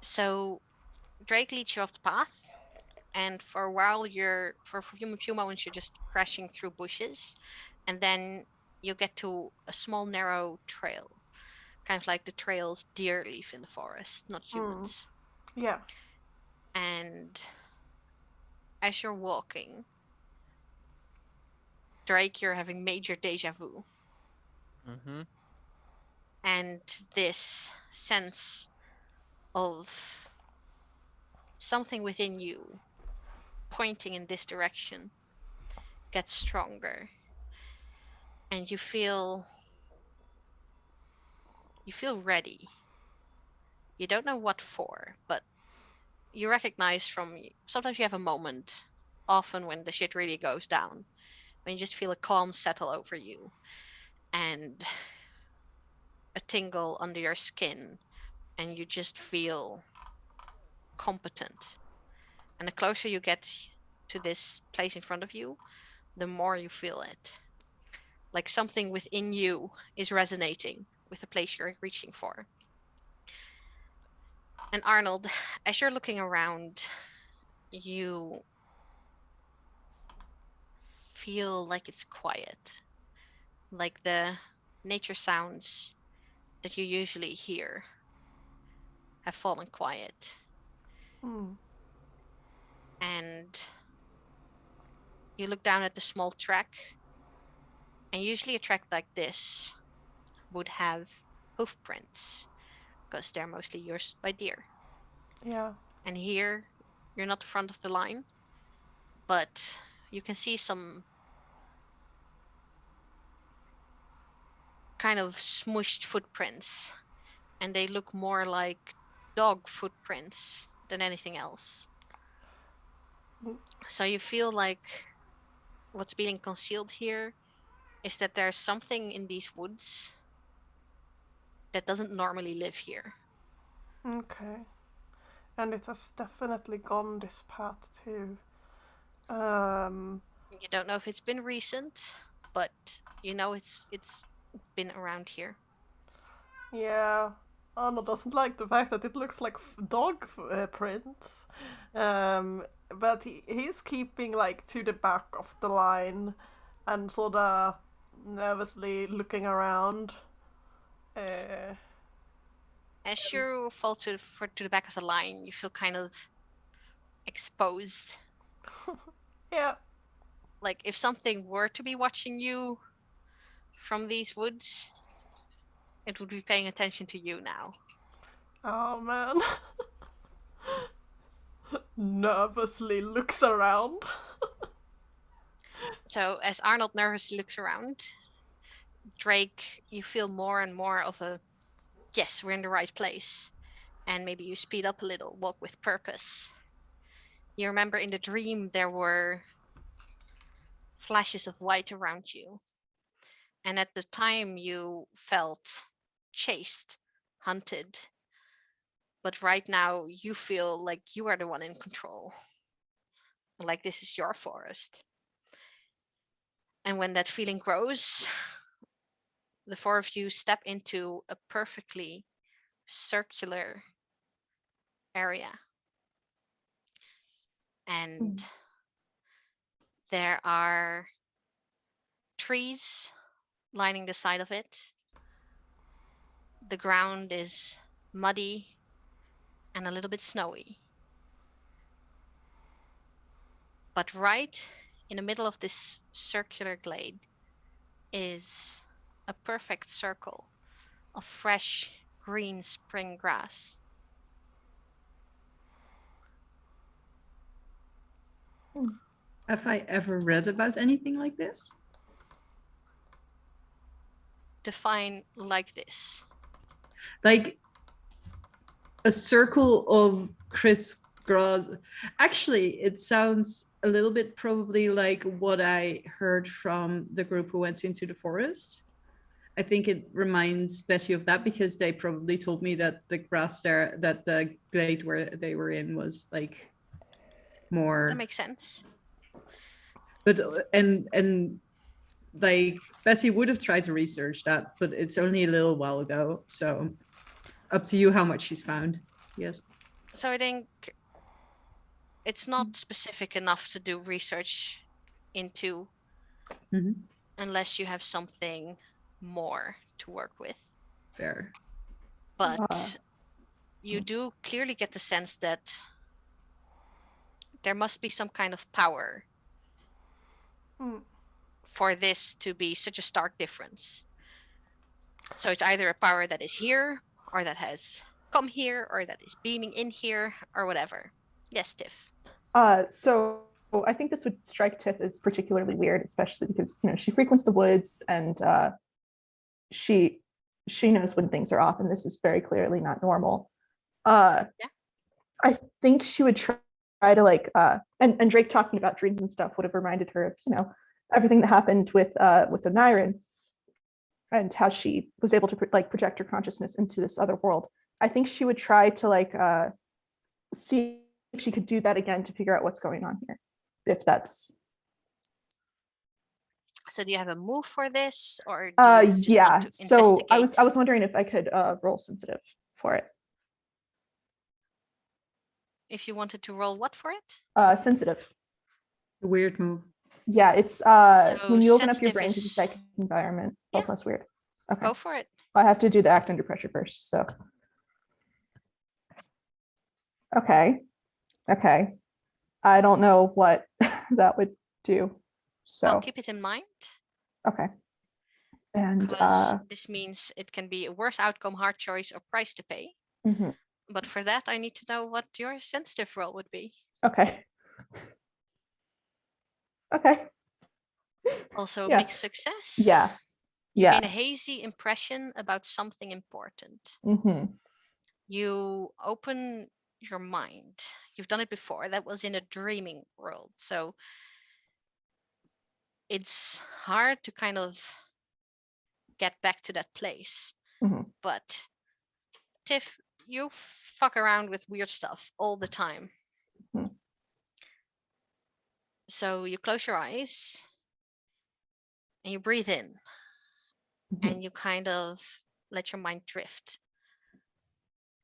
C: So Drake leads you off the path, and for a while for a few moments you're just crashing through bushes, and then you get to a small narrow trail, kind of like the trails deer leave in the forest, not humans.
E: Yeah.
C: And as you're walking, Drake, you're having major deja vu,
D: Mm-hmm.
C: and this sense of something within you pointing in this direction gets stronger, and you feel ready. You don't know what for, but you recognize from sometimes you have a moment, often when the shit really goes down, when you just feel a calm settle over you and a tingle under your skin, and you just feel competent. And the closer you get to this place in front of you, the more you feel it. Like something within you is resonating with the place you're reaching for. And Arnold, as you're looking around, you feel like it's quiet. Like the nature sounds that you usually hear have fallen quiet. And you look down at the small track, and usually a track like this would have hoof prints because they're mostly used by deer.
E: Yeah.
C: And here, you're not the front of the line, but you can see some kind of smushed footprints, and they look more like dog footprints than anything else. So you feel like what's being concealed here is that there's something in these woods that doesn't normally live here.
E: Okay. And it has definitely gone this path too. Um,
C: You don't know if it's been recent, but you know it's been around here.
E: yeah. Anna doesn't like the fact that it looks like dog prints. But he's keeping like to the back of the line and sort of nervously looking around.
C: As you fall to the back of the line, you feel kind of exposed.
E: Yeah.
C: Like if something were to be watching you from these woods, it would be paying attention to you now.
E: Oh man. Nervously looks around.
C: So as Arnold nervously looks around, Drake, you feel more and more of a, yes, we're in the right place. And maybe you speed up a little, walk with purpose. You remember in the dream there were flashes of white around you. And at the time you felt chased, hunted. But right now you feel like you are the one in control. Like this is your forest. And when that feeling grows, the four of you step into a perfectly circular area. And there are trees lining the side of it. The ground is muddy and a little bit snowy. But right in the middle of this circular glade is a perfect circle of fresh green spring grass.
A: Have I ever read about anything like this?
C: Define like this.
A: Like a circle of crisp grass. Actually, it sounds a little bit probably like what I heard from the group who went into the forest. I think it reminds Betty of that because they probably told me that the grass there, that the glade where they were in was like more.
C: That makes sense.
A: But and like Betty would have tried to research that, but it's only a little while ago. So up to you how much she's found. Yes.
C: So I think it's not specific enough to do research into unless you have something more to work with.
A: Fair.
C: But you do clearly get the sense that there must be some kind of power for this to be such a stark difference. So it's either a power that is here or that has come here or that is beaming in here or whatever. Yes, Tiff.
B: So I think this would strike Tiff as particularly weird, especially because she frequents the woods and she knows when things are off, and this is very clearly not normal. I think she would try to like and Drake talking about dreams and stuff would have reminded her of everything that happened with Oniron and how she was able to project her consciousness into this other world. I think she would try to see if she could do that again to figure out what's going on here. If that's.
C: So do you have a move for this, or
B: yeah? So I was wondering if I could roll sensitive for it.
C: If you wanted to roll what for it?
B: Sensitive.
A: A weird move.
B: Yeah, it's when you open up your brain to the psychic environment, both less weird. Okay.
C: Go for it.
B: I have to do the act under pressure first, so. Okay. I don't know what that would do. So
C: I'll keep it in mind.
B: Okay. And
C: this means it can be a worse outcome, hard choice, or price to pay. But for that, I need to know what your sensitive roll would be.
B: Okay.
C: Also, mixed success.
B: Yeah.
C: You gain a hazy impression about something important. You open your mind. You've done it before. That was in a dreaming world. So it's hard to kind of get back to that place.
B: Mhm.
C: But Tiff, you fuck around with weird stuff all the time.
B: Mhm.
C: So you close your eyes and you breathe in
B: Mhm.
C: and you kind of let your mind drift.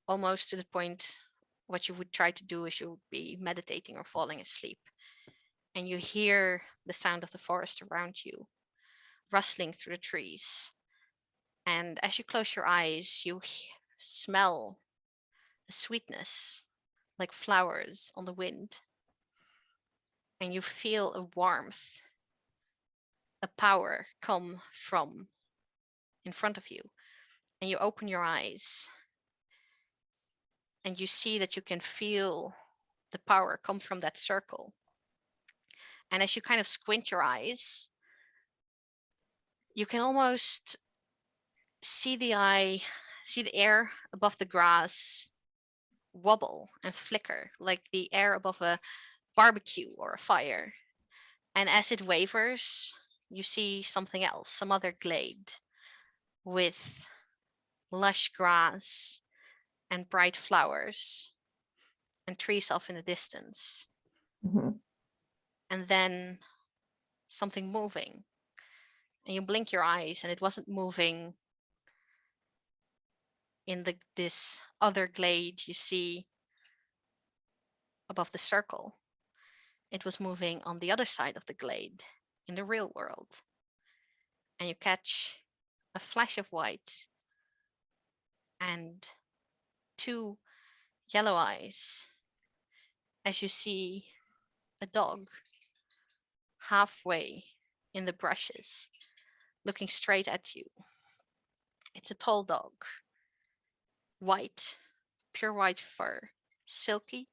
C: Almost to the point what you would try to do is you would be meditating or falling asleep. And you hear the sound of the forest around you, rustling through the trees. And as you close your eyes, you smell a sweetness like flowers on the wind. And you feel a warmth, a power come from in front of you. And you open your eyes and you see that you can feel the power come from that circle. And as you kind of squint your eyes, you can almost see the air above the grass wobble and flicker like the air above a barbecue or a fire. And as it wavers, you see something else, some other glade with lush grass and bright flowers and trees off in the distance.
B: Mhm.
C: And then something moving. And you blink your eyes and it wasn't moving in this other glade you see above the circle. It was moving on the other side of the glade in the real world. And you catch a flash of white and 2 yellow eyes as you see a dog halfway in the brushes looking straight at you. It's a tall dog, white, pure white fur, silky,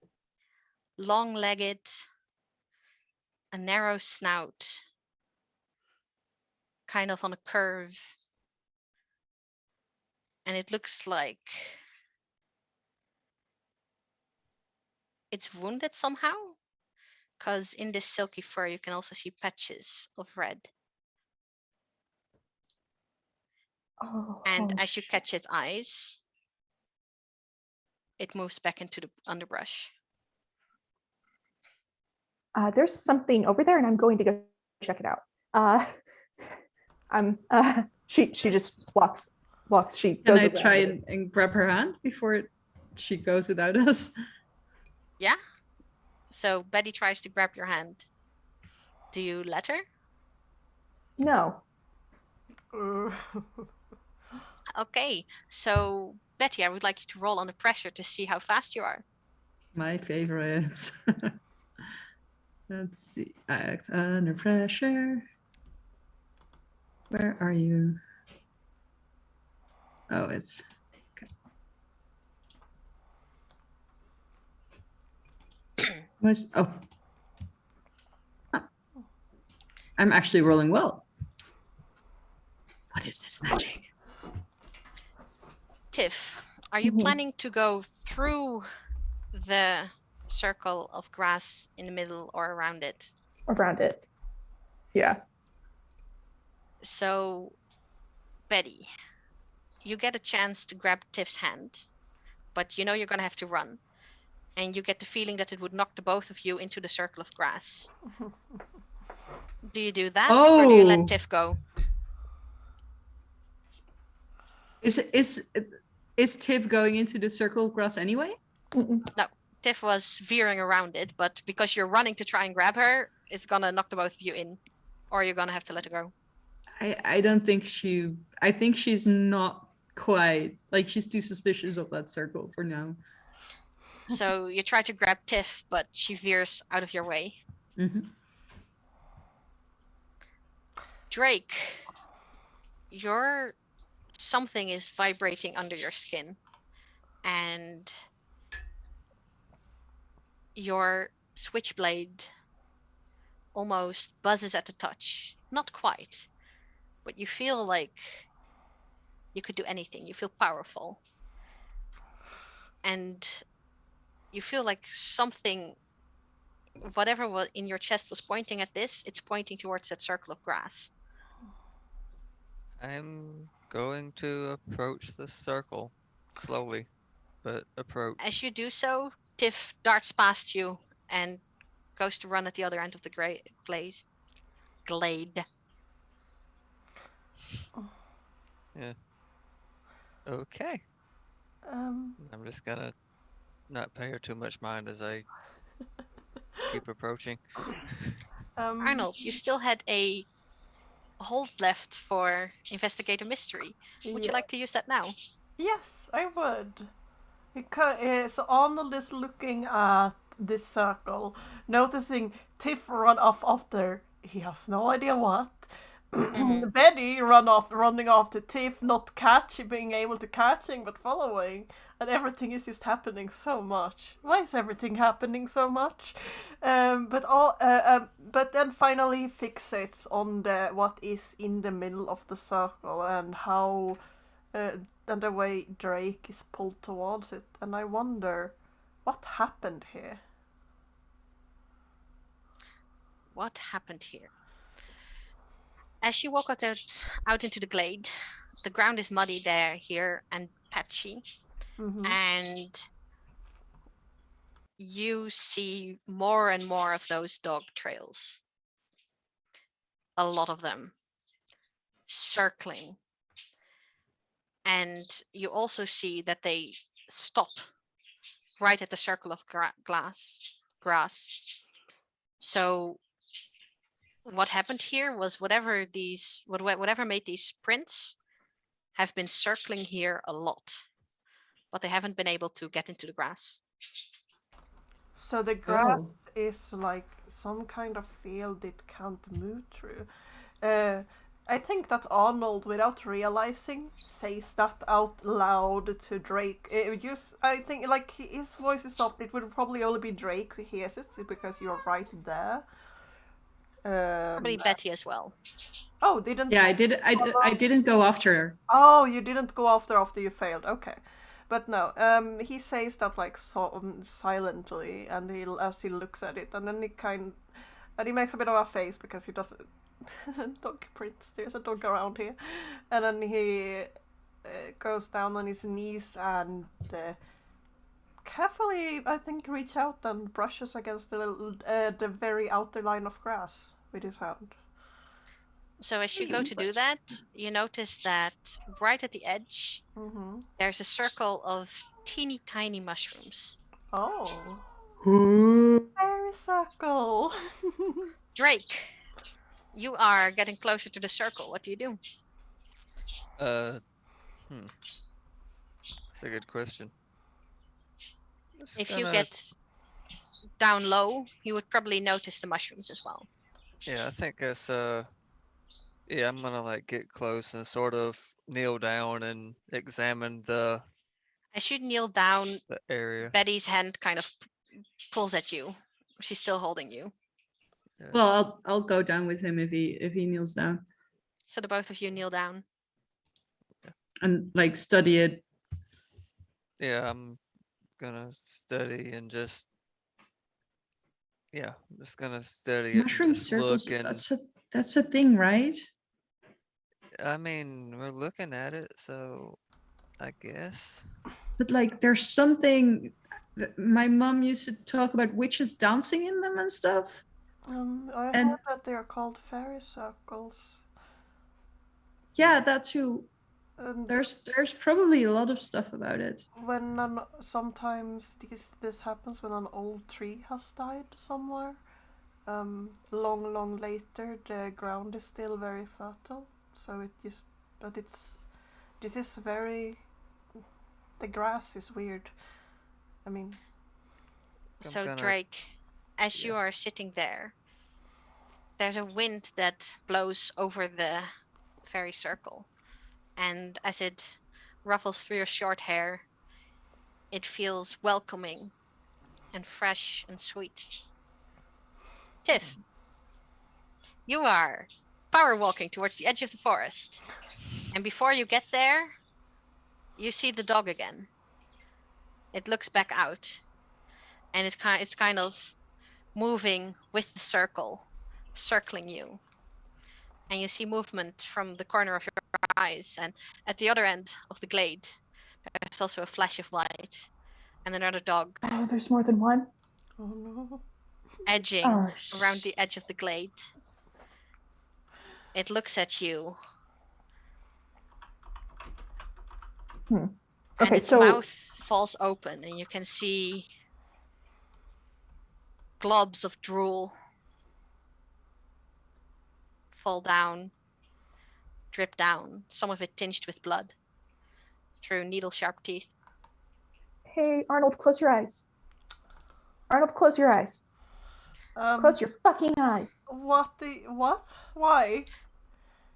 C: long-legged, a narrow snout, kind of on a curve. And it looks like it's wounded somehow, because in this silky fur you can also see patches of red.
B: Oh,
C: And
B: holy
C: as you
B: shit.
C: catch its eyes, it moves back into the underbrush.
B: There's something over there, and I'm going to go check it out. She just walks. She
A: Can
B: goes
A: I
B: over
A: try
B: and
A: and grab her hand before she goes without us?
C: Yeah? So Betty tries to grab your hand. Do you let her?
B: no.
C: Okay, so Betty, I would like you to roll under pressure to see how fast you are.
A: My favorites. Let's see. Act under pressure. Where are you? Oh, it's okay. Oh. Huh. I'm actually rolling well. What is this magic?
C: Tiff, are you planning to go through the circle of grass in the middle or around it?
B: Around it. Yeah.
C: So, Betty, you get a chance to grab Tiff's hand, but you know you're going to have to run. And you get the feeling that it would knock the both of you into the circle of grass. Do you do that, or do you let Tiff go?
A: Is Tiff going into the circle of grass anyway?
B: Mm-mm.
C: No, Tiff was veering around it, but because you're running to try and grab her, it's gonna knock the both of you in, or you're gonna have to let her go.
A: I don't think I think she's not quite, like, she's too suspicious of that circle for now.
C: So you try to grab Tiff, but she veers out of your way.
A: Mm-hmm.
C: Drake, something is vibrating under your skin, and your switchblade almost buzzes at the touch. Not quite, but you feel like you could do anything. You feel powerful. And you feel like something, whatever was in your chest was pointing at this, it's pointing towards that circle of grass.
D: I'm going to approach the circle slowly, but approach.
C: As you do so, Tiff darts past you and goes to run at the other end of the glade.
D: Yeah. Okay.
E: Um,
D: I'm just gonna not pay her too much mind as I keep approaching.
C: Arnold, you still had a hold left for investigate a mystery. Would you
E: yeah.
C: like to use that now?
E: Yes, I would. So Arnold is looking at this circle, noticing Tiff run off after he has no idea what.
C: Mhm.
E: Betty running after Tiff, not being able to catching, but following, and everything is just happening so much. Why is everything happening so much? But then finally fixates on what is in the middle of the circle and how. And the way Drake is pulled towards it, and I wonder what happened here.
C: What happened here? As you walk out into the glade, the ground is muddy here and patchy, and you see more and more of those dog trails. A lot of them circling. And you also see that they stop right at the circle of grass. So what happened here was whatever made these prints have been circling here a lot, but they haven't been able to get into the grass.
E: So the grass is like some kind of field it can't move through. I think that Arnold, without realizing, says that out loud to Drake. I think like his voice is up. It would probably only be Drake who hears it because you're right there.
C: Probably Betty as well.
E: Oh, didn't.
A: Yeah, I didn't go after her.
E: Oh, you didn't go after you failed. Okay, but no. He says that like silently, and as he looks at it, and then he makes a bit of a face because he doesn't. Dog prints. There's a dog around here, and then he goes down on his knees and carefully, I think, reach out and brushes against the very outer line of grass with his hand.
C: So as you go to do that, you notice that right at the edge, there's a circle of teeny tiny mushrooms.
E: Oh. Fairy circle.
C: Drake, you are getting closer to the circle. What do you do?
D: That's a good question.
C: If you get down low, you would probably notice the mushrooms as well.
D: Yeah, I think it's yeah, I'm gonna like get close and sort of kneel down and examine the
C: As you kneel down,
D: area.
C: Betty's hand kind of pulls at you. She's still holding you.
D: Yeah.
A: Well, I'll go down with him if he kneels down.
C: So the both of you kneel down.
A: And like study it.
D: Yeah, I'm gonna study and just I'm just gonna study it.
A: Mushroom
D: and
A: circles,
D: look and
A: that's a thing, right?
D: I mean, we're looking at it, so I guess.
A: But like there's something my mom used to talk about witches dancing in them and stuff.
E: I heard that they are called fairy circles.
A: Yeah, that too. There's probably a lot of stuff about it.
E: When sometimes this happens when an old tree has died somewhere. Long later, the ground is still very fertile. So this is very. The grass is weird. I mean.
C: So Drake, as you are sitting there, there's a wind that blows over the fairy circle. And as it ruffles through your short hair, it feels welcoming and fresh and sweet. Tiff, you are power walking towards the edge of the forest. And before you get there, you see the dog again. It looks back out. And it's kind of moving with the circle, circling you. And you see movement from the corner of your eyes, and at the other end of the glade, there's also a flash of light, and another dog
B: Oh, there's more than one?
E: Oh no.
C: edging
B: Oh,
C: around the edge of the glade. It looks at you. And
B: Okay,
C: its
B: so
C: mouth falls open, and you can see globs of drool fall down, drip down, some of it tinged with blood, through needle-sharp teeth.
B: hey, Arnold, close your eyes. Arnold, close your eyes. Close your fucking eye.
E: What? Why?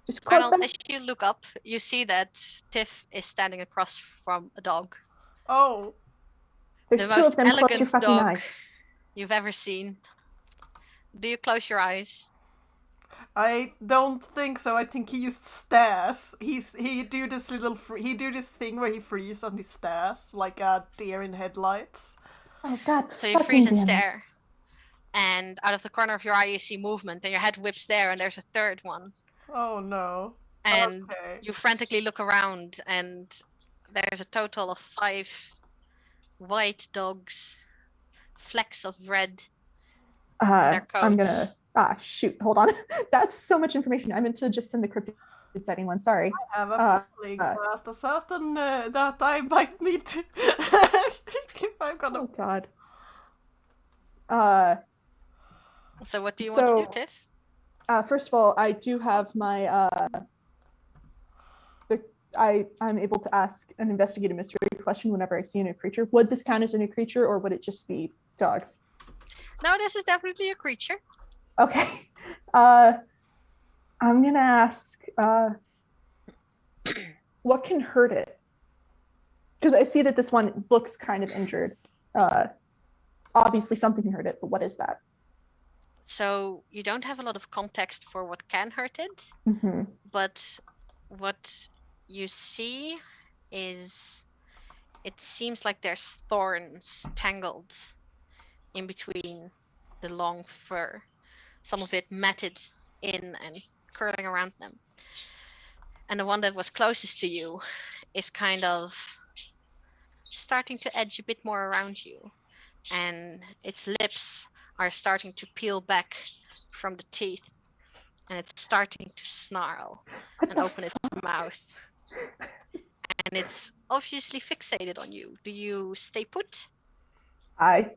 B: Just close
C: Arnold,
B: them.
C: as you look up, you see that Tiff is standing across from a dog.
E: Oh.
B: There's
C: The
B: two
C: most
B: of them. Close your
C: elegant
B: fucking
C: dog
B: eyes.
C: you've ever seen. Do you close your eyes?
E: I don't think so. I think he used stares. He do this thing where he freeze and he stares like a deer in headlights.
B: Oh God.
C: So you
B: fucking
C: freeze and
B: damn it.
C: stare. And out of the corner of your eye you see movement, and your head whips there, and there's a third one.
E: Oh no.
C: And
E: Okay.
C: you frantically look around, and there's a total of 5 white dogs, flecks of red in their coats.
B: I'm gonna. Shoot. Hold on. That's so much information. I meant to just send the cryptid setting one. Sorry.
E: I have a feeling that a certain that I might need to if I'm gonna.
B: Oh God.
C: So what do you want to do,
B: So-
C: Tiff?
B: First of all, I do have my I'm able to ask an investigative mystery question whenever I see a new creature. Would this count as a new creature, or would it just be dogs?
C: No, this is definitely a creature.
B: Okay. I'm gonna ask what can hurt it? Because I see that this one looks kind of injured. Obviously something can hurt it, but what is that?
C: So you don't have a lot of context for what can hurt it,
B: Mm-hmm.
C: but what you see is it seems like there's thorns tangled in between the long fur, some of it matted in and curling around them. And the one that was closest to you is kind of starting to edge a bit more around you, and its lips are starting to peel back from the teeth, and it's starting to snarl and open its mouth. And it's obviously fixated on you. Do you stay put?
B: I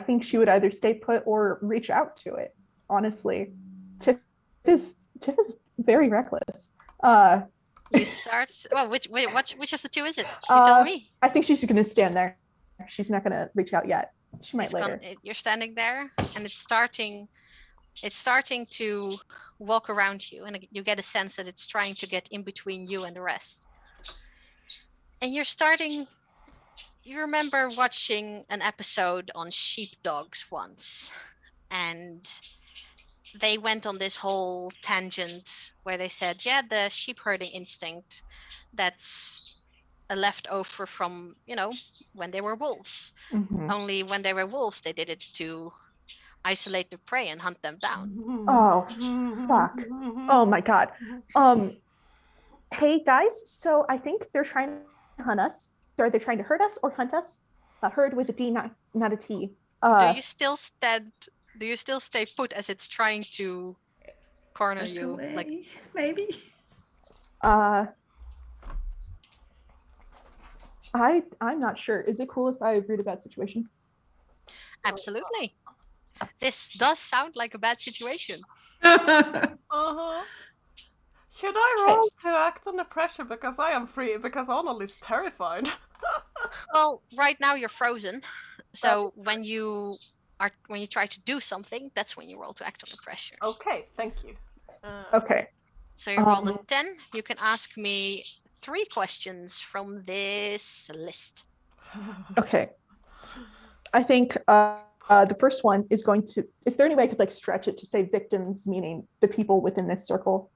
B: think she would either stay put or reach out to it. Honestly, Tiff is very reckless.
C: You start. Well, which of the two is it? You tell me.
B: I think she's just gonna stand there. She's not gonna reach out yet. She might
C: It's
B: later.
C: you're standing there, and it's starting to walk around you, and you get a sense that it's trying to get in between you and the rest. And you remember watching an episode on sheepdogs once, and they went on this whole tangent where they said, yeah, the sheep herding instinct, that's a leftover from, when they were wolves.
B: Mhm.
C: Only when they were wolves, they did it to isolate the prey and hunt them down.
B: Oh fuck. Oh my God. Hey guys, so I think they're trying to hunt us. Are they trying to hurt us or hunt us? Herd with a D, not a T.
C: Do you still stay put as it's trying to corner
A: Back
C: you?
A: away,
C: Like,
A: maybe.
B: I'm not sure. Is it cool if I read a bad situation?
C: absolutely. This does sound like a bad situation.
E: Uh-huh. Should I roll to act under pressure because I am free? Because Arnold is terrified.
C: Well, right now you're frozen. So when you try to do something, that's when you roll to act under pressure.
E: Okay, thank you.
B: Okay.
C: So you rolled a 10. You can ask me 3 questions from this list.
B: Okay. I think the first one is going to. Is there any way I could stretch it to say victims, meaning the people within this circle?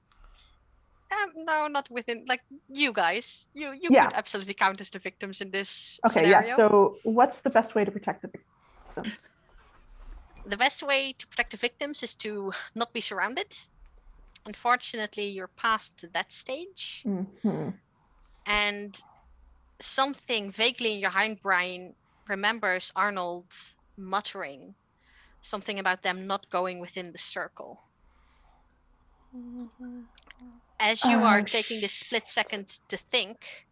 C: No, not within, you guys. You
B: Yeah.
C: could absolutely count as the victims in this
B: Okay.
C: scenario.
B: Yeah. So what's the best way to protect the victims?
C: The best way to protect the victims is to not be surrounded Unfortunately, you're past that stage, and something vaguely in your hindbrain remembers Arnold muttering something about them not going within the circle. As you are taking this split second to think,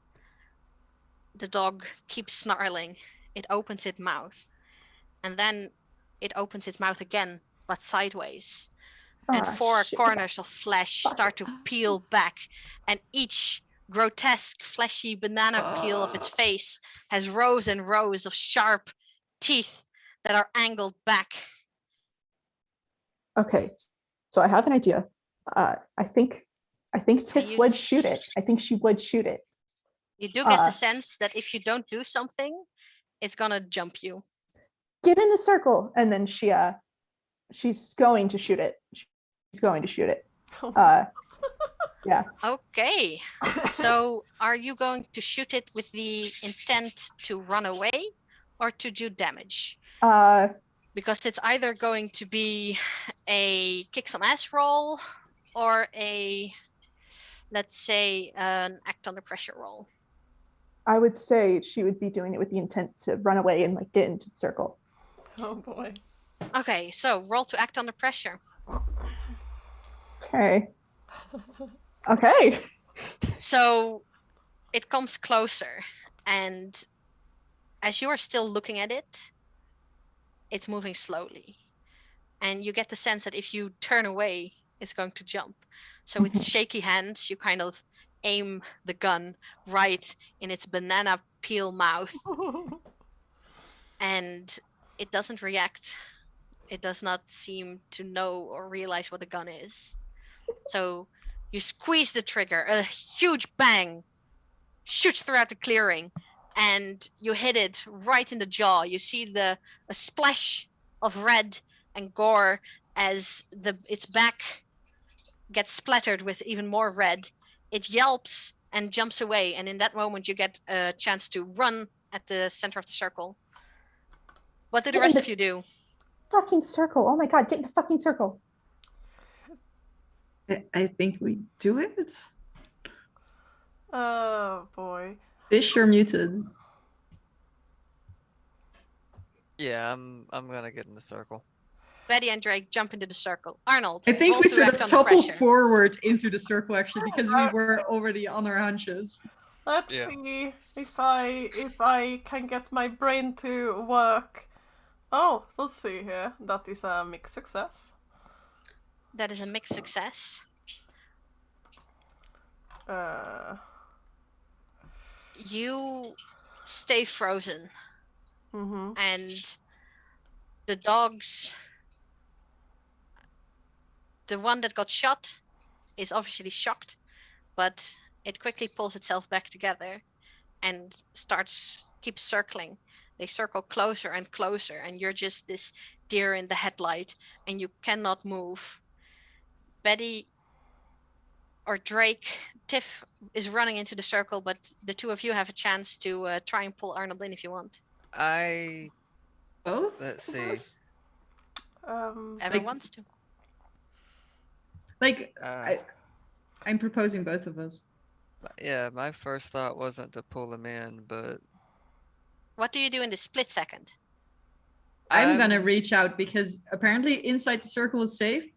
C: the dog keeps snarling. It opens its mouth, and then it opens its mouth again, but sideways. And four corners of flesh start to peel back, and each grotesque, fleshy banana peel of its face has rows and rows of sharp teeth that are angled back.
B: Okay, so I have an idea. I think Tiff would shoot it. I think she would shoot it.
C: You do get the sense that if you don't do something, it's gonna jump you.
B: Get in the circle, and then she's going to shoot it. She's going to shoot it. Yeah.
C: Okay. So are you going to shoot it with the intent to run away or to do damage? Because it's either going to be a kick some ass roll or a, let's say, an act under pressure roll.
B: I would say she would be doing it with the intent to run away and like get into the circle.
E: Oh boy.
C: Okay, so roll to act under pressure.
B: Okay. Okay.
C: So it comes closer, and as you are still looking at it, it's moving slowly. And you get the sense that if you turn away, it's going to jump. So with shaky hands, you kind of aim the gun right in its banana peel mouth. And it doesn't react. It does not seem to know or realize what a gun is. So you squeeze the trigger, a huge bang shoots throughout the clearing, and you hit it right in the jaw. You see a splash of red and gore as its back gets splattered with even more red. It yelps and jumps away, and in that moment you get a chance to run at the center of the circle. What do the rest of you do?
B: Fucking circle. Oh my god, get in the fucking circle.
A: I think we do it.
E: Oh boy.
A: Fish, you're muted.
D: Yeah, I'm gonna get in the circle.
C: Betty and Drake jump into the circle. Arnold,
A: I think
C: roll
A: we
C: to
A: sort
C: act
A: of
C: under
A: toppled
C: pressure.
A: forward into the circle actually because we were already on our hunches.
E: Let's see if I can get my brain to work. Oh, let's see here. That is a mixed success.
C: That is a mixed success. You stay frozen. And the dogs, the one that got shot is obviously shocked, but it quickly pulls itself back together and keeps circling. They circle closer and closer, and you're just this deer in the headlight, and you cannot move. Betty or Drake, Tiff is running into the circle, but the two of you have a chance to try and pull Arnold in if you want.
A: Both?
D: Let's see.
C: Ever wants to.
A: I'm proposing both of us.
D: Yeah, my first thought wasn't to pull him in, but...
C: What do you do in this split second?
A: I'm gonna reach out because apparently inside the circle is safe.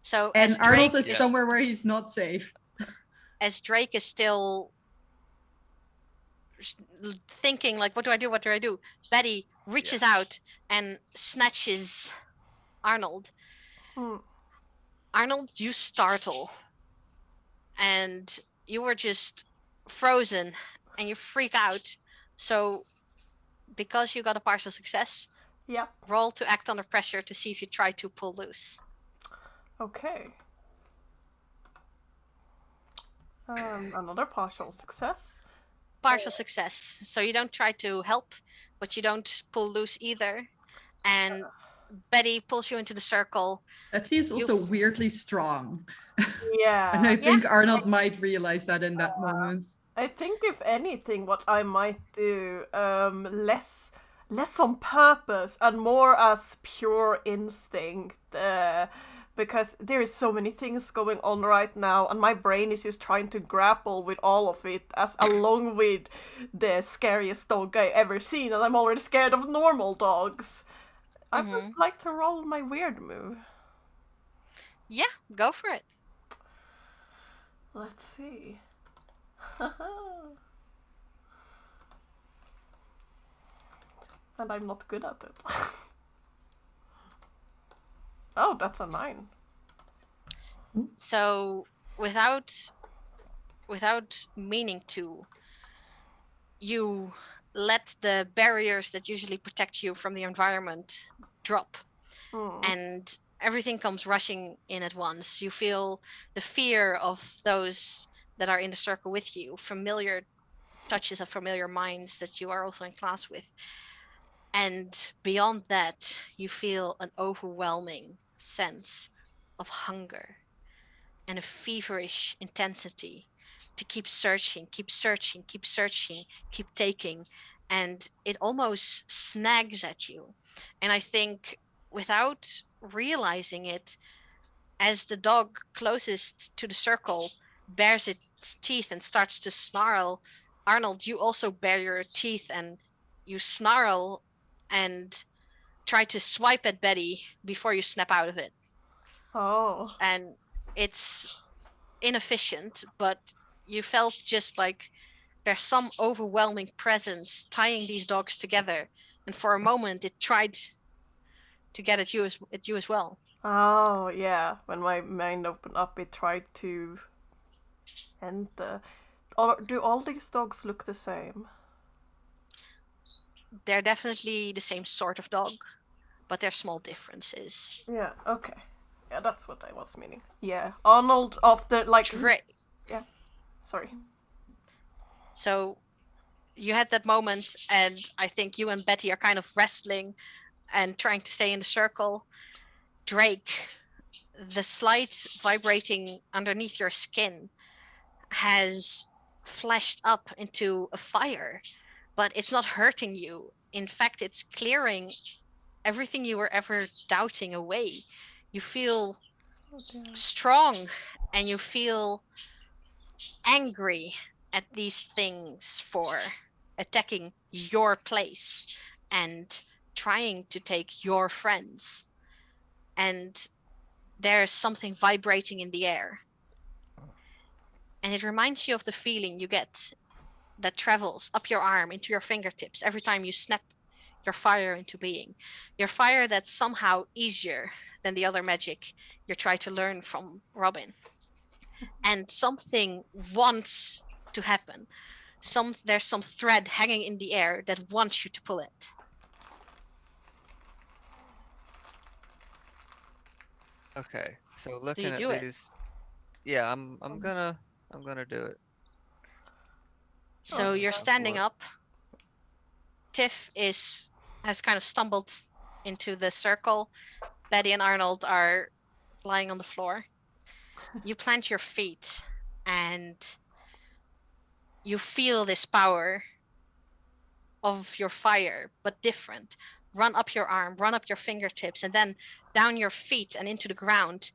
C: So
A: and Arnold is somewhere where he's not safe.
C: As Drake is still thinking, like, what do I do? What do I do? Betty reaches out and snatches Arnold. Arnold, you startle. And you were just frozen and you freak out. So because you got a partial success, roll to act under pressure to see if you try to pull loose.
E: Okay. Another partial success.
C: Partial success. So you don't try to help, but you don't pull loose either. And Betty pulls you into the circle.
A: Betty is also weirdly strong.
E: Yeah.
A: And I think Arnold might realize that in that moment.
E: I think if anything, what I might do, less on purpose and more as pure instinct, because there is so many things going on right now, and my brain is just trying to grapple with all of it, as along with the scariest dog I ever seen, and I'm already scared of normal dogs. I would like to roll my weird move.
C: Yeah, go for it.
E: Let's see. And I'm not good at it. Oh, that's a 9.
C: So without meaning to, you let the barriers that usually protect you from the environment drop, and everything comes rushing in at once. You feel the fear of those that are in the circle with you, familiar touches of familiar minds that you are also in class with. And beyond that, you feel an overwhelming sense of hunger and a feverish intensity to keep searching, keep searching, keep searching, keep taking. And it almost snags at you. And I think without realizing it, as the dog closest to the circle bares its teeth and starts to snarl, Arnold, you also bare your teeth and you snarl and try to swipe at Betty before you snap out of it.
E: Oh.
C: And it's inefficient, but you felt just like there's some overwhelming presence tying these dogs together. And for a moment, it tried to get at you as well.
E: Oh, yeah. When my mind opened up, it tried to end the... Do all these dogs look the same?
C: They're definitely the same sort of dog, but there's small differences.
E: Yeah, okay. Yeah, that's what I was meaning. Yeah, Arnold of the, like... Yeah, sorry.
C: So you had that moment, and I think you and Betty are kind of wrestling and trying to stay in the circle. Drake, the slight vibrating underneath your skin has flashed up into a fire, but it's not hurting you. In fact, it's clearing everything you were ever doubting away. You feel strong and you feel angry at these things for attacking your place and trying to take your friends. And there's something vibrating in the air. And it reminds you of the feeling you get that travels up your arm into your fingertips every time you snap your fire into being. Your fire that's somehow easier than the other magic you try to learn from Robin. And something wants to happen. There's some thread hanging in the air that wants you to pull it.
D: Okay, so looking at
C: do it?
D: these, yeah, I'm gonna do it.
C: So you're
D: Go
C: standing
D: for it.
C: up. Tiff has kind of stumbled into the circle. Betty and Arnold are lying on the floor. You plant your feet and you feel this power of your fire, but different. Run up your arm, run up your fingertips, and then down your feet and into the ground.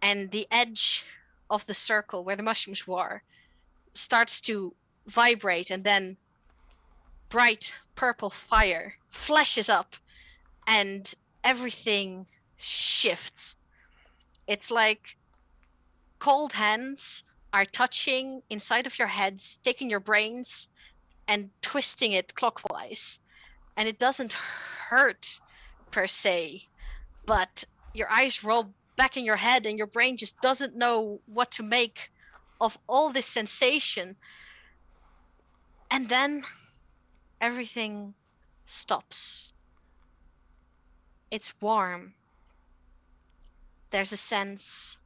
C: And the edge of the circle where the mushrooms were starts to vibrate, and then bright purple fire flashes up and everything shifts. It's like cold hands are touching inside of your heads, taking your brains and twisting it clockwise. And it doesn't hurt per se, but your eyes roll back in your head and your brain just doesn't know what to make of all this sensation. And then everything stops. It's warm. There's a sense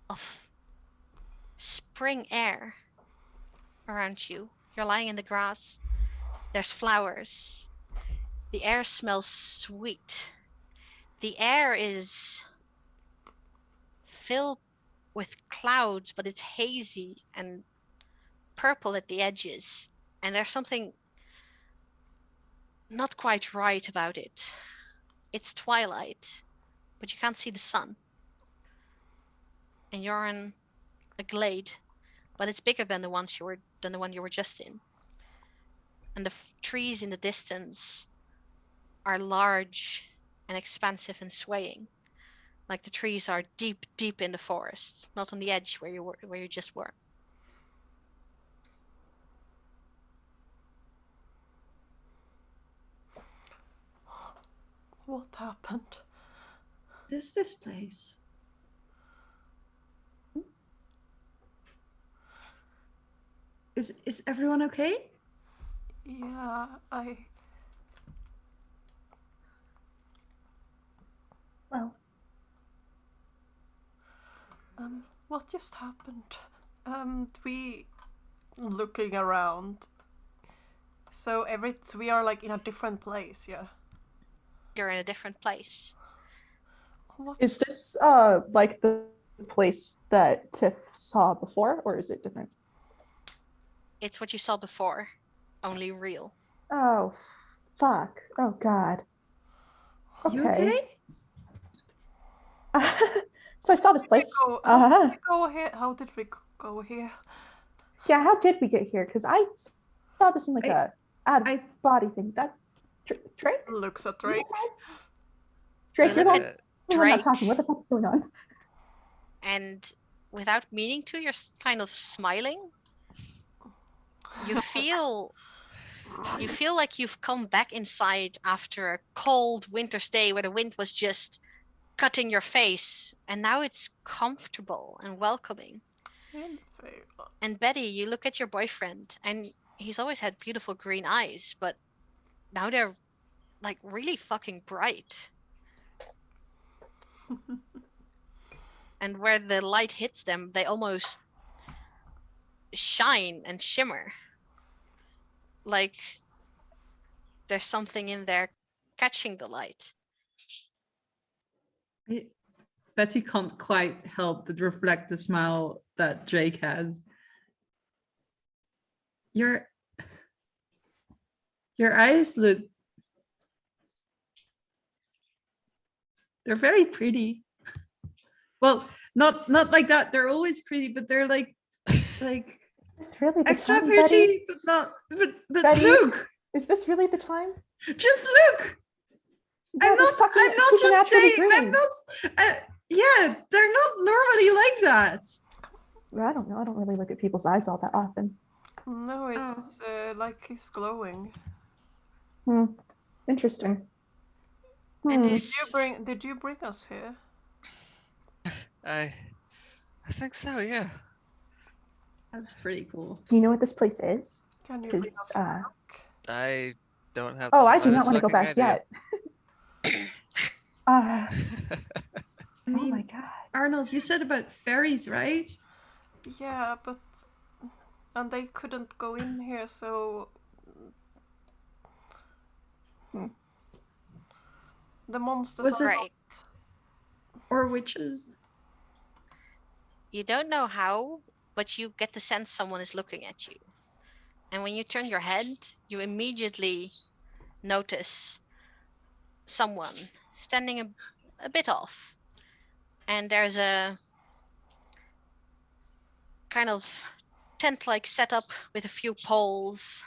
C: of spring air around you. You're lying in the grass. There's flowers. The air smells sweet. The air is filled with clouds, but it's hazy and purple at the edges. And there's something not quite right about it. It's twilight. but you can't see the sun. And you're in a glade, but it's bigger than the one you were just in. And the trees in the distance are large and expansive and swaying, like the trees are deep, deep in the forest, not on the edge where you just were.
E: What happened?
A: What is this place? Is everyone okay?
E: Yeah,
B: Well,
E: what just happened? We looking around. So we are like in a different place, yeah.
C: You're in a different place.
E: What?
B: is this like the place that Tiff saw before, or is it different?
C: It's what you saw before, only real.
B: Oh, fuck. Oh, God.
A: You okay?
B: So I saw this place.
E: How did we go here? How did we go here?
B: Yeah, how did we get here? Because I saw this in like a body thing. That Drake?
E: Looks at Drake.
B: Drake, you're
C: look
B: not,
C: at
B: you're not
C: Drake.
B: talking. What the fuck's going on?
C: And without meaning to, you're kind of smiling. You feel like you've come back inside after a cold winter's day where the wind was just cutting your face, and now it's comfortable and welcoming. And Betty, you look at your boyfriend, and he's always had beautiful green eyes, but now they're like really fucking bright. And where the light hits them, they almost shine and shimmer. Like there's something in there catching the light.
A: Betty can't quite help but reflect the smile that Drake has. Your eyes look... They're very pretty. Well, not like that. They're always pretty, but they're like
B: Is this really the
A: extra
B: time,
A: pretty,
B: Betty?
A: but not. But
B: Betty?
A: look,
B: Is this really the time?
A: just look.
B: Yeah,
A: I'm not just
B: supernaturally
A: saying.
B: green.
A: I'm not. Yeah, they're not normally like that.
B: Well, I don't know. I don't really look at people's eyes all that often.
E: No, it's like he's glowing.
B: Interesting.
C: And
E: Did you bring us here?
D: I think so, yeah.
A: That's pretty cool.
B: Do you know what this place is?
E: Can you bring us back?
D: I don't have.
B: Oh,
D: the
B: I do not
D: slightest
B: want to go
D: fucking
B: back
D: idea.
B: yet.
A: I
B: Oh
A: mean,
B: my God.
A: Arnold, you said about fairies, right?
E: Yeah, and they couldn't go in here, so the monsters
A: Was
E: are
A: it-
C: right.
A: Or witches?
C: You don't know how, but you get the sense someone is looking at you. And when you turn your head, you immediately notice someone standing a bit off. And there's a kind of tent-like setup with a few poles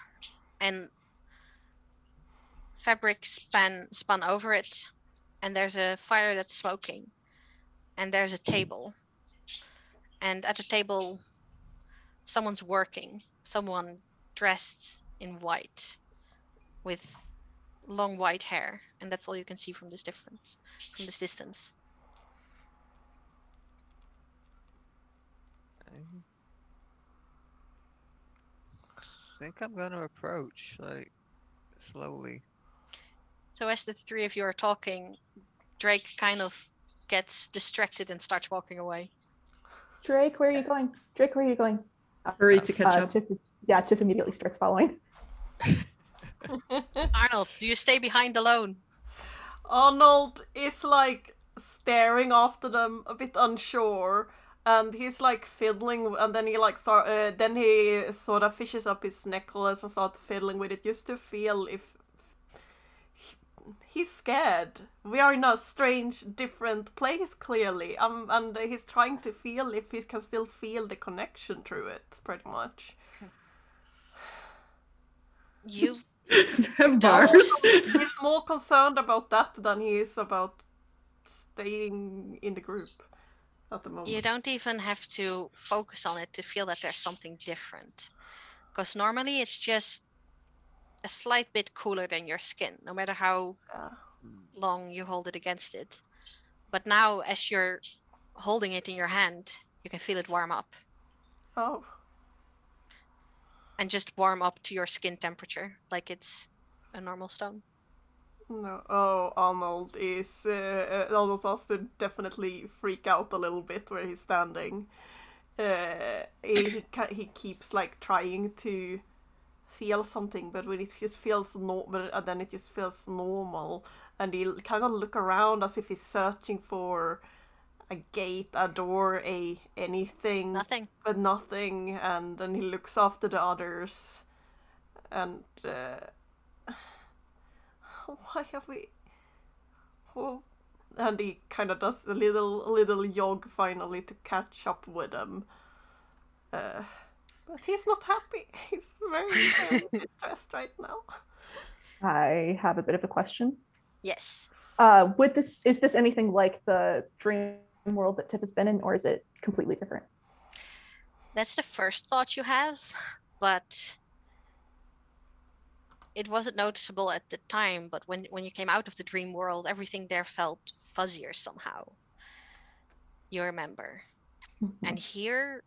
C: and fabric spun over it. And there's a fire that's smoking. And there's a table. And at the table, someone's working. Someone dressed in white with long white hair. And that's all you can see from this distance.
D: I think I'm gonna approach, like, slowly.
C: So as the three of you are talking, Drake kind of gets distracted and starts walking away.
B: Drake, where are you going? Drake, where are you going?
A: Hurry to catch up.
B: Tiff immediately starts following.
C: Arnold, do you stay behind alone?
E: Arnold is like staring after them, a bit unsure, and he's like fiddling, and then then he sort of fishes up his necklace and starts fiddling with it just to feel if he's scared. We are in a strange, different place, clearly. And he's trying to feel if he can still feel the connection through it, pretty much.
C: You
A: Bars.
E: He's more concerned about that than he is about staying in the group at the moment.
C: You don't even have to focus on it to feel that there's something different. Because normally it's just a slight bit cooler than your skin, no matter how long you hold it against it. But now, as you're holding it in your hand, you can feel it warm up.
E: Oh.
C: And just warm up to your skin temperature, like it's a normal stone.
E: No. Oh, Arnold is... Arnold starts to definitely freak out a little bit where he's standing. He keeps, like, trying to feel something, but when it just feels normal, and then it just feels normal, and he'll kind of look around as if he's searching for a gate, a door, anything.
C: Nothing.
E: But nothing, and then he looks after the others, and why have we... Oh. And he kind of does a little jog finally to catch up with them. But he's not happy. He's very distressed right now.
B: I have a bit of a question.
C: Yes.
B: Is this anything like the dream world that Tip has been in, or is it completely different?
C: That's the first thought you have, but it wasn't noticeable at the time, but when you came out of the dream world, everything there felt fuzzier somehow. You remember.
B: Mm-hmm.
C: And here,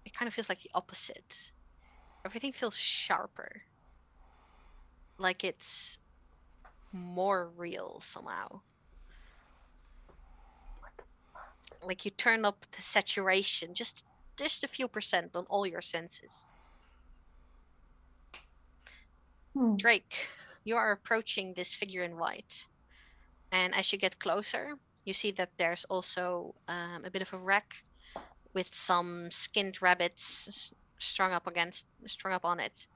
C: it kind of feels like the opposite. Everything feels sharper. Like it's more real somehow. Like you turn up the saturation just a few % on all your senses. Drake, you are approaching this figure in white. And as you get closer, you see that there's also a bit of a wreck with some skinned rabbits strung up on it.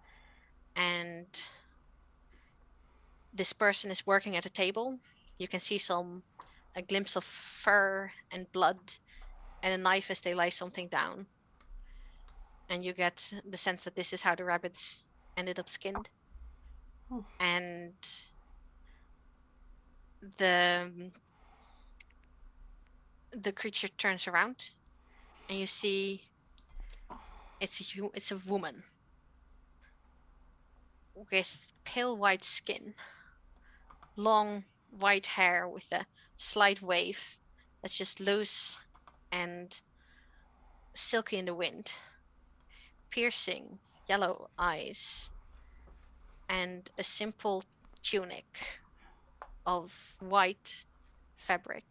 C: And this person is working at a table. You can see a glimpse of fur and blood and a knife as they lay something down. And you get the sense that this is how the rabbits ended up skinned.
E: Oh.
C: And the creature turns around and you see it's a woman with pale white skin, long white hair with a slight wave that's just loose and silky in the wind, piercing yellow eyes, and a simple tunic of white fabric.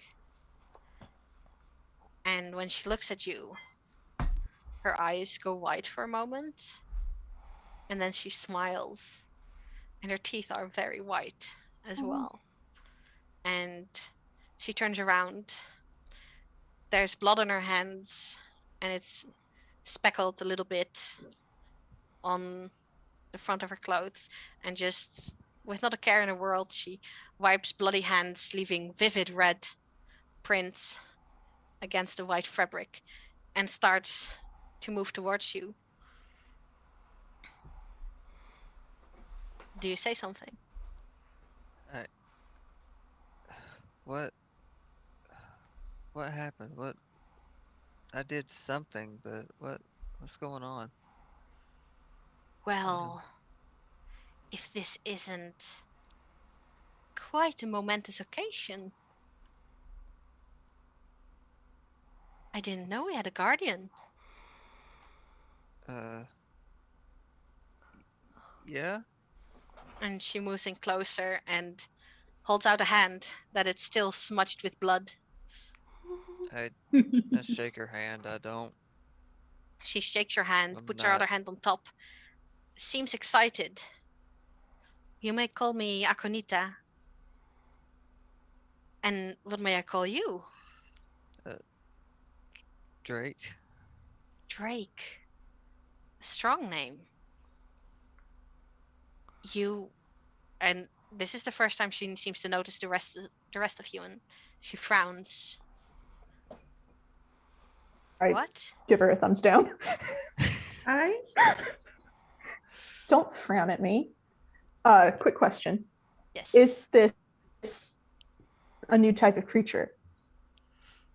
C: And when she looks at you, her eyes go wide for a moment, and then she smiles, and her teeth are very white as well. And she turns around. There's blood on her hands, and it's speckled a little bit on the front of her clothes, and just with not a care in the world, she wipes bloody hands, leaving vivid red prints against the white fabric, and starts to move towards you. Do you say something?
D: What happened? I did something, but what's going on?
C: Well, if this isn't quite a momentous occasion. I didn't know we had a guardian.
D: Yeah?
C: And she moves in closer and holds out a hand that it's still smudged with blood.
D: I shake her hand. I don't.
C: She shakes your hand, puts her
D: not-
C: other hand on top, seems excited. You may call me Akonita. And what may I call you?
D: Drake.
C: Drake. A strong name. You, and this is the first time she seems to notice the rest of you, and she frowns.
B: I
C: What?
B: give her a thumbs down.
A: I
B: Don't frown at me. Quick question.
C: Yes.
B: Is this a new type of creature?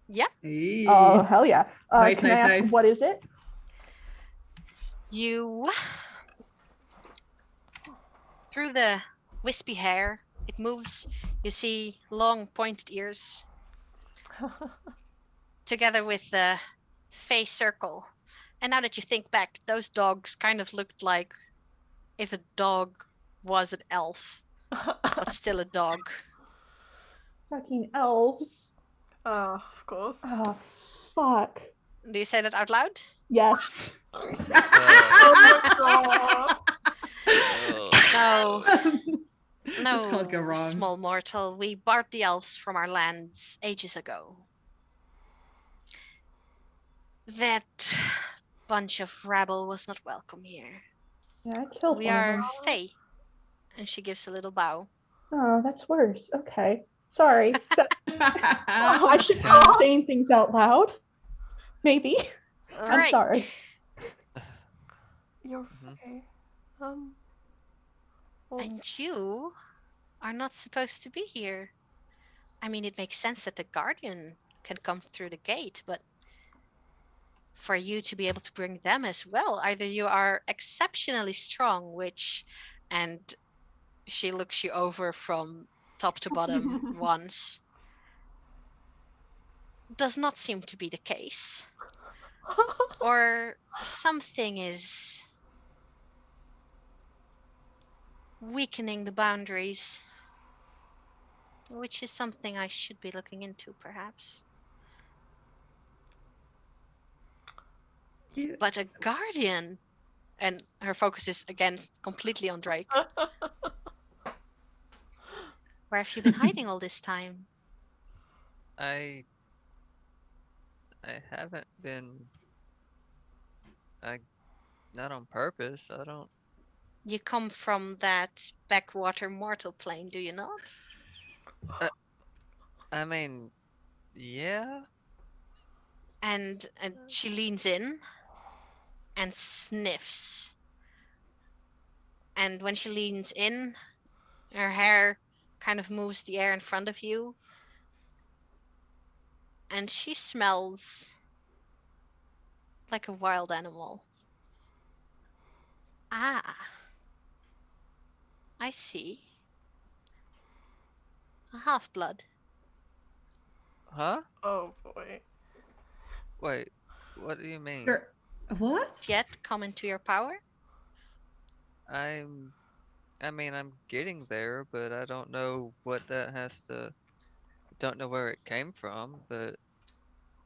C: Yeah.
B: Oh, hell yeah.
A: Nice,
B: can I
A: nice,
B: ask,
A: nice.
B: what is it?
C: You through the wispy hair, it moves. You see long pointed ears, together with the face circle. And now that you think back, those dogs kind of looked like if a dog was an elf, but still a dog.
B: Fucking elves.
E: Of course.
B: Oh, fuck.
C: Do you say that out loud?
B: Yes.
E: Oh my god.
C: No.
A: This can't go
C: No,
A: wrong.
C: small mortal. We barred the elves from our lands ages ago. That bunch of rabble was not welcome here.
B: Yeah, I killed
C: We
B: one of
C: are
B: them.
C: Fae. And she gives a little bow.
B: Oh, that's worse. Okay. Sorry.
E: Oh,
B: I should stop
E: God.
B: saying things out loud. Maybe. I'm
C: Right.
B: sorry.
E: You're
D: Mhm.
E: okay. Well,
C: And you are not supposed to be here. I mean, it makes sense that the guardian can come through the gate, but for you to be able to bring them as well, either you are exceptionally strong, and she looks you over from top to bottom once, does not seem to be the case. Or something is weakening the boundaries, which is something I should be looking into, perhaps.
A: You-
C: But a guardian, and her focus is again completely on Drake. Where have you been hiding all this time?
D: I haven't been. Not on purpose. I don't.
C: You come from that backwater mortal plane, do you not?
D: I mean, yeah.
C: And she leans in and sniffs. And when she leans in, her hair kind of moves the air in front of you. And she smells like a wild animal. Ah, I see. A half-blood.
D: Huh?
E: oh boy.
D: Wait. What do you mean?
A: You're- What?
C: Yet come into your power?
D: I'm. I mean, I'm getting there, but I don't know what that has to. Don't know where it came from, but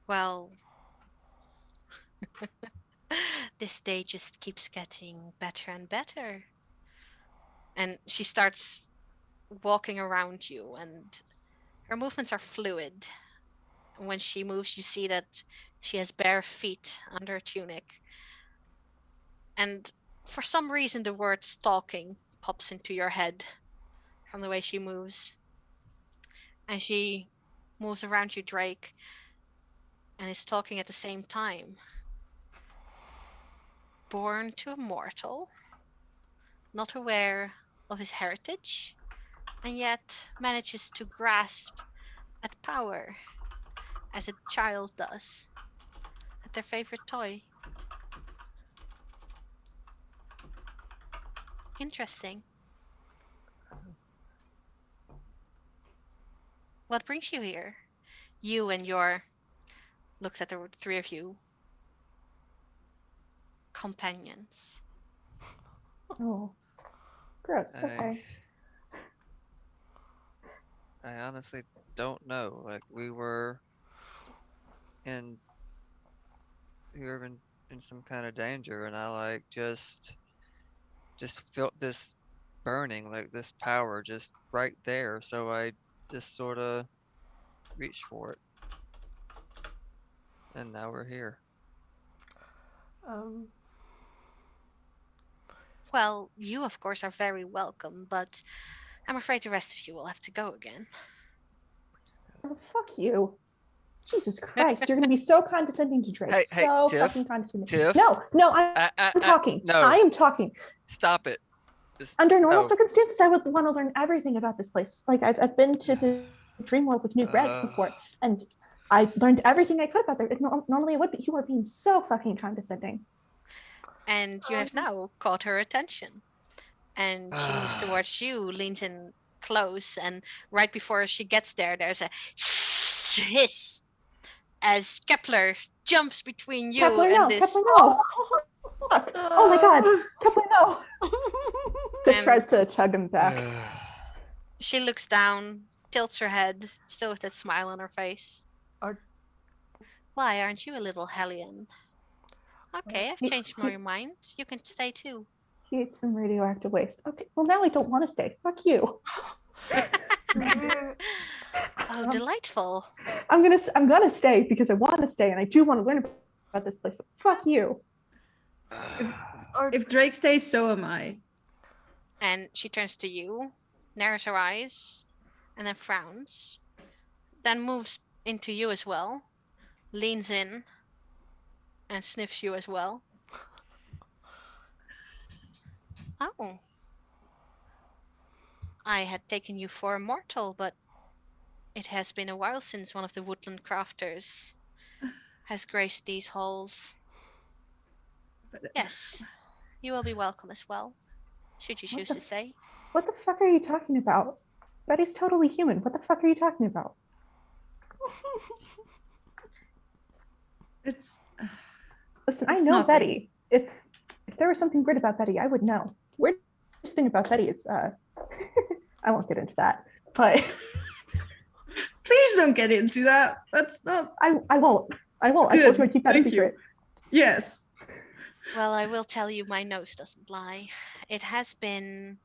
C: Well, this day just keeps getting better and better. And she starts walking around you, and her movements are fluid. When she moves, you see that she has bare feet under her tunic. And for some reason, the word stalking pops into your head from the way she moves. And she moves around you, Drake, and is talking at the same time. Born to a mortal, not aware of his heritage, and yet manages to grasp at power as a child does at their favorite toy. Interesting. What brings you here? You and your, looks at the three of you, companions.
B: Oh, gross.
D: I
B: Okay.
D: I honestly don't know. Like we were in in some kind of danger, and I like just felt this burning, like this power just right there. So I just sort of reached for it, and now we're here.
E: Um,
C: Well, you, of course, are very welcome, but I'm afraid the rest of you will have to go again.
B: Oh, fuck you. Jesus Christ, you're gonna be so condescending to Drake.
D: Hey,
B: so
D: Tiff,
B: fucking condescending.
D: Tiff.
B: No, I'm talking.
D: No.
B: I am talking.
D: Stop it.
B: Under normal
D: no.
B: circumstances, I would want to learn everything about this place. Like I've been to the dream world with New Greg before, and I learned everything I could about there. Normally it would be. You are being so fucking condescending.
C: And you have now caught her attention. And she moves towards you, leans in close, and right before she gets there, there's a hiss as Kepler jumps between you
B: Kepler,
C: and
B: no.
C: this.
B: Kepler, no. Fuck. Oh my god. Kepler, no. Tiff tries to tug him back.
C: She looks down, tilts her head, still with that smile on her face. Why, aren't you a little hellion? Okay, I've changed my mind. You can stay too.
B: He ate some radioactive waste. Okay, well now I don't want to stay. Fuck you.
C: Oh, delightful.
B: I'm gonna stay because I want to stay and I do want to learn about this place. But fuck you.
A: If Drake stays, so am I.
C: And she turns to you, narrows her eyes, and then frowns. Then moves into you as well, leans in, and sniffs you as well. Oh. I had taken you for a mortal, but it has been a while since one of the woodland crafters has graced these halls. Yes, you will be welcome as well, should you choose to say.
B: What the fuck are you talking about? Betty's totally human. What the fuck are you talking about?
A: It's
B: Listen, I
A: It's
B: know
A: nothing.
B: Betty. If there was something great about Betty, I would know. Weirdest thing about Betty is I won't get into that, but
A: please don't get into that. That's not
B: I won't. I won't. I told you I'd keep that a
A: Thank you.
B: secret.
A: yes.
C: Well, I will tell you my nose doesn't lie. It has been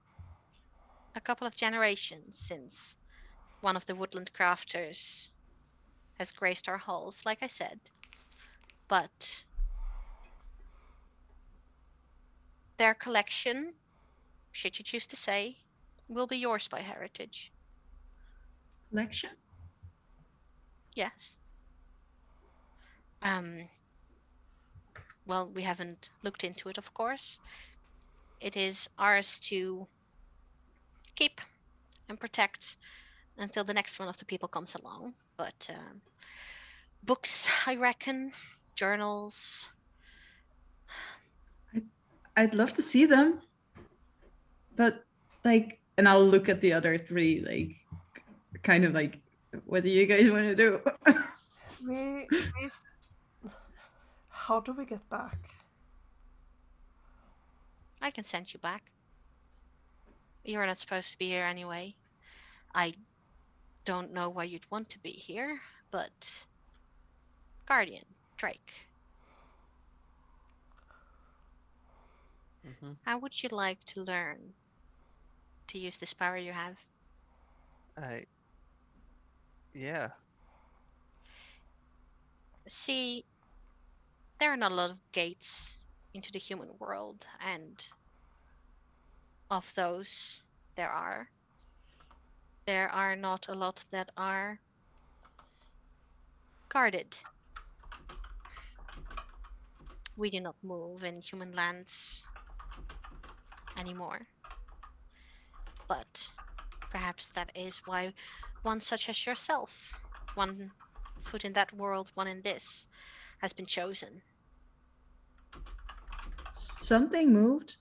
C: a couple of generations since one of the woodland crafters has graced our halls, like I said. But their collection, should you choose to say, will be yours by heritage.
A: Collection.
C: Yes. Well, we haven't looked into it, of course. It is ours to keep and protect until the next one of the people comes along. But books, I reckon, journals.
A: I'd love to see them. But like, and I'll look at the other three, like, kind of like, what do you guys want to do?
E: How do we get back?
C: I can send you back. You're not supposed to be here anyway. I don't know why you'd want to be here, but Guardian, Drake, how would you like to learn to use this power you have?
D: Yeah.
C: See, there are not a lot of gates into the human world, and of those there are not a lot that are guarded. We do not move in human lands anymore. But perhaps that is why one such as yourself, one foot in that world, one in this, has been chosen.
A: Something moved.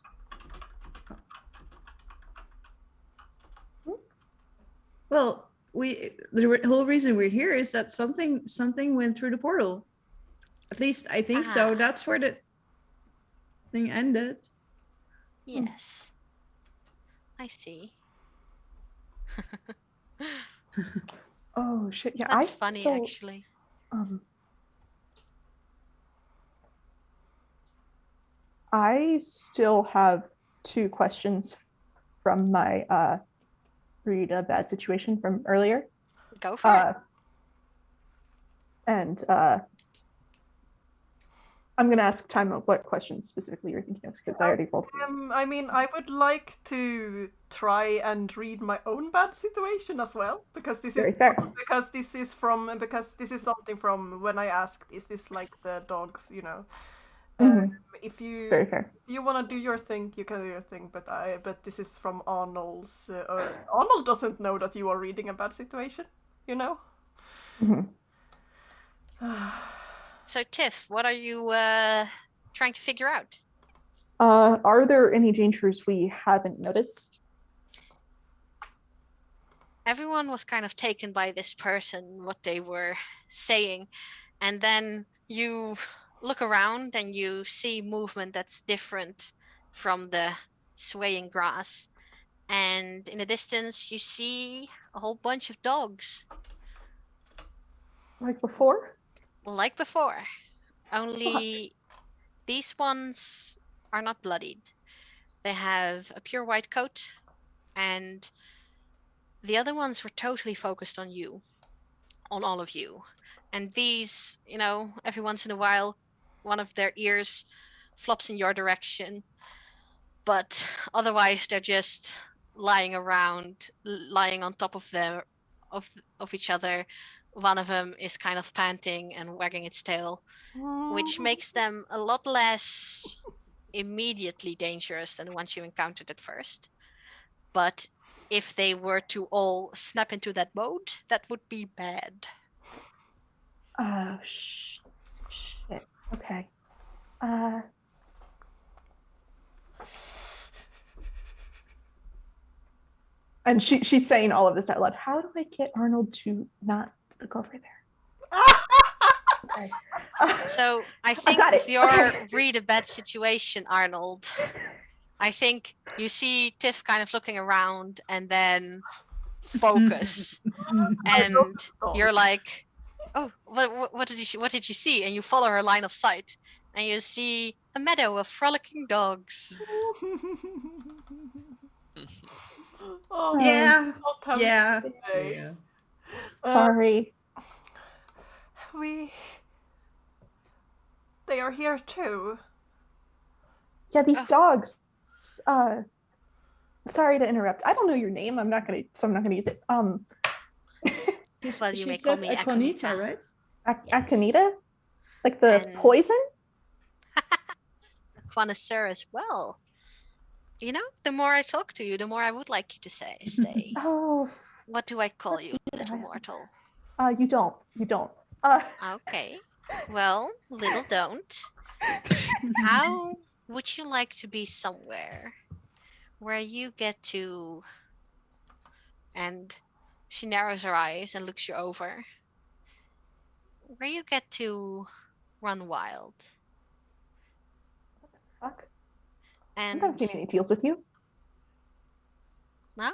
A: Well, the whole reason we're here is that something went through the portal. At least I think so. That's where the thing ended.
C: Yes. I see.
B: Oh shit! Yeah,
C: That's funny, actually.
B: I still have 2 questions from my read a bad situation from earlier.
C: Go for it.
B: And I'm gonna ask time of what questions specifically you're thinking of because I already rolled.
E: I mean, I would like to try and read my own bad situation as well, because this
B: Very
E: is
B: fair.
E: because this is something from when I asked, is this like the dogs, you know? If
B: Very fair.
E: you want to do your thing, you can do your thing. But this is from Arnold's. Arnold doesn't know that you are reading a bad situation, you know.
C: So Tiff, what are you trying to figure out?
B: Are there any dangers we haven't noticed?
C: Everyone was kind of taken by this person, what they were saying, and then you look around and you see movement that's different from the swaying grass, and in the distance you see a whole bunch of dogs
B: Like before?
C: like before, only these ones are not bloodied. They have a pure white coat, and the other ones were totally focused on you, on all of you. And these, you know, every once in a while, one of their ears flops in your direction. But otherwise, they're just lying around, lying on top of of each other. One of them is kind of panting and wagging its tail, which makes them a lot less immediately dangerous than the ones you encountered at first. But if they were to all snap into that mode, that would be bad.
B: Oh, shit. Okay. And she's saying all of this out loud. How do I get Arnold to not look over there? Okay.
C: So I think
B: got it.
C: if you're
B: Okay.
C: read a bad situation, Arnold, I think you see Tiff kind of looking around and then focus, and you're like, "Oh, what did you see?" And you follow her line of sight, and you see a meadow of frolicking dogs.
E: Oh,
A: Yeah.
E: not having
A: Yeah.
E: today.
A: Yeah.
B: Sorry.
E: They are here too.
B: Yeah, these dogs. Sorry to interrupt. I don't know your name. I'm not gonna use it.
C: Well, you
A: She
C: may call
A: said
C: me
A: Akonita,
C: Akonita.
A: right?
B: Akonita? Like the
C: And-
B: poison?
C: Connoisseur as well. You know, the more I talk to you, the more I would like you to stay.
B: Oh,
C: What do I call you, little mortal?
B: you don't.
C: Okay. Well, little don't. How would you like to be somewhere where you get to... And she narrows her eyes and looks you over. Where you get to run wild.
B: Fuck.
C: And
B: I'm not getting any deals with you.
C: no?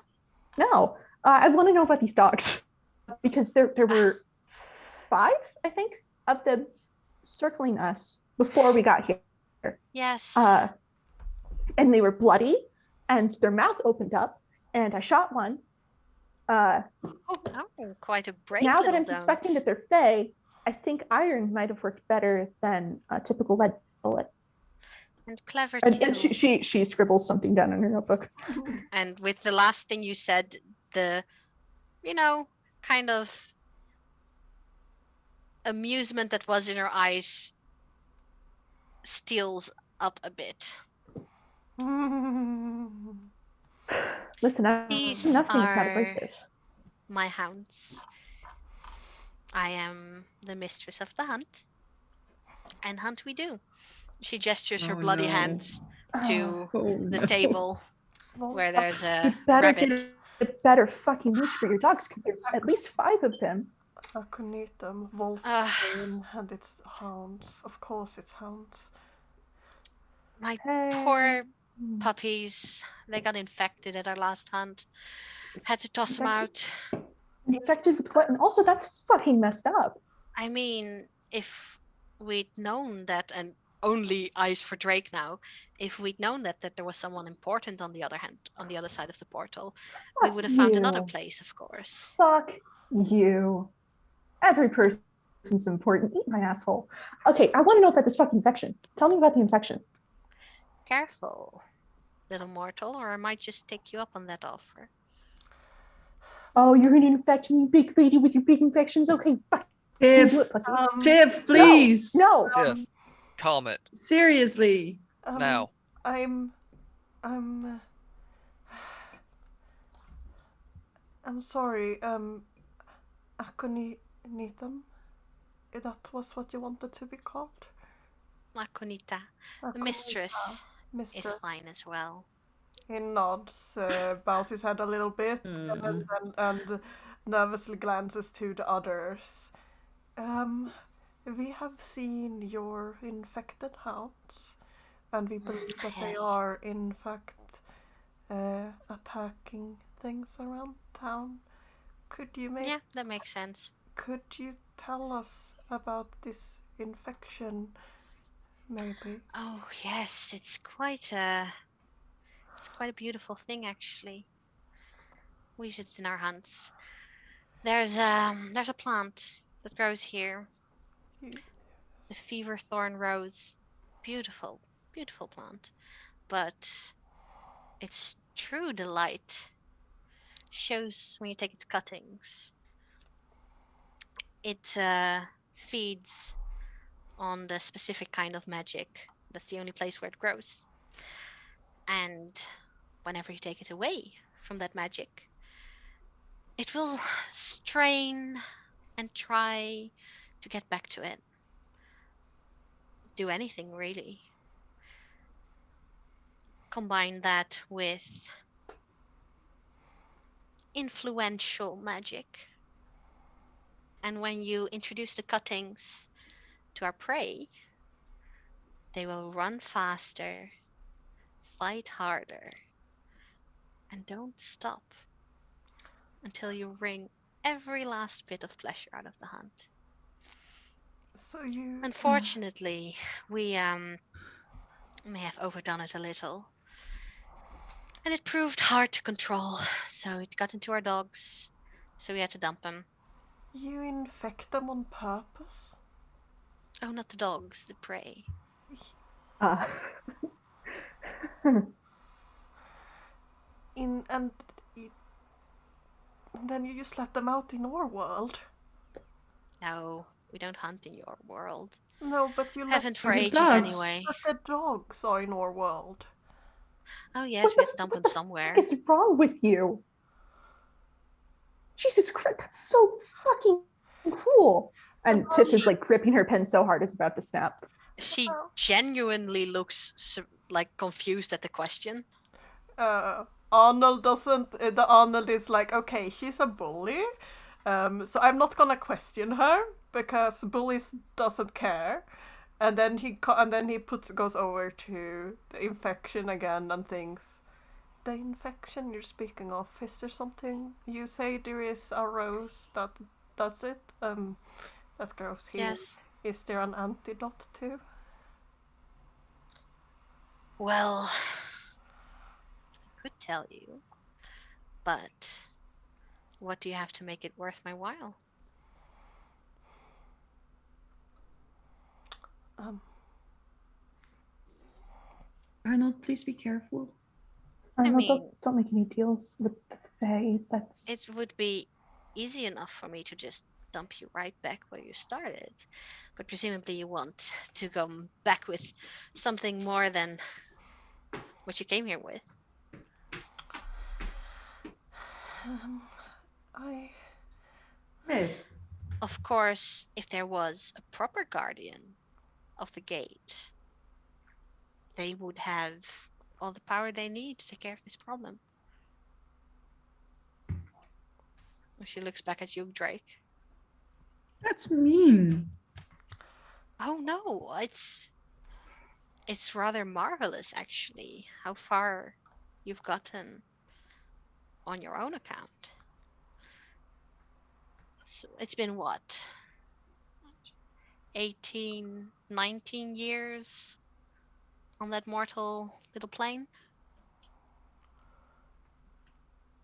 B: No. I want to know about these dogs because there were 5, I think, of them circling us before we got here.
C: Yes.
B: And they were bloody, and their mouth opened up, and I shot one.
C: Oh, quite a brave
B: Now that
C: little
B: I'm suspecting that they're Fae, I think iron might have worked better than a typical lead bullet.
C: And clever
B: And
C: too.
B: she scribbles something down in her notebook.
C: And with the last thing you said, the, you know, kind of amusement that was in her eyes steals up a bit.
B: Listen, I'm
C: These
B: nothing if not
C: are
B: abrasive.
C: my hounds. I am the mistress of the hunt. And hunt we do. She gestures her bloody hands to the table where there's a
B: You better
C: rabbit.
B: get a better fucking leash for your dogs because there's at least 5 of them.
E: Akonita, Wolfsbane, and it's hounds. Of course it's hounds.
C: My poor puppies, they got infected at our last hunt. Had to toss them out.
B: Infected with what? And also, that's fucking messed up.
C: I mean, if we'd known that, and only eyes for Drake now, if we'd known that there was someone important on the other side of the portal, we would have found another place, of course.
B: Fuck you. Every person person's important. Eat my asshole. Okay, I want to know about this fucking infection. Tell me about the infection.
C: Careful, little mortal, or I might just take you up on that offer.
B: Oh, you're gonna infect me, big lady, with your big infections. Okay, fuck. Do
A: Tiff,
B: it, pussy.
A: Tiff, please.
B: No.
D: Tiff, calm it
A: Seriously.
D: now.
E: I'm sorry. Akonitam. That was what you wanted to be called.
C: Akonita, the
E: Akonita,
C: mistress,
E: mistress.
C: is fine as well.
E: He nods, bows his head a little bit, and nervously glances to the others. We have seen your infected hounds, and we believe that they
C: Yes.
E: are, in fact, attacking things around town. Could you
C: Yeah, that makes sense.
E: Could you tell us about this infection, maybe?
C: Oh yes, it's quite a beautiful thing actually. We use it in our hunts. There's a plant that grows here, the fever thorn rose. Beautiful, beautiful plant. But its true delight shows when you take its cuttings. It feeds on the specific kind of magic. That's the only place where it grows. And whenever you take it away from that magic, it will strain and try to get back to it. Do anything really. Combine that with influential magic. And when you introduce the cuttings to our prey, they will run faster, fight harder, and don't stop until you wring every last bit of pleasure out of the hunt.
E: So you.
C: Unfortunately, we may have overdone it a little. And it proved hard to control, so it got into our dogs, so we had to dump them.
E: You infect them on purpose?
C: Oh, not the dogs, the prey.
B: Uh,
E: And then you just let them out in our world?
C: No, we don't hunt in your world.
E: No, but you
C: Haven't for
A: But the
C: ages
A: dogs.
C: anyway.
E: But the dogs are in our world.
C: Oh yes, we had to dump them somewhere.
B: What is wrong with you? Jesus Christ, that's so fucking cruel. And Tiff is like gripping her pen so hard it's about to snap.
C: She genuinely looks like confused at the question.
E: Arnold doesn't. The Arnold is like, okay, she's a bully, so I'm not gonna question her because bullies doesn't care. And then he goes over to the infection again and thinks, the infection you're speaking of, is there something you say there is a rose that does it? That grows here.
C: Yes.
E: Is there an antidote too?
C: Well, I could tell you, but what do you have to make it worth my while?
A: Arnold, please be careful.
B: Arnold, don't make any deals with the Fae. That's.
C: It would be easy enough for me to just dump you right back where you started. But presumably you want to come back with something more than what you came here with.
A: Yes.
C: Of course, if there was a proper guardian of the gate, they would have all the power they need to take care of this problem. She looks back at you, Drake.
A: That's mean.
C: Oh no, it's rather marvelous actually how far you've gotten on your own account. So it's been what? 18, 19 years on that mortal little plane?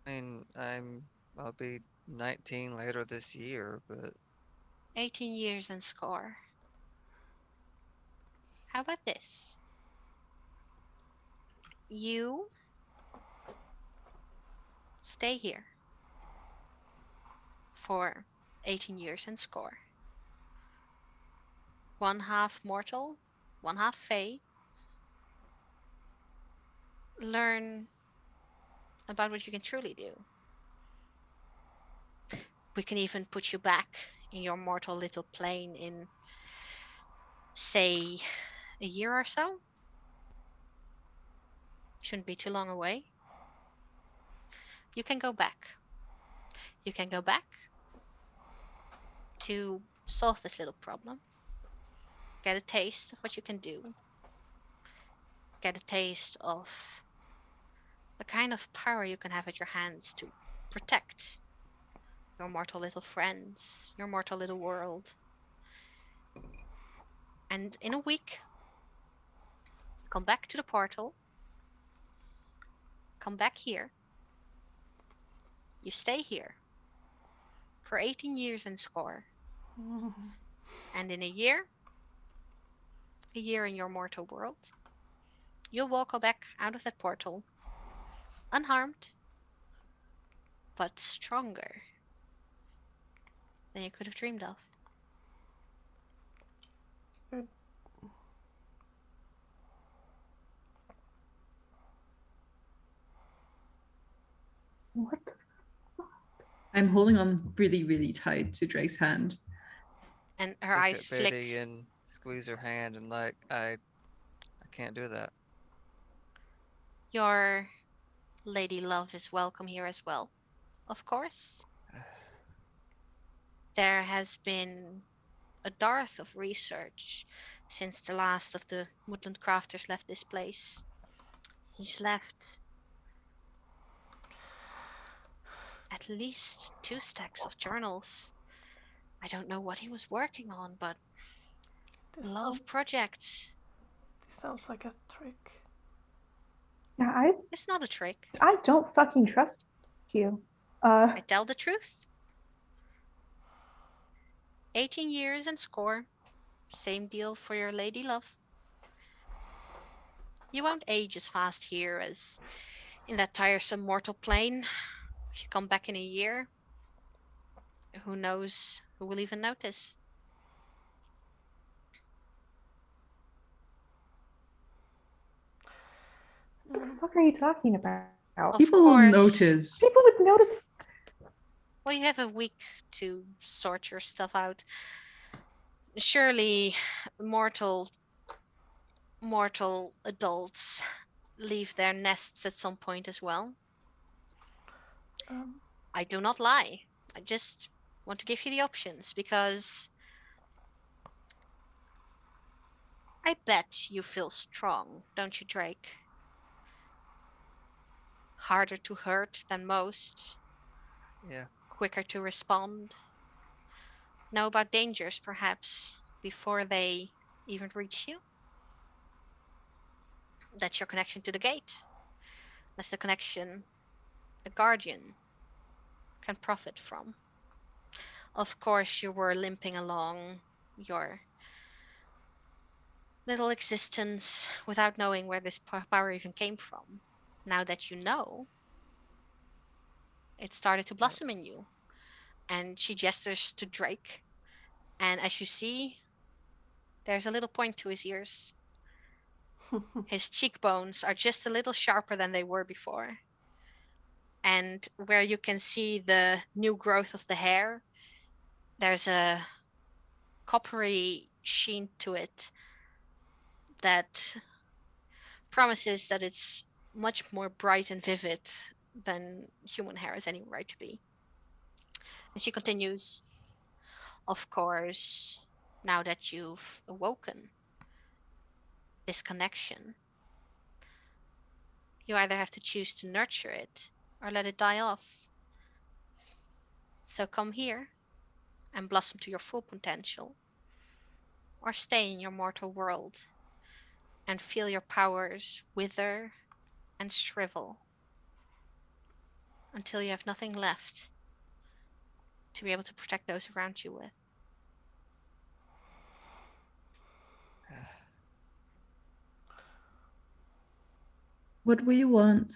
D: I mean, I'll be 19 later this year, but
C: 18 years and score. How about this? You stay here for 18 years and score. 1/2 mortal, 1/2 fae. Learn about what you can truly do. We can even put you back in your mortal little plane in, say, a year or so. Shouldn't be too long away. You can go back. You can go back to solve this little problem. Get a taste of what you can do. Get a taste of the kind of power you can have at your hands to protect your mortal little friends, your mortal little world. And in a week, come back to the portal. Come back here. You stay here for 18 years and score. And in a year in your mortal world, you'll walk back out of that portal unharmed, but stronger than you could have dreamed of.
B: What the
A: I'm holding on really, really tight to Drake's hand.
C: And her
D: Look
C: eyes
D: at
C: flick.
D: Betty and squeeze her hand and like, I can't do that.
C: Your lady love is welcome here as well, of course. There has been a dearth of research since the last of the woodland crafters left this place. He's left at least 2 stacks of journals. I don't know what he was working on, but a lot of projects.
E: This sounds like a trick.
B: Yeah,
C: It's not a trick.
B: I don't fucking trust you.
C: I tell the truth. 18 years and score. Same deal for your lady love. You won't age as fast here as in that tiresome mortal plane. If you come back in a year, who knows who will even notice?
B: What the fuck are you talking about?
C: Of
A: People will
C: course.
A: notice.
B: People would notice.
C: Well, you have a week to sort your stuff out. Surely mortal adults leave their nests at some point as well. I do not lie. I just want to give you the options because I bet you feel strong, don't you, Drake? Harder to hurt than most.
D: Yeah.
C: Quicker to respond. Know about dangers, perhaps, before they even reach you. That's your connection to the gate. That's the connection a guardian can profit from. Of course, you were limping along your little existence without knowing where this power even came from. Now that you know, it started to blossom in you. And she gestures to Drake. And as you see, there's a little point to his ears. His cheekbones are just a little sharper than they were before. And where you can see the new growth of the hair, there's a coppery sheen to it that promises that it's much more bright and vivid than human hair has any right to be. And she continues, of course, now that you've awoken this connection, you either have to choose to nurture it or let it die off. So come here and blossom to your full potential, or stay in your mortal world and feel your powers wither and shrivel until you have nothing left to be able to protect those around you with.
A: what we want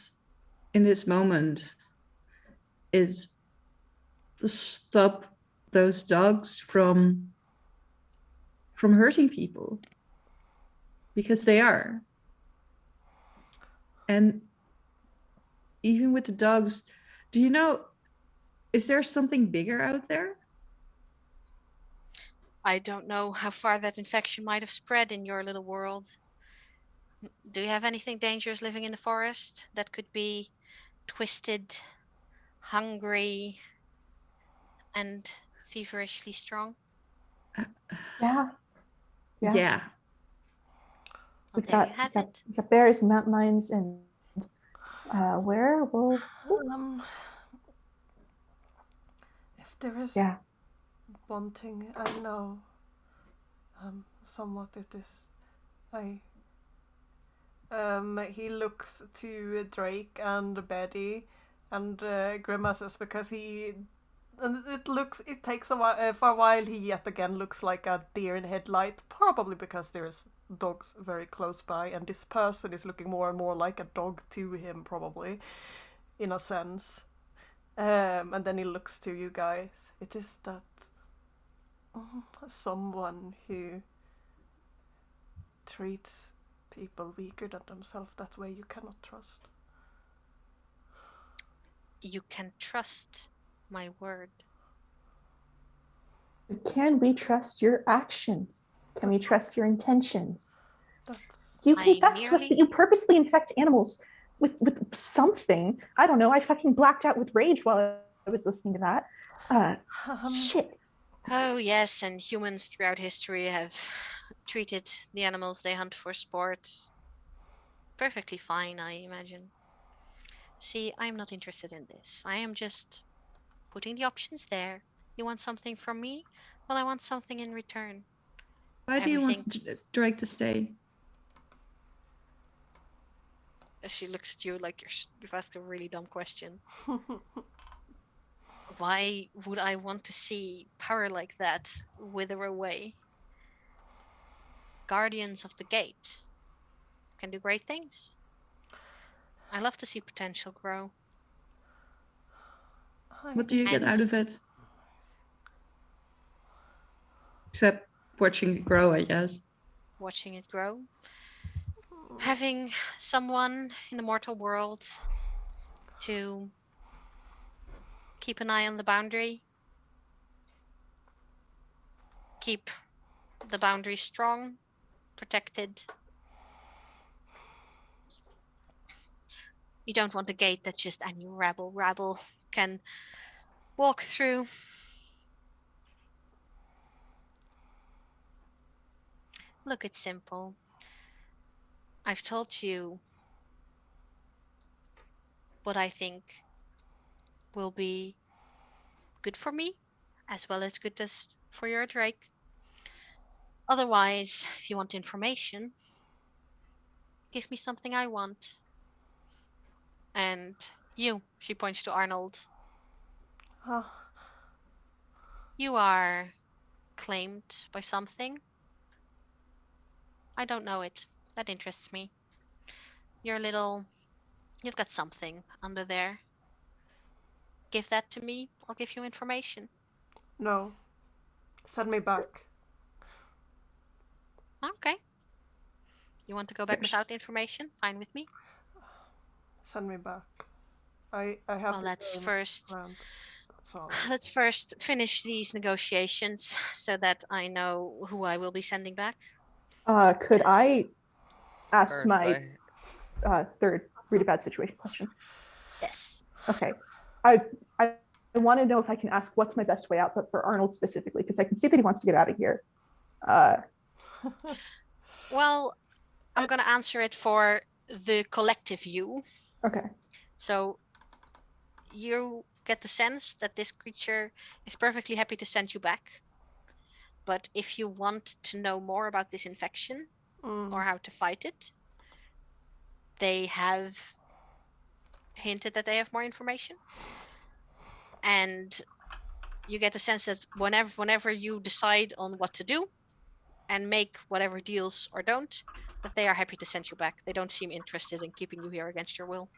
A: in this moment is to stop those dogs from hurting people, because they are. And even with the dogs, do you know, is there something bigger out there?
C: I don't know how far that infection might have spread in your little world. Do you have anything dangerous living in the forest that could be twisted, hungry, and feverishly strong?
B: Yeah. Yeah.
A: Yeah.
C: Well,
B: We've
C: there
B: got,
C: you have
B: we've got,
C: it.
B: we've got bears and mountain lions and werewolf.
E: If there is
B: Yeah.
E: one thing I know, somewhat it is, he looks to Drake and Betty and grimaces because it takes a while, for a while he yet again looks like a deer in headlight, probably because there's dogs very close by, and this person is looking more and more like a dog to him, probably, in a sense. And then he looks to you guys. It is that someone who treats people weaker than themselves that way you cannot trust.
C: You can trust my word.
B: Can we trust your actions? Can we trust your intentions?
E: That's
B: You
C: I
B: confess to us that
C: merely-
B: you purposely infect animals with something. I don't know. I fucking blacked out with rage while I was listening to that. Shit.
C: Oh, yes, and humans throughout history have treated the animals they hunt for sport perfectly fine, I imagine. See, I'm not interested in this. I am just putting the options there. You want something from me? Well, I want something in return.
A: Why do you want
C: Everything.
A: Drake to stay?
C: As she looks at you like you've asked a really dumb question. Why would I want to see power like that wither away? Guardians of the Gate can do great things. I love to see potential grow.
A: What do you get
C: And-
A: out of it? Except watching it grow, I guess.
C: Watching it grow. Having someone in the mortal world to keep an eye on the boundary. Keep the boundary strong, protected. You don't want a gate that just any rabble can walk through. Look, it's simple. I've told you what I think will be good for me, as well as good as for your Drake. Otherwise, if you want information, give me something I want. And you, she points to Arnold, you are claimed by something. I don't know it. That interests me. You've got something under there. Give that to me, I'll give you information.
E: No. Send me back.
C: Okay. You want to go back without information? Fine with me.
E: Send me back. I have
C: Well, let's first
E: planned. That's all.
C: let's first finish these negotiations so that I know who I will be sending back.
B: Could
C: Yes.
B: I ask
D: First,
B: my third read a bad situation question?
C: Yes.
B: Okay. I want to know if I can ask what's my best way out, but for Arnold specifically, because I can see that he wants to get out of here.
C: Well, I'm going to answer it for the collective you.
B: Okay.
C: So you get the sense that this creature is perfectly happy to send you back. But if you want to know more about this infection or how to fight it, they have hinted that they have more information. And you get the sense that whenever you decide on what to do and make whatever deals or don't, But they are happy to send you back. They don't seem interested in keeping you here against your will.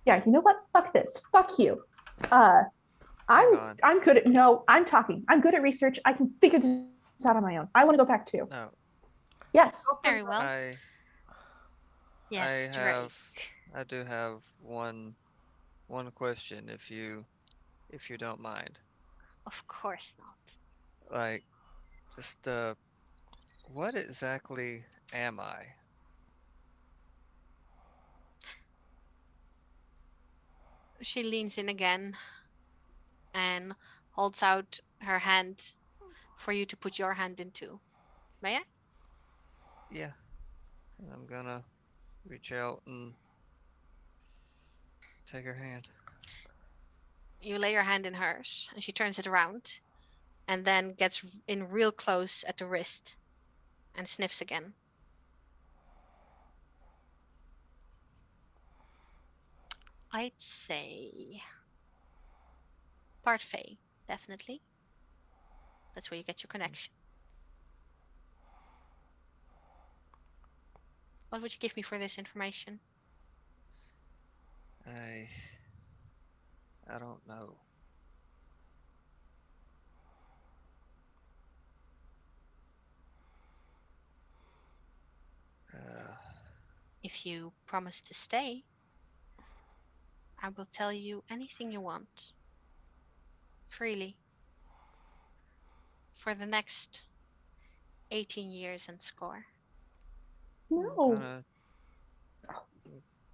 B: Yeah, you know what? Fuck this. Fuck you.
D: Hang
B: I'm
D: on.
B: I'm good at I'm talking. I'm good at research. I can figure this out on my own. I want to go back too.
D: No,
B: Yes.
C: Very well.
D: I
C: Yes,
D: I do have one question if you don't mind.
C: Of course not.
D: Like, just what exactly am I?
C: She leans in again and holds out her hand for you to put your hand into. May I?
D: Yeah. And I'm gonna reach out and take her hand.
C: You lay your hand in hers, and she turns it around, and then gets in real close at the wrist, and sniffs again. I'd say part Fae, definitely. That's where you get your connection. What would you give me for this information?
D: I don't know.
C: If you promise to stay, I will tell you anything you want. Freely. For the next 18 years and score.
B: No.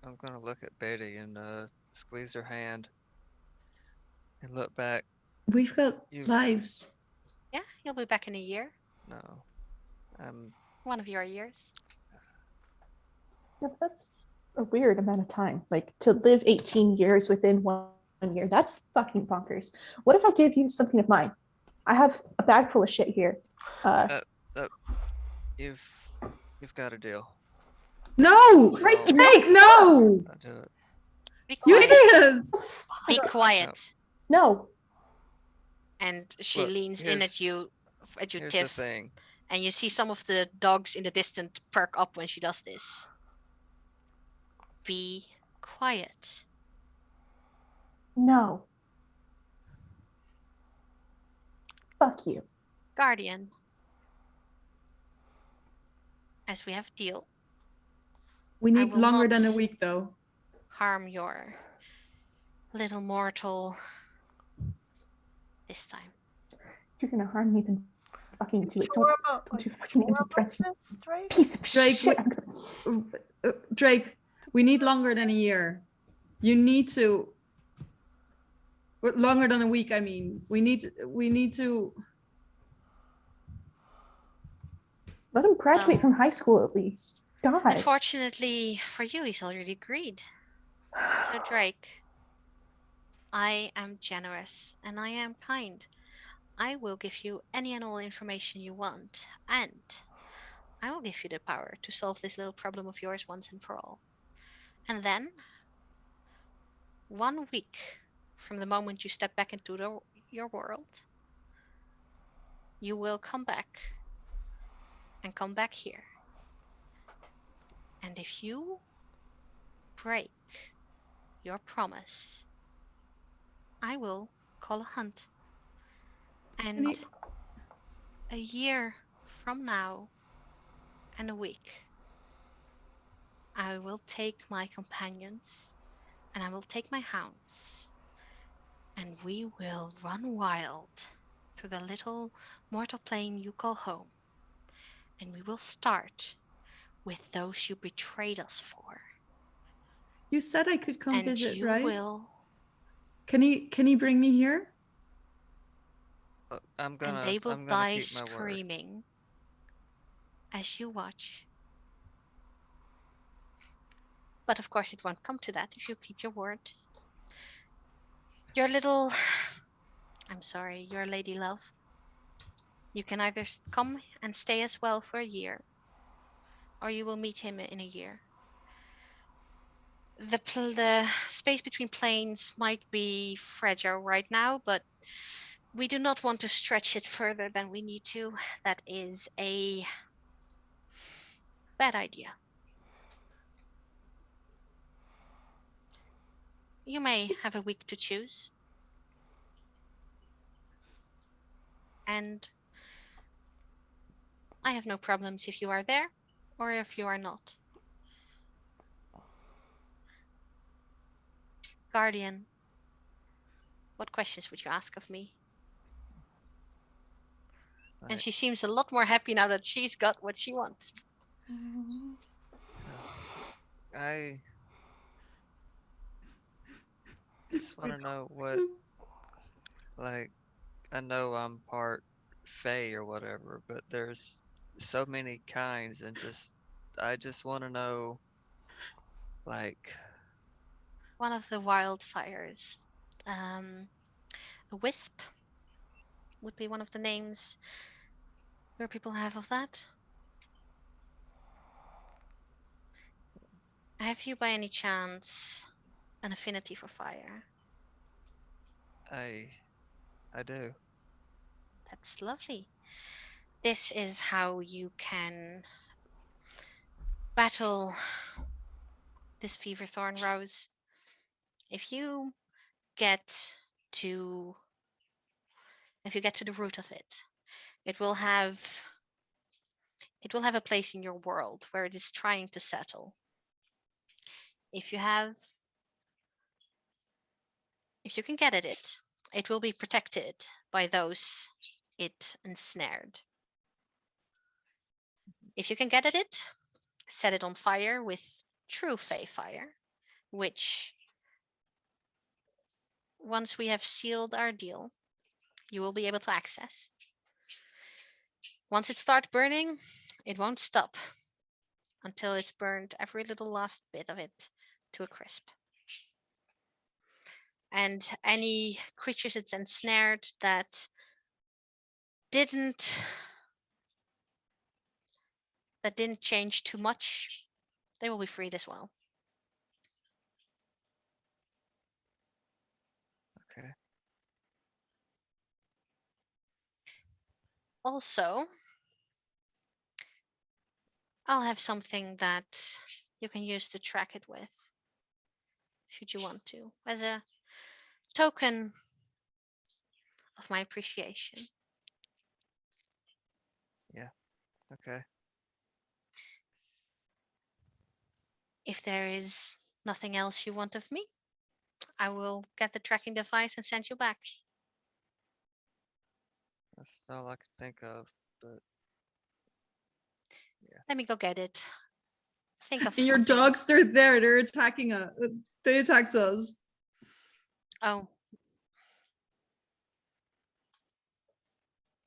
D: I'm gonna look at Betty and squeeze her hand and look back.
A: We've got
D: You-
A: lives.
C: Yeah, you'll be back in a year.
D: No.
C: One of your years.
B: Yeah, that's a weird amount of time. Like to live 18 years within 1 year. That's fucking bonkers. What if I give you something of mine? I have a bag full of shit here.
D: You've got a deal.
A: No!
B: Right,
A: Drake, no!
D: I'll do it.
C: Be
A: You
C: quiet.
A: idiots!
C: Be quiet.
B: No.
C: And she
D: Look,
C: leans in at you,
D: Here's the
C: Tiff.
D: thing.
C: And you see some of the dogs in the distance perk up when she does this. Be quiet.
B: No. Fuck you.
C: Guardian. As we have a deal,
A: We need
C: will
A: longer than a
C: not-
A: week, though.
C: harm your little mortal this time.
B: If you're gonna harm me, then fucking do it.
E: Sure about,
B: Don't do fucking
E: sure
B: empty
E: about
B: threats, you
E: this, Drake?
B: piece of
A: Drake,
B: shit.
A: Drake, we need longer than a year. You need to. Longer than a week, I mean. We need to.
B: Let him graduate
C: Oh.
B: from high school at least. God.
C: Unfortunately for you, he's already agreed. So Drake, I am generous and I am kind. I will give you any and all information you want, and I will give you the power to solve this little problem of yours once and for all. And then, 1 week from the moment you step back into your world, you will come back and come back here. And if you break your promise, I will call a hunt. And a year from now and a week, I will take my companions and I will take my hounds, and we will run wild through the little mortal plane you call home. And we will start with those you betrayed us for.
A: You said I could come
C: And
A: visit,
C: you
A: right?
C: will.
A: Can he bring me here?
D: I'm gonna.
C: And they will
D: I'm gonna
C: die
D: keep my word.
C: screaming as you watch. But of course, it won't come to that if you keep your word. Your little. I'm sorry, your lady love. You can either come and stay as well for a year, or you will meet him in a year. the space between planes might be fragile right now, but we do not want to stretch it further than we need to. That is a bad idea. You may have a week to choose. And I have no problems if you are there or if you are not. Guardian, what questions would you ask of me? And
D: Like,
C: she seems a lot more happy now that she's got what she wants.
D: I just want to know what, like, I know I'm part Fae or whatever, but there's so many kinds, and I just want to know, like,
C: One of the wildfires. A wisp would be one of the names where people have of that. Have you by any chance an affinity for fire?
D: I do.
C: That's lovely. This is how you can battle this fever thorn rose. If you get to the root of it, it will have a place in your world where it is trying to settle. If you can get at it, it will be protected by those it ensnared. If you can get at it, set it on fire with true Fey fire, which once we have sealed our deal, you will be able to access. Once it starts burning, it won't stop until it's burned every little last bit of it to a crisp. And any creatures it's ensnared that didn't change too much, they will be freed as well.
D: Okay.
C: Also, I'll have something that you can use to track it with, should you want to, as a token of my appreciation.
D: Yeah. Okay.
C: If there is nothing else you want of me, I will get the tracking device and send you back.
D: That's all I could think of. But
C: Let me go get it. Think of
A: And your
C: something.
A: dogs, they're there. They're attacking us. They attacked us.
C: Oh.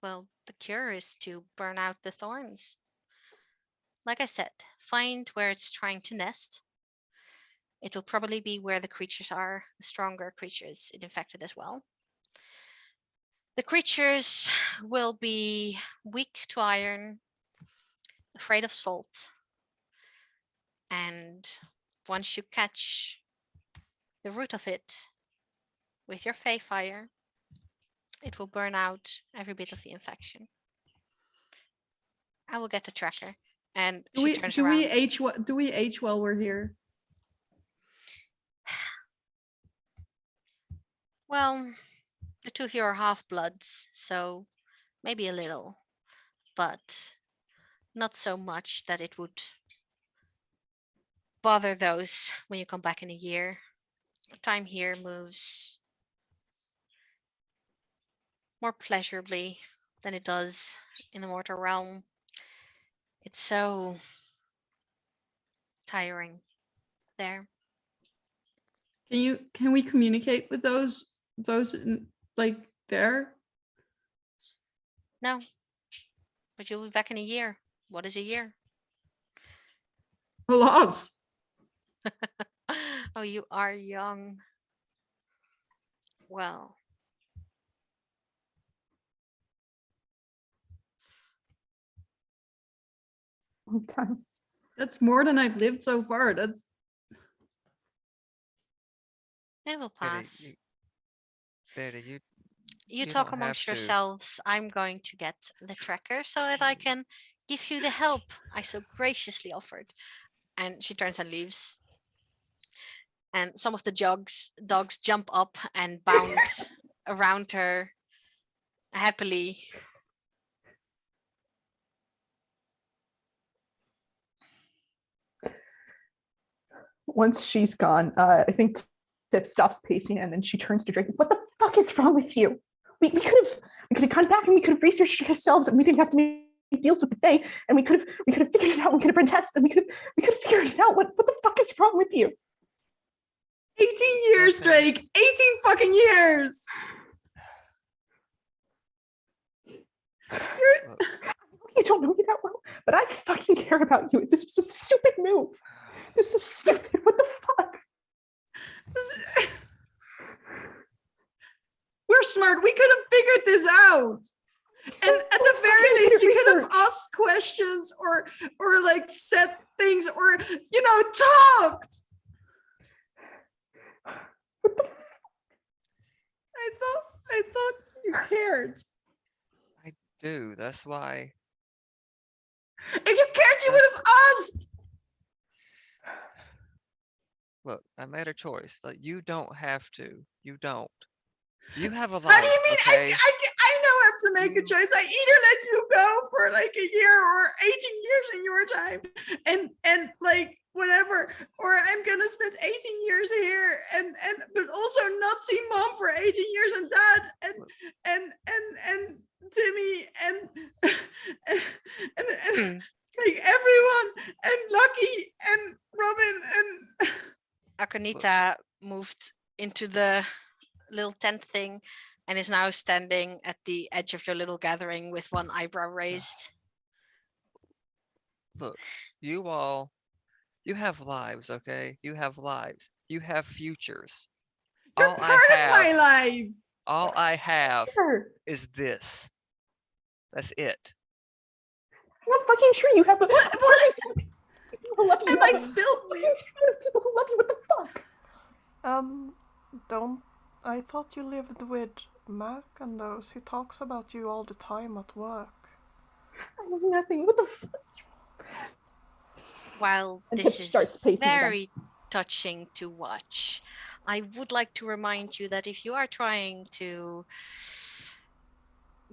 C: Well, the cure is to burn out the thorns. Like I said, find where it's trying to nest. It will probably be where the creatures are, the stronger creatures it infected as well. The creatures will be weak to iron, afraid of salt, and once you catch the root of it with your Fey fire, it will burn out every bit of the infection. I will get the tracker. And
A: Do
C: she
A: we
C: turns
A: do
C: around.
A: we age do we age while we're here?
C: Well, the two of you are half-bloods, so maybe a little, but not so much that it would bother those when you come back in a year. Time here moves more pleasurably than it does in the mortal realm. It's so tiring there.
A: Can we communicate with those like there?
C: No, but you'll be back in a year. What is a year?
A: A lot.
C: Oh, you are young. Well,
B: Long time.
A: That's more than I've lived so far. That's
C: It will
D: Betty,
C: pass.
D: Betty,
C: You
D: you
C: talk
D: don't have
C: amongst
D: to.
C: yourselves. I'm going to get the tracker so that I can give you the help I so graciously offered. And she turns and leaves. And some of the dogs jump up and bound around her happily.
B: Once she's gone, I think Tip stops pacing and then she turns to Drake. What the fuck is wrong with you? We could have gone back and we could have researched it ourselves and we didn't have to make deals with the Fae and we could have figured it out. We could have run tests and we could have figured it out. What the fuck is wrong with you?
A: 18 years,
D: Okay.
A: Drake. 18 fucking years.
D: Look,
B: You don't know me that well, but I fucking care about you. This was a stupid move. This is stupid. What the fuck?
A: We're smart. We could have figured this out. And at the very least, you could have asked questions or like said things or talked.
B: What the
A: I thought you cared.
D: I do. That's why.
A: If you cared, you would have asked.
D: Look, I made a choice. Like, you don't have to. You don't. You have a life.
A: How do you mean?
D: Okay?
A: I know I have to make a choice. I either let you go for like a year or 18 years in your time, and like whatever, or I'm gonna spend 18 years here and but also not see mom for 18 years and dad and Timmy and like everyone and Lucky and Robin and
C: Akonita moved into the little tent thing and is now standing at the edge of your little gathering with one eyebrow raised.
D: Look, you have lives, okay? You have lives. You have futures.
A: you're
D: All
A: part
D: I
A: of my
D: have,
A: life.
D: all I have
B: Sure.
D: is this. That's it.
B: It's not fucking true. You have a
A: What?
B: people who love you.
A: Am
B: You
A: I
B: have a
A: spilled?
B: fucking ton of people who love you. What the fuck?
E: Don't. I thought you lived with Mac and those. He talks about you all the time at work.
B: I know nothing. What the fuck?
C: While
B: And
C: this
B: Tip
C: is
B: starts pacing again.
C: very touching to watch, I would like to remind you that if you are trying to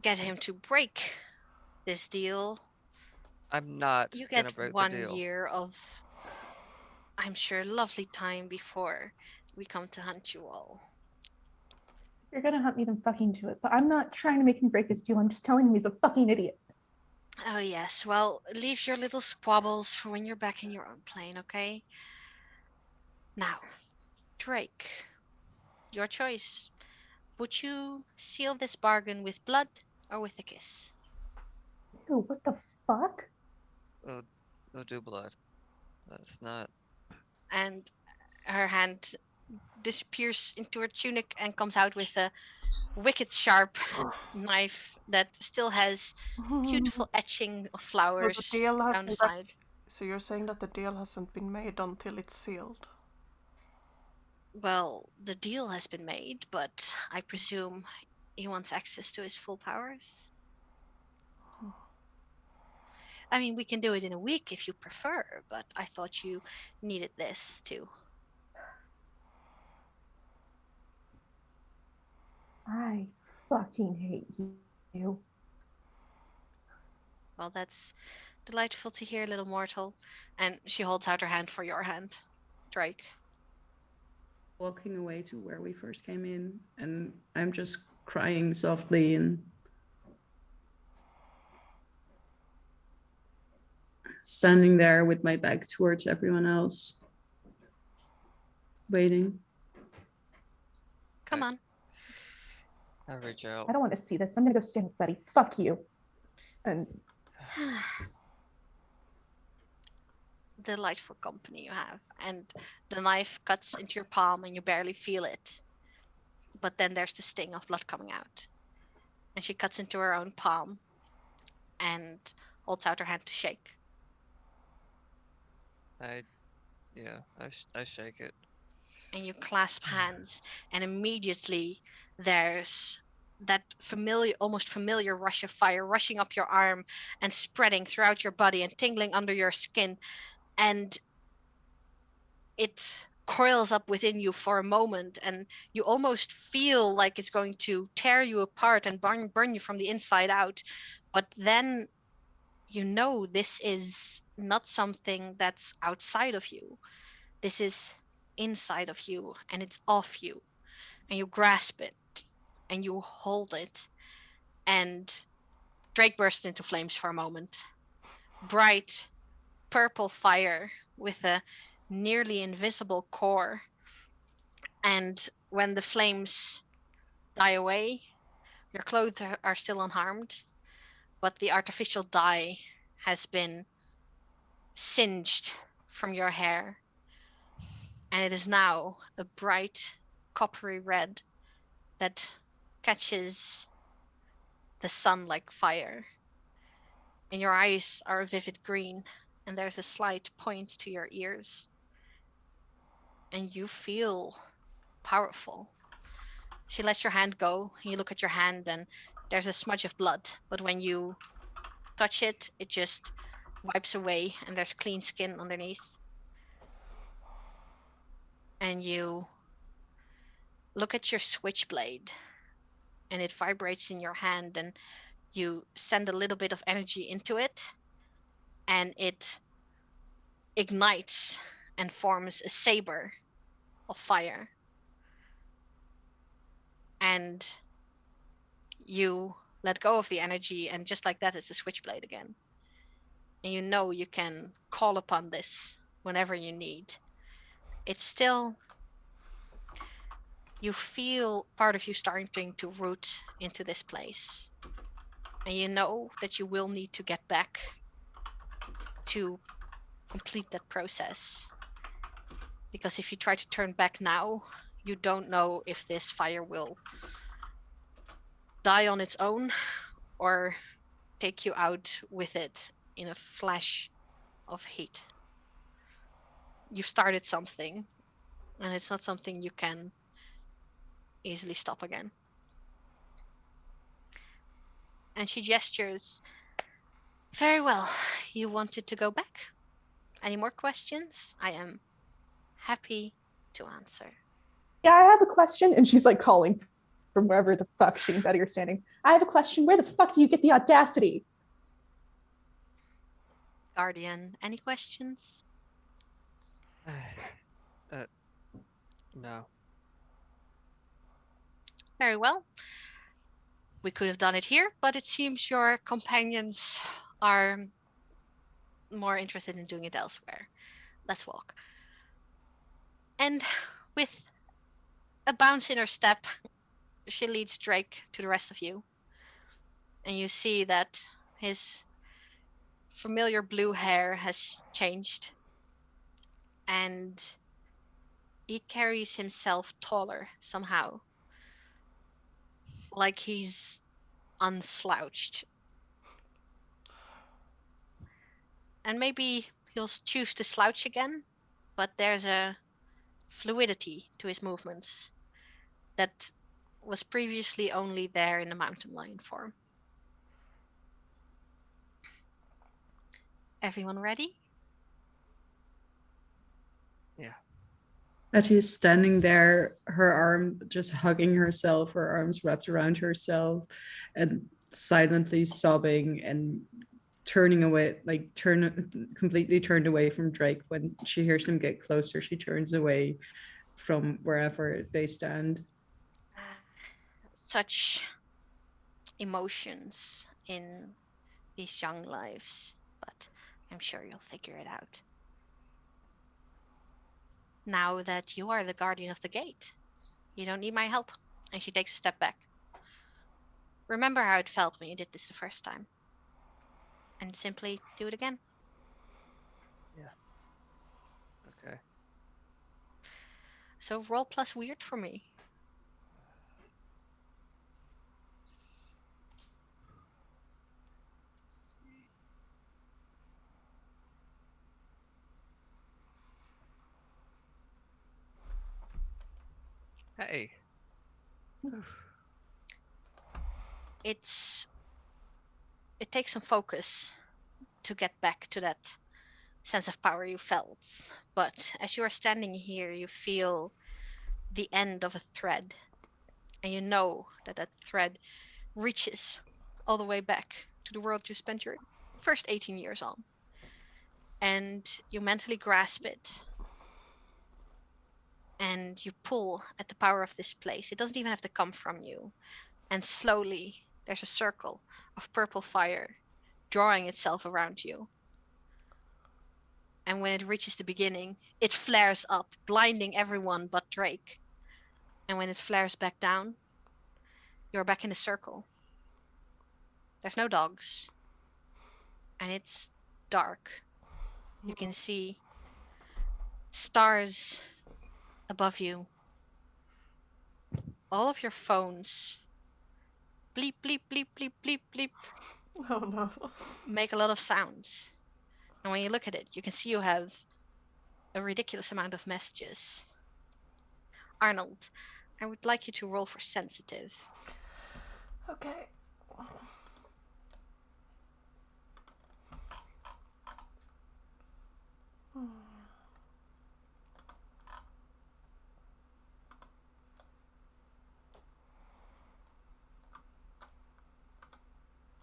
C: get him to break this deal,
D: I'm not
C: you
D: gonna
C: get
D: break the
C: 1
D: deal.
C: year of, I'm sure, lovely time before we come to hunt you all.
B: You're gonna hunt me, then fucking do it. But I'm not trying to make him break this deal. I'm just telling him he's a fucking idiot.
C: Oh yes, well, leave your little squabbles for when you're back in your own plane, okay? Now, Drake, your choice. Would you seal this bargain with blood or with a kiss?
B: Ew, what the fuck?
D: They'll do blood. That's not.
C: And her hand disappears into her tunic and comes out with a wicked sharp knife that still has beautiful etching of flowers
E: deal has
C: down the
E: been
C: side.
E: So you're saying that the deal hasn't been made until it's sealed?
C: Well, the deal has been made, but I presume he wants access to his full powers. I mean, we can do it in a week if you prefer, but I thought you needed this too.
B: I fucking hate you.
C: Well, that's delightful to hear, little mortal. And she holds out her hand for your hand, Drake.
A: Walking away to where we first came in, and I'm just crying softly and standing there with my back towards everyone else, waiting.
C: Come on.
D: I reach out.
B: I don't want to see this. I'm gonna go stand with Betty. Fuck you. And
C: Delightful company you have. And the knife cuts into your palm and you barely feel it. But then there's the sting of blood coming out. And she cuts into her own palm and holds out her hand to shake.
D: I shake it.
C: and you clasp hands, and immediately there's that almost familiar rush of fire rushing up your arm and spreading throughout your body and tingling under your skin, and it coils up within you for a moment, and you almost feel like it's going to tear you apart and burn you from the inside out. But then you know this is not something that's outside of you. This is inside of you, and it's off you. And you grasp it, and you hold it, and Drake bursts into flames for a moment. Bright purple fire with a nearly invisible core. And when the flames die away, your clothes are still unharmed, but the artificial dye has been singed from your hair, and it is now a bright coppery red that catches the sun like fire. And your eyes are a vivid green, and there's a slight point to your ears. And you feel powerful. She lets your hand go. You look at your hand, and there's a smudge of blood, but when you touch it, it just wipes away, and there's clean skin underneath. And you look at your switchblade, and it vibrates in your hand, and you send a little bit of energy into it, and it ignites and forms a saber of fire. And you let go of the energy, and just like that, it's a switchblade again. And you know you can call upon this whenever you need. It's still, you feel part of you starting to root into this place. And you know that you will need to get back to complete that process. Because if you try to turn back now, you don't know if this fire will die on its own or take you out with it in a flash of heat. You've started something, and it's not something you can easily stop again. And she gestures. Very well. You wanted to go back? Any more questions? I am happy to answer.
B: Yeah, I have a question. And she's like calling from wherever the fuck she and Betty are standing. I have a question. Where the fuck do you get the audacity?
C: Guardian, any questions?
D: No.
C: Very well. We could have done it here, but it seems your companions are more interested in doing it elsewhere. Let's walk. And with a bounce in her step, she leads Drake to the rest of you. And you see that his familiar blue hair has changed. And he carries himself taller somehow. Like he's unslouched. And maybe he'll choose to slouch again, but there's a fluidity to his movements that was previously only there in the mountain lion form. Everyone ready?
D: Yeah.
A: As she's standing there, her arm just hugging herself, her arms wrapped around herself, and silently sobbing and turning away, like completely turned away from Drake. When she hears him get closer, she turns away from wherever they stand.
C: Such emotions in these young lives, but I'm sure you'll figure it out. Now that you are the guardian of the gate, you don't need my help. And she takes a step back. Remember how it felt when you did this the first time. And simply do it again.
D: Yeah. Okay.
C: So roll plus weird for me.
D: Hey.
C: It takes some focus to get back to that sense of power you felt. But as you are standing here, you feel the end of a thread. And you know that that thread reaches all the way back to the world you spent your first 18 years on. And you mentally grasp it. And you pull at the power of this place. It doesn't even have to come from you. And slowly, there's a circle of purple fire drawing itself around you. And when it reaches the beginning, it flares up, blinding everyone but Drake. And when it flares back down, you're back in the circle. There's no dogs. And it's dark. You can see stars above you. All of your phones bleep, bleep, bleep, bleep, bleep, bleep,
E: Oh no.
C: make a lot of sounds. And when you look at it, you can see you have a ridiculous amount of messages. Arnold, I would like you to roll for sensitive.
E: Okay.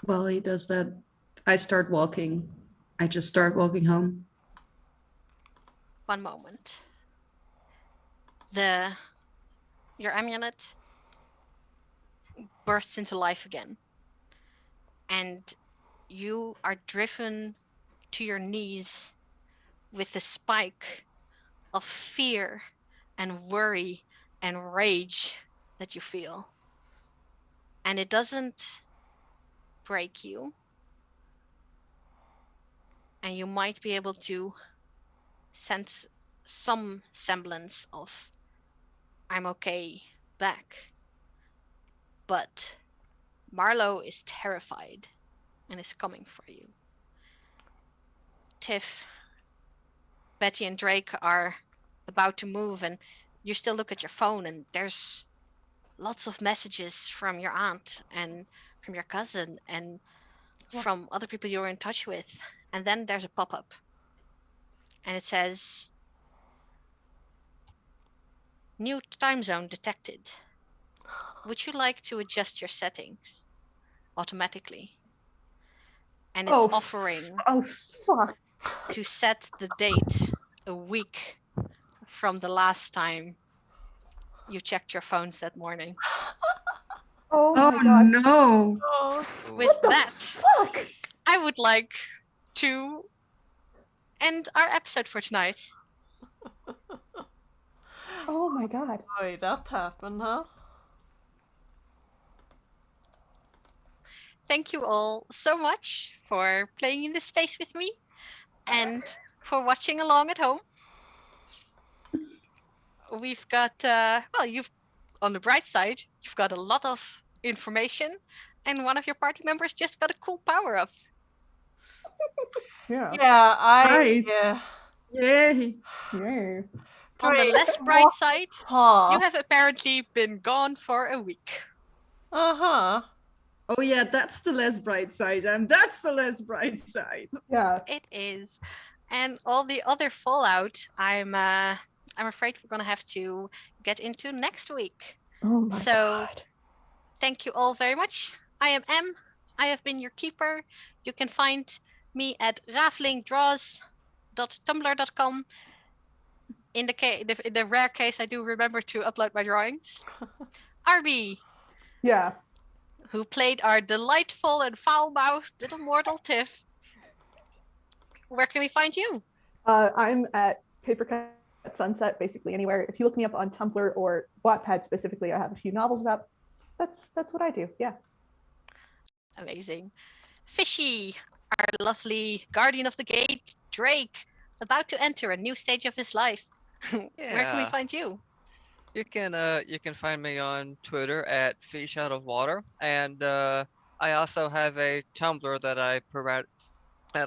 A: While he does that, I start walking. I just start walking home.
C: One moment. Your amulet bursts into life again. And you are driven to your knees with the spike of fear and worry and rage that you feel. And it doesn't break you. And you might be able to sense some semblance of I'm okay back. But Marlowe is terrified and is coming for you. Tiff, Betty and Drake are about to move, and you still look at your phone, and there's lots of messages from your aunt and from your cousin and from other people you're in touch with. And then there's a pop-up. And it says, new time zone detected. Would you like to adjust your settings automatically? And it's offering
B: Oh, fuck.
C: to set the date a week from the last time you checked your phones that morning.
B: Oh,
A: Oh
B: my God.
A: no!
E: Oh.
C: With
B: What the
C: that,
B: fuck?
C: I would like to end our episode for tonight.
B: Oh, my God.
E: Boy, that happened, huh?
C: Thank you all so much for playing in this space with me and for watching along at home. We've got, you've, on the bright side, you've got a lot of information, and one of your party members just got a cool power up.
B: Yeah.
E: Yeah,
A: Right.
E: yeah.
A: Yay!
B: Yeah.
C: On the
E: Drake,
C: less bright side,
E: Huh.
C: you have apparently been gone for a week.
E: Uh-huh.
A: Oh yeah, that's the less bright side. That's the less bright side.
B: Yeah.
C: It is. And all the other fallout, I'm afraid we're gonna have to get into next week.
B: Oh, my
C: So,
B: God.
C: thank you all very much. I am M. I have been your keeper. You can find me at ravelingdraws.tumblr.com. In the rare case I do remember to upload my drawings. RB,
B: Yeah.
C: who played our delightful and foul-mouthed little mortal Tiff. Where can we find you?
B: I'm at Papercut Sunset, basically anywhere. If you look me up on Tumblr or Wattpad specifically, I have a few novels up. That's what I do. Yeah.
C: Amazing. Fishy, our lovely guardian of the gate, Drake, about to enter a new stage of his life. Where can we
D: Yeah.
C: find you?
D: You can find me on Twitter at Fish Out of Water, and I also have a Tumblr that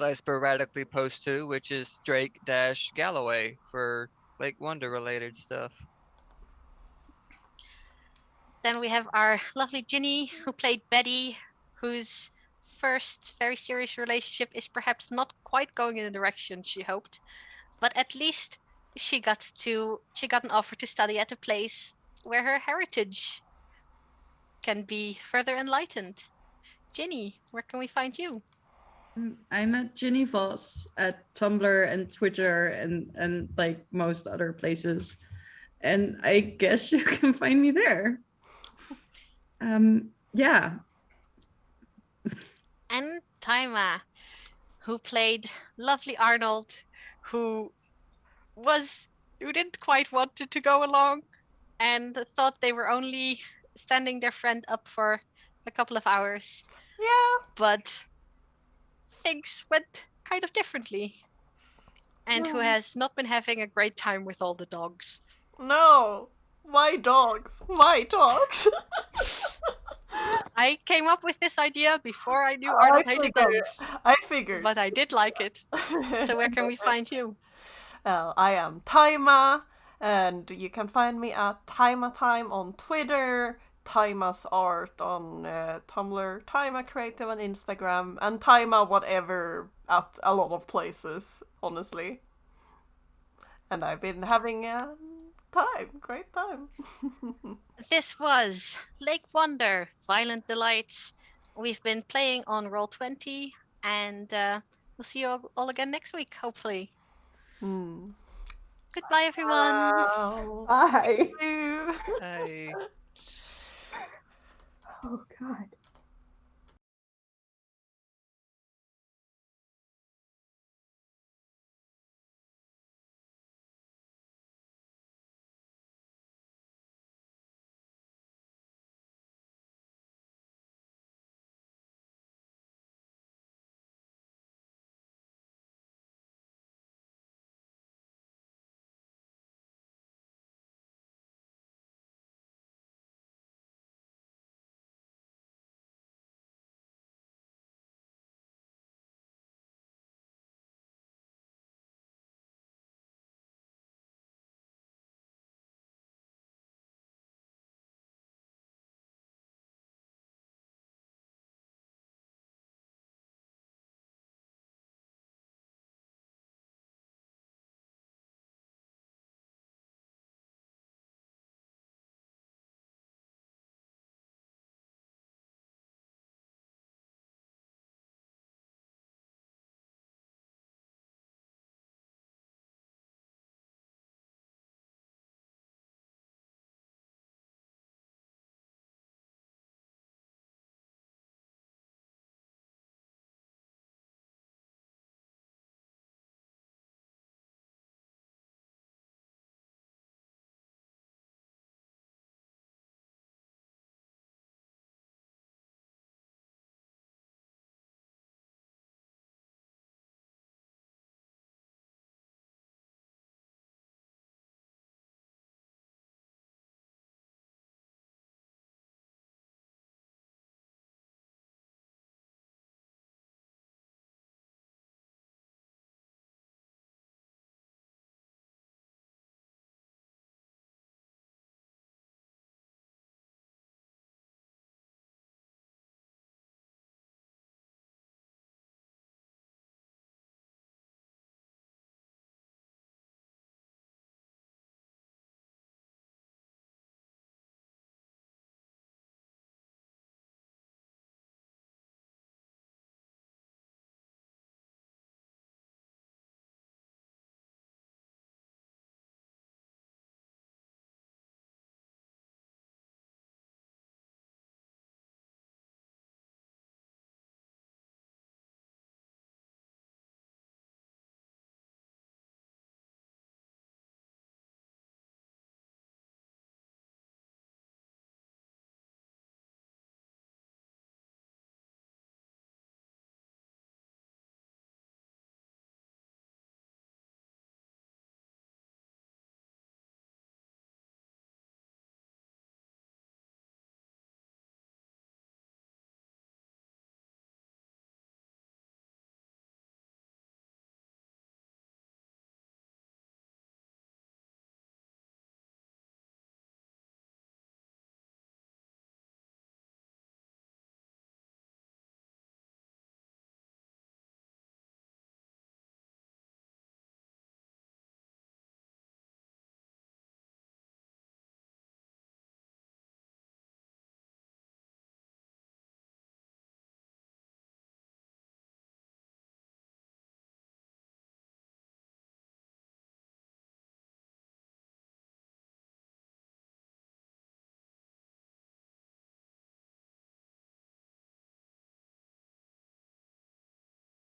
D: I sporadically post to, which is Drake-Galloway for Lake Wonder related stuff.
C: Then we have our lovely Ginny, who played Betty, whose first very serious relationship is perhaps not quite going in the direction she hoped, but at least she got an offer to study at a place where her heritage can be further enlightened. Ginny, where can we find you?
A: I'm at Ginny Voss at Tumblr and Twitter and like most other places. And I guess you can find me there. Yeah.
C: And Taima, who played lovely Arnold, who didn't quite want to go along and thought they were only standing their friend up for a couple of hours.
E: Yeah.
C: But things went kind of differently. And who has not been having a great time with all the dogs.
E: No. My dogs. My dogs.
C: I came up with this idea before I knew Arnold hated dogs.
E: I figured.
C: But I did like it. So where can we find you?
E: Well, I am Taima, and you can find me at Taimatime on Twitter, Taima's Art on Tumblr, Taima Creative on Instagram, and Taima whatever at a lot of places, honestly. And I've been having a great time.
C: This was Lake Wonder, Violent Delights. We've been playing on Roll20, and we'll see you all again next week, hopefully. Goodbye, everyone.
E: Wow.
B: Bye.
E: Thank you.
D: Hey.
B: Oh God.